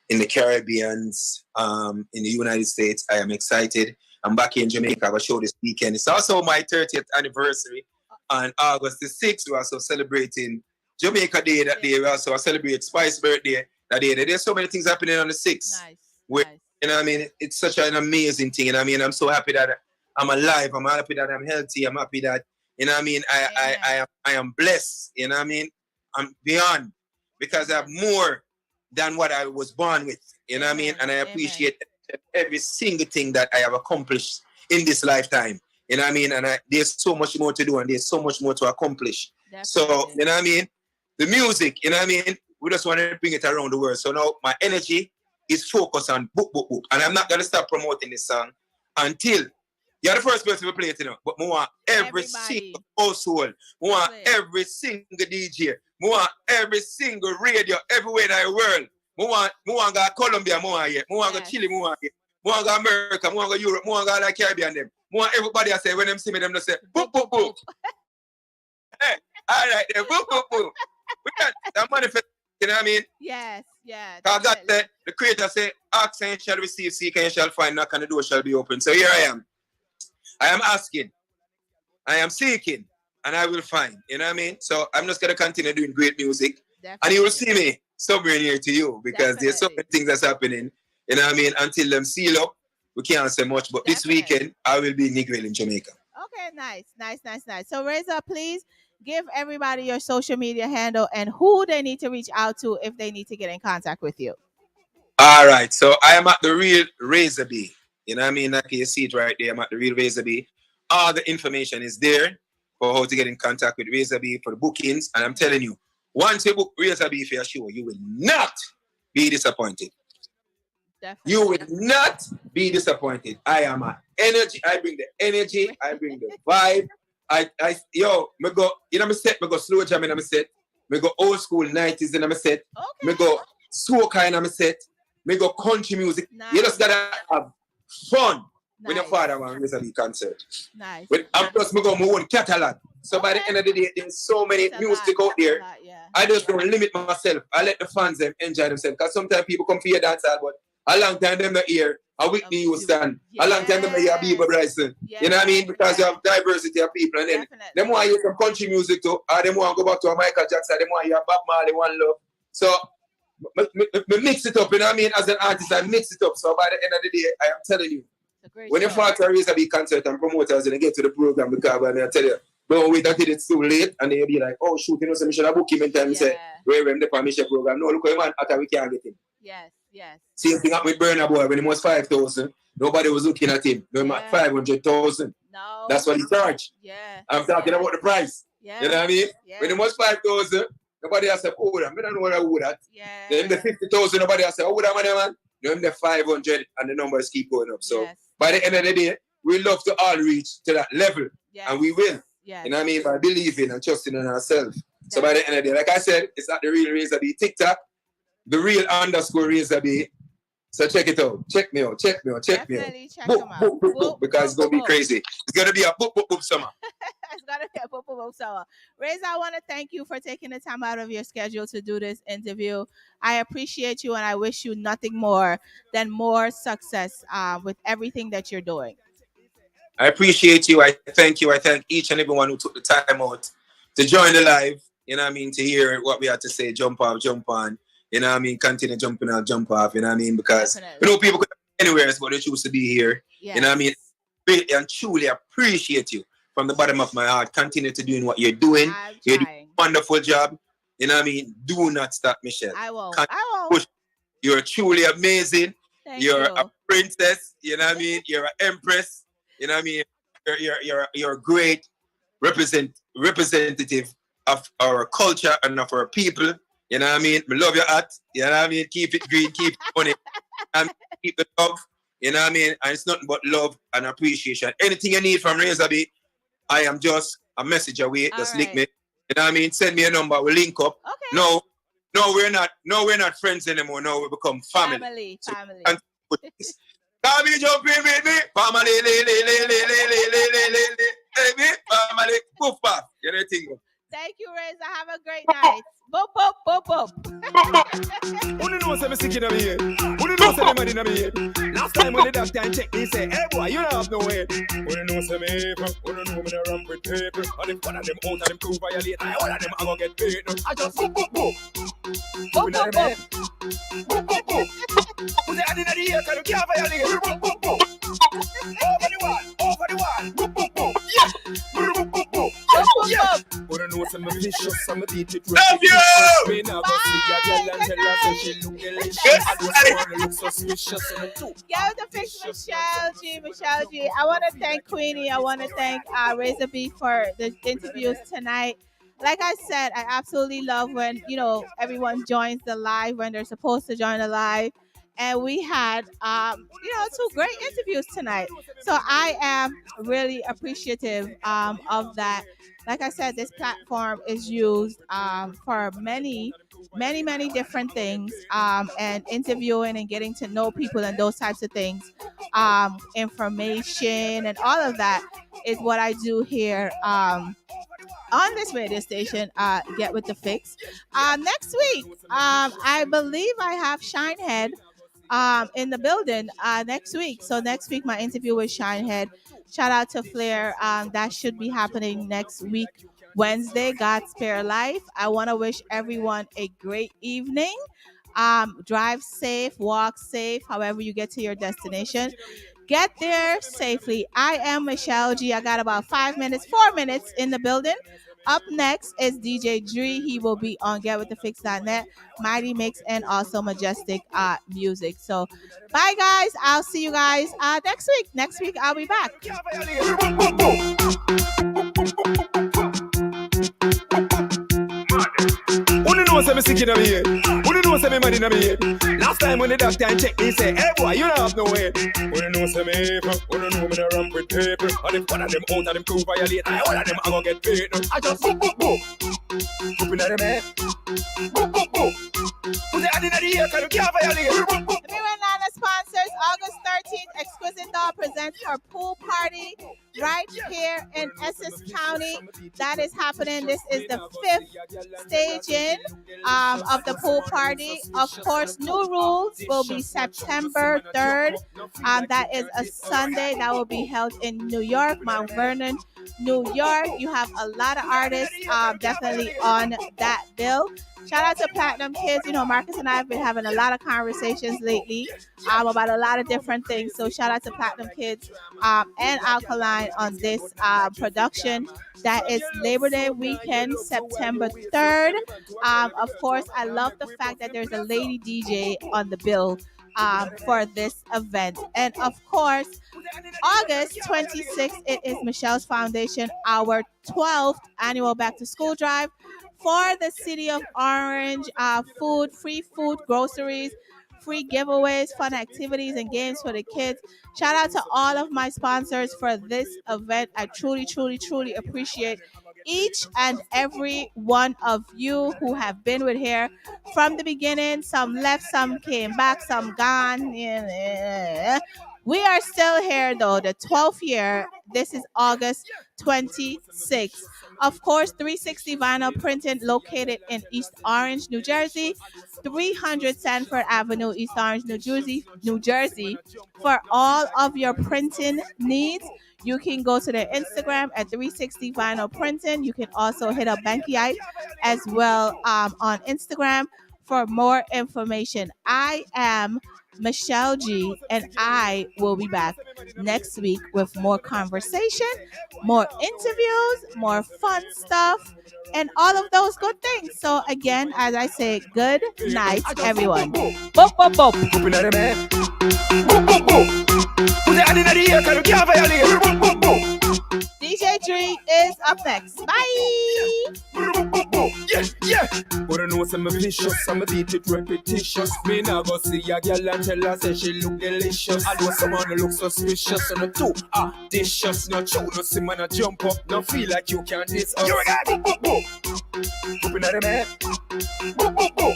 S7: in the Caribbean, in the United States. I am excited. I'm back in Jamaica. I have a show this weekend. It's also my 30th anniversary on August the 6th. We're also celebrating Jamaica Day that day. We also celebrate Spice birthday that day. There's so many things happening on the 6th. Nice. You know what I mean? It's such an amazing thing. You know what I mean? I'm so happy that I'm alive. I'm happy that I'm healthy. I'm happy that, you know what I mean? I am blessed. You know what I mean? I'm beyond, because I have more than what I was born with. You know what I mean? And I appreciate every single thing that I have accomplished in this lifetime. You know what I mean? And there's so much more to do and there's so much more to accomplish. Definitely. So, you know what I mean? The music, you know what I mean? We just want to bring it around the world. So now my energy is focused on boop, boop, boop. And I'm not going to stop promoting this song until you're the first person to play it, you know. But I want every single household. I want every single DJ. I want every single radio everywhere in the world. I want to go to Colombia, I want to go to Chile, I want to go to America, I want to go to Europe, I want to go to the Caribbean. Them. I want everybody to say, when them see me, them just say, boop, boop, boop. Hey, all right, then, boop, boop, boop. We got that manifest, you know what I mean?
S2: Yes, yeah.
S7: God said, the Creator said, ask and you shall receive, seek and you shall find, knock and the door shall be open. So here I am. I am asking, I am seeking, and I will find. You know what I mean? So I'm just going to continue doing great music. Definitely. And you will see me somewhere near to you because there's so many things that's happening. You know what I mean? Until them seal up, we can't say much. But this weekend, I will be in Negril in Jamaica. Okay, nice. So Reza, please give everybody your social media handle and who they need to reach out to if they need to get in contact with you. All right. So I am at the Real Razor B. You know what I mean? Like you see it right there. I'm at the Real Razor B. All the information is there for how to get in contact with Razor B for the bookings. And I'm telling you, once you book Razor B for your show, you will not be disappointed. Definitely. You will not be disappointed. I am an energy. I bring the energy. I bring the vibe. Me go, you know, me set, me go slow jam in my set. Me go old school 90s in my set. Okay. Me go soca in my set. Me go country music. Nice. You just gotta have fun when your father wants to be concert. Nice. And plus, me go my own catalog. So by the end of the day, there's so many music out there. I just don't limit myself. I let the fans them enjoy themselves. Because sometimes people come for your dance hall, but a long time them not hear a Whitney Houston. A long time them not hear a Bieber Bryson. You know what I mean? Because you have diversity of people. And then them want to hear some country music too. Or them want to go back to a Michael Jackson. Them want to hear Bob Marley, One Love. So me mix it up, you know what I mean? As an artist, I mix it up. So by the end of the day, I am telling you, when you fall to a Razor B concert and promoters and they get to the program, because I tell you, don't wait until it's too late and they'll be like, oh shoot, you know, so we should have booked him in time. Say, where am the permission program? No, look at man, after we can't get him. Yes. Same thing happened with Burna Boy when he was 5,000. Nobody was looking at him. They were 500,000. No. That's what he charged. Yeah. I'm talking about the price. Yeah. You know what I mean? Yeah. When it was 5,000, nobody else said, oh, I don't know what I would at. Yeah. Then the 50,000, nobody else said, oh, that money, man. Then the 500 and the numbers keep going up. So by the end of the day, we love to all reach to that level. Yes. And we will. Yes. You know what I mean? By believing and trusting in ourselves. So by the end of the day, like I said, it's at the Real Razor B TikTok, the Real _Razor B. So check it out. Check me out. Check me out. Check me out. Boop, because it's going to be crazy. It's going to be a boop summer. It's going to be a boop summer. Reza, I want to thank you for taking the time out of your schedule to do this interview. I appreciate you and I wish you nothing more than more success with everything that you're doing. I appreciate you. I thank you. I thank each and everyone who took the time out to join the live. You know what I mean? To hear what we had to say. Jump off, jump on. You know what I mean? Continue jumping out, jump off. You know what I mean? Because you know people could be anywhere else, but they choose to be here. Yes. You know what I mean? Really and truly appreciate you from the bottom of my heart. Continue to doing what you're doing. You're doing a wonderful job. You know what I mean? Do not stop, Michelle. I won't. You're truly amazing. You're a princess. You know what I mean? You're an empress. You know what I mean? You're a great representative of our culture and of our people. You know what I mean? We love your art. You know what I mean? Keep it green, keep it funny, and keep the love. You know what I mean? And it's nothing but love and appreciation. Anything you need from Razor B, I am just a message away. Just link me. You know what I mean? Send me a number. We'll link up. Okay. No, we're not friends anymore. No, we become family. Family. Can we jump in with me? Family, family, poof, poof. You know the thing. Thank you, Reza. Have a great night. Boop, boop, boop, boop.
S3: Who knows I'm sick in a minute? Who knows I'm in a minute? Last time when the doctor checked, he said, hey boy, you don't have no way. Who knows I'm here? Who don't know me to run with paper? And if one of them out of them crew violate, all of them are going to get paid. I just boop, boop, boop. Boop, boop, boop. Boop, boop, boop. Who's the end of the year? Can you can't violate? Boop, boop, boop. Over the wall. Boop, boop, boop. Yeah. Boop, boop, boop. Yeah.
S6: But I know some vicious, I'm a teach it.
S7: Love you!
S6: Me now go see a girl and tell her say she look delicious. I just wanna look suspicious on the two.
S2: Yeah, with the fix Michelleg G. I want to thank Queenie. I want to thank Razor B for the interviews tonight. Like I said, I absolutely love when, everyone joins the live when they're supposed to join the live. And we had, 2 great interviews tonight. So I am really appreciative of that. Like I said, this platform is used for many, many, many different things, and interviewing and getting to know people and those types of things. Information and all of that is what I do here. On this radio station, Get With The Fix. Next week, I believe I have Shinehead in the building next week. So next week, my interview with Shinehead. Shout out to Flair. That should be happening next week, Wednesday. God spare life. I want to wish everyone a great evening. Drive safe, walk safe, however you get to your destination. Get there safely. I am Michelleg G. I got about 4 minutes in the building. Up next is DJ Dree. He will be on getwiththefix.net, Mighty Mix, and also Majestic Music. So, bye, guys. I'll see you guys next week. Next week, I'll be back.
S6: Who know say me sick in my head? Who know say me mad in my head? Last time when the doctor check me say, hey boy, you don't have no head. Who know say me evil? Who know me no ramp with people? And if one of them out of them crew violate, all of them I gon' get paid. I just boop boop boop. Booping at them head. Boop boop boop. Put the hand in the ear 'cause you can't violate. Boop boop.
S2: The Miranda sponsors August 13th. Exquisite Doll presents her pool party right here in Essex County. That is happening. This is the 5th staging of the pool party. Of course, new rules will be September 3rd. That is a Sunday. That will be held in New York, Mount Vernon, New York. You have a lot of artists definitely on that bill. Shout out to Platinum Kids. Marcus and I have been having a lot of conversations lately about a lot of different things. So shout out to Platinum Kids and Alkaline on this production. That is Labor Day weekend, September 3rd. Of course, I love the fact that there's a lady DJ on the bill for this event. And of course, August 26th, it is Michelle's Foundation, our 12th annual back to school drive for the city of Orange. Free food, groceries, free giveaways, fun activities, and games for the kids. Shout out to all of my sponsors for this event. I truly, truly, truly appreciate each and every one of you who have been with here from the beginning. Some left, some came back, some gone. We are still here though, the 12th year. This is August 26th. Of course, 360 Vinyl Printing located in East Orange, New Jersey, 300 Sanford Avenue, East Orange, New Jersey. For all of your printing needs, you can go to their Instagram at 360 Vinyl Printing. You can also hit up Bankyite as well on Instagram for more information. I am Michelleg G, and I will be back next week with more conversation, more interviews, more fun stuff, and all of those good things. So again, as I say, good night, everyone. Boop, boop, boop. DJ Dree is up next. Bye.
S6: Yeah. But I know some vicious, some teach it repetitious. Me now go see a girl and tell her say she look delicious. I know someone look suspicious and the two dishes. No true, no see man a jump up. No feel like you can't diss us. You got boop boop boop. Booping at the man. Boop boop boop.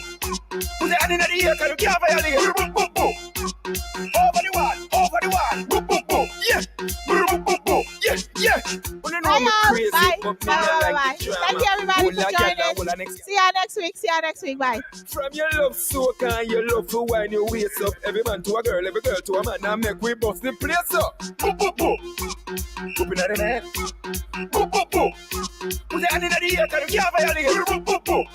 S6: Put the hand in the ear 'cause you can't violate. Boop boop boop. Over the wall. Boop boop boop. Yeah. Boop boop boop. Yeah. When you know me crazy, but me not like the drama.
S2: Thank you everybody for joining. See you next week. Bye.
S6: From your love soak and your love to wine your waist up. Every man to a girl, every girl to a man. Now make we bust the place up. Boop boop boop. Booping at the man. Boop boop boop. Put the hand in the ear 'cause you can't violate. Boop boop boop.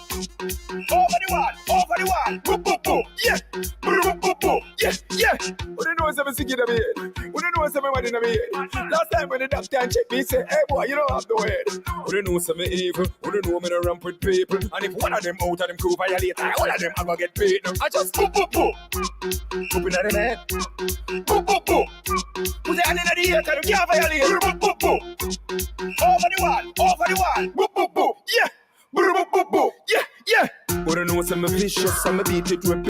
S6: Over the wall. Boop boop boop. Yeah. Boop boop boop. Yeah. But you know it's a
S1: I'm sick of it. We don't know somebody in the head. Last time when the doctor checked me, he said, hey boy, you don't have to wait. We don't know some evil. We don't know me to ramp with people. And if one of them out of them crew violate, all of them are gonna get paid. I just boop, boop, boop. Boop in the head. Boop, boop, boop. Put the hand in the ear, and you can't violate. Boop, boop, boop. Over the wall, over the wall. Boop, boop, boop. Yeah. Boop, boop, boop, boop. Yeah, yeah. We don't know some vicious, some beat it with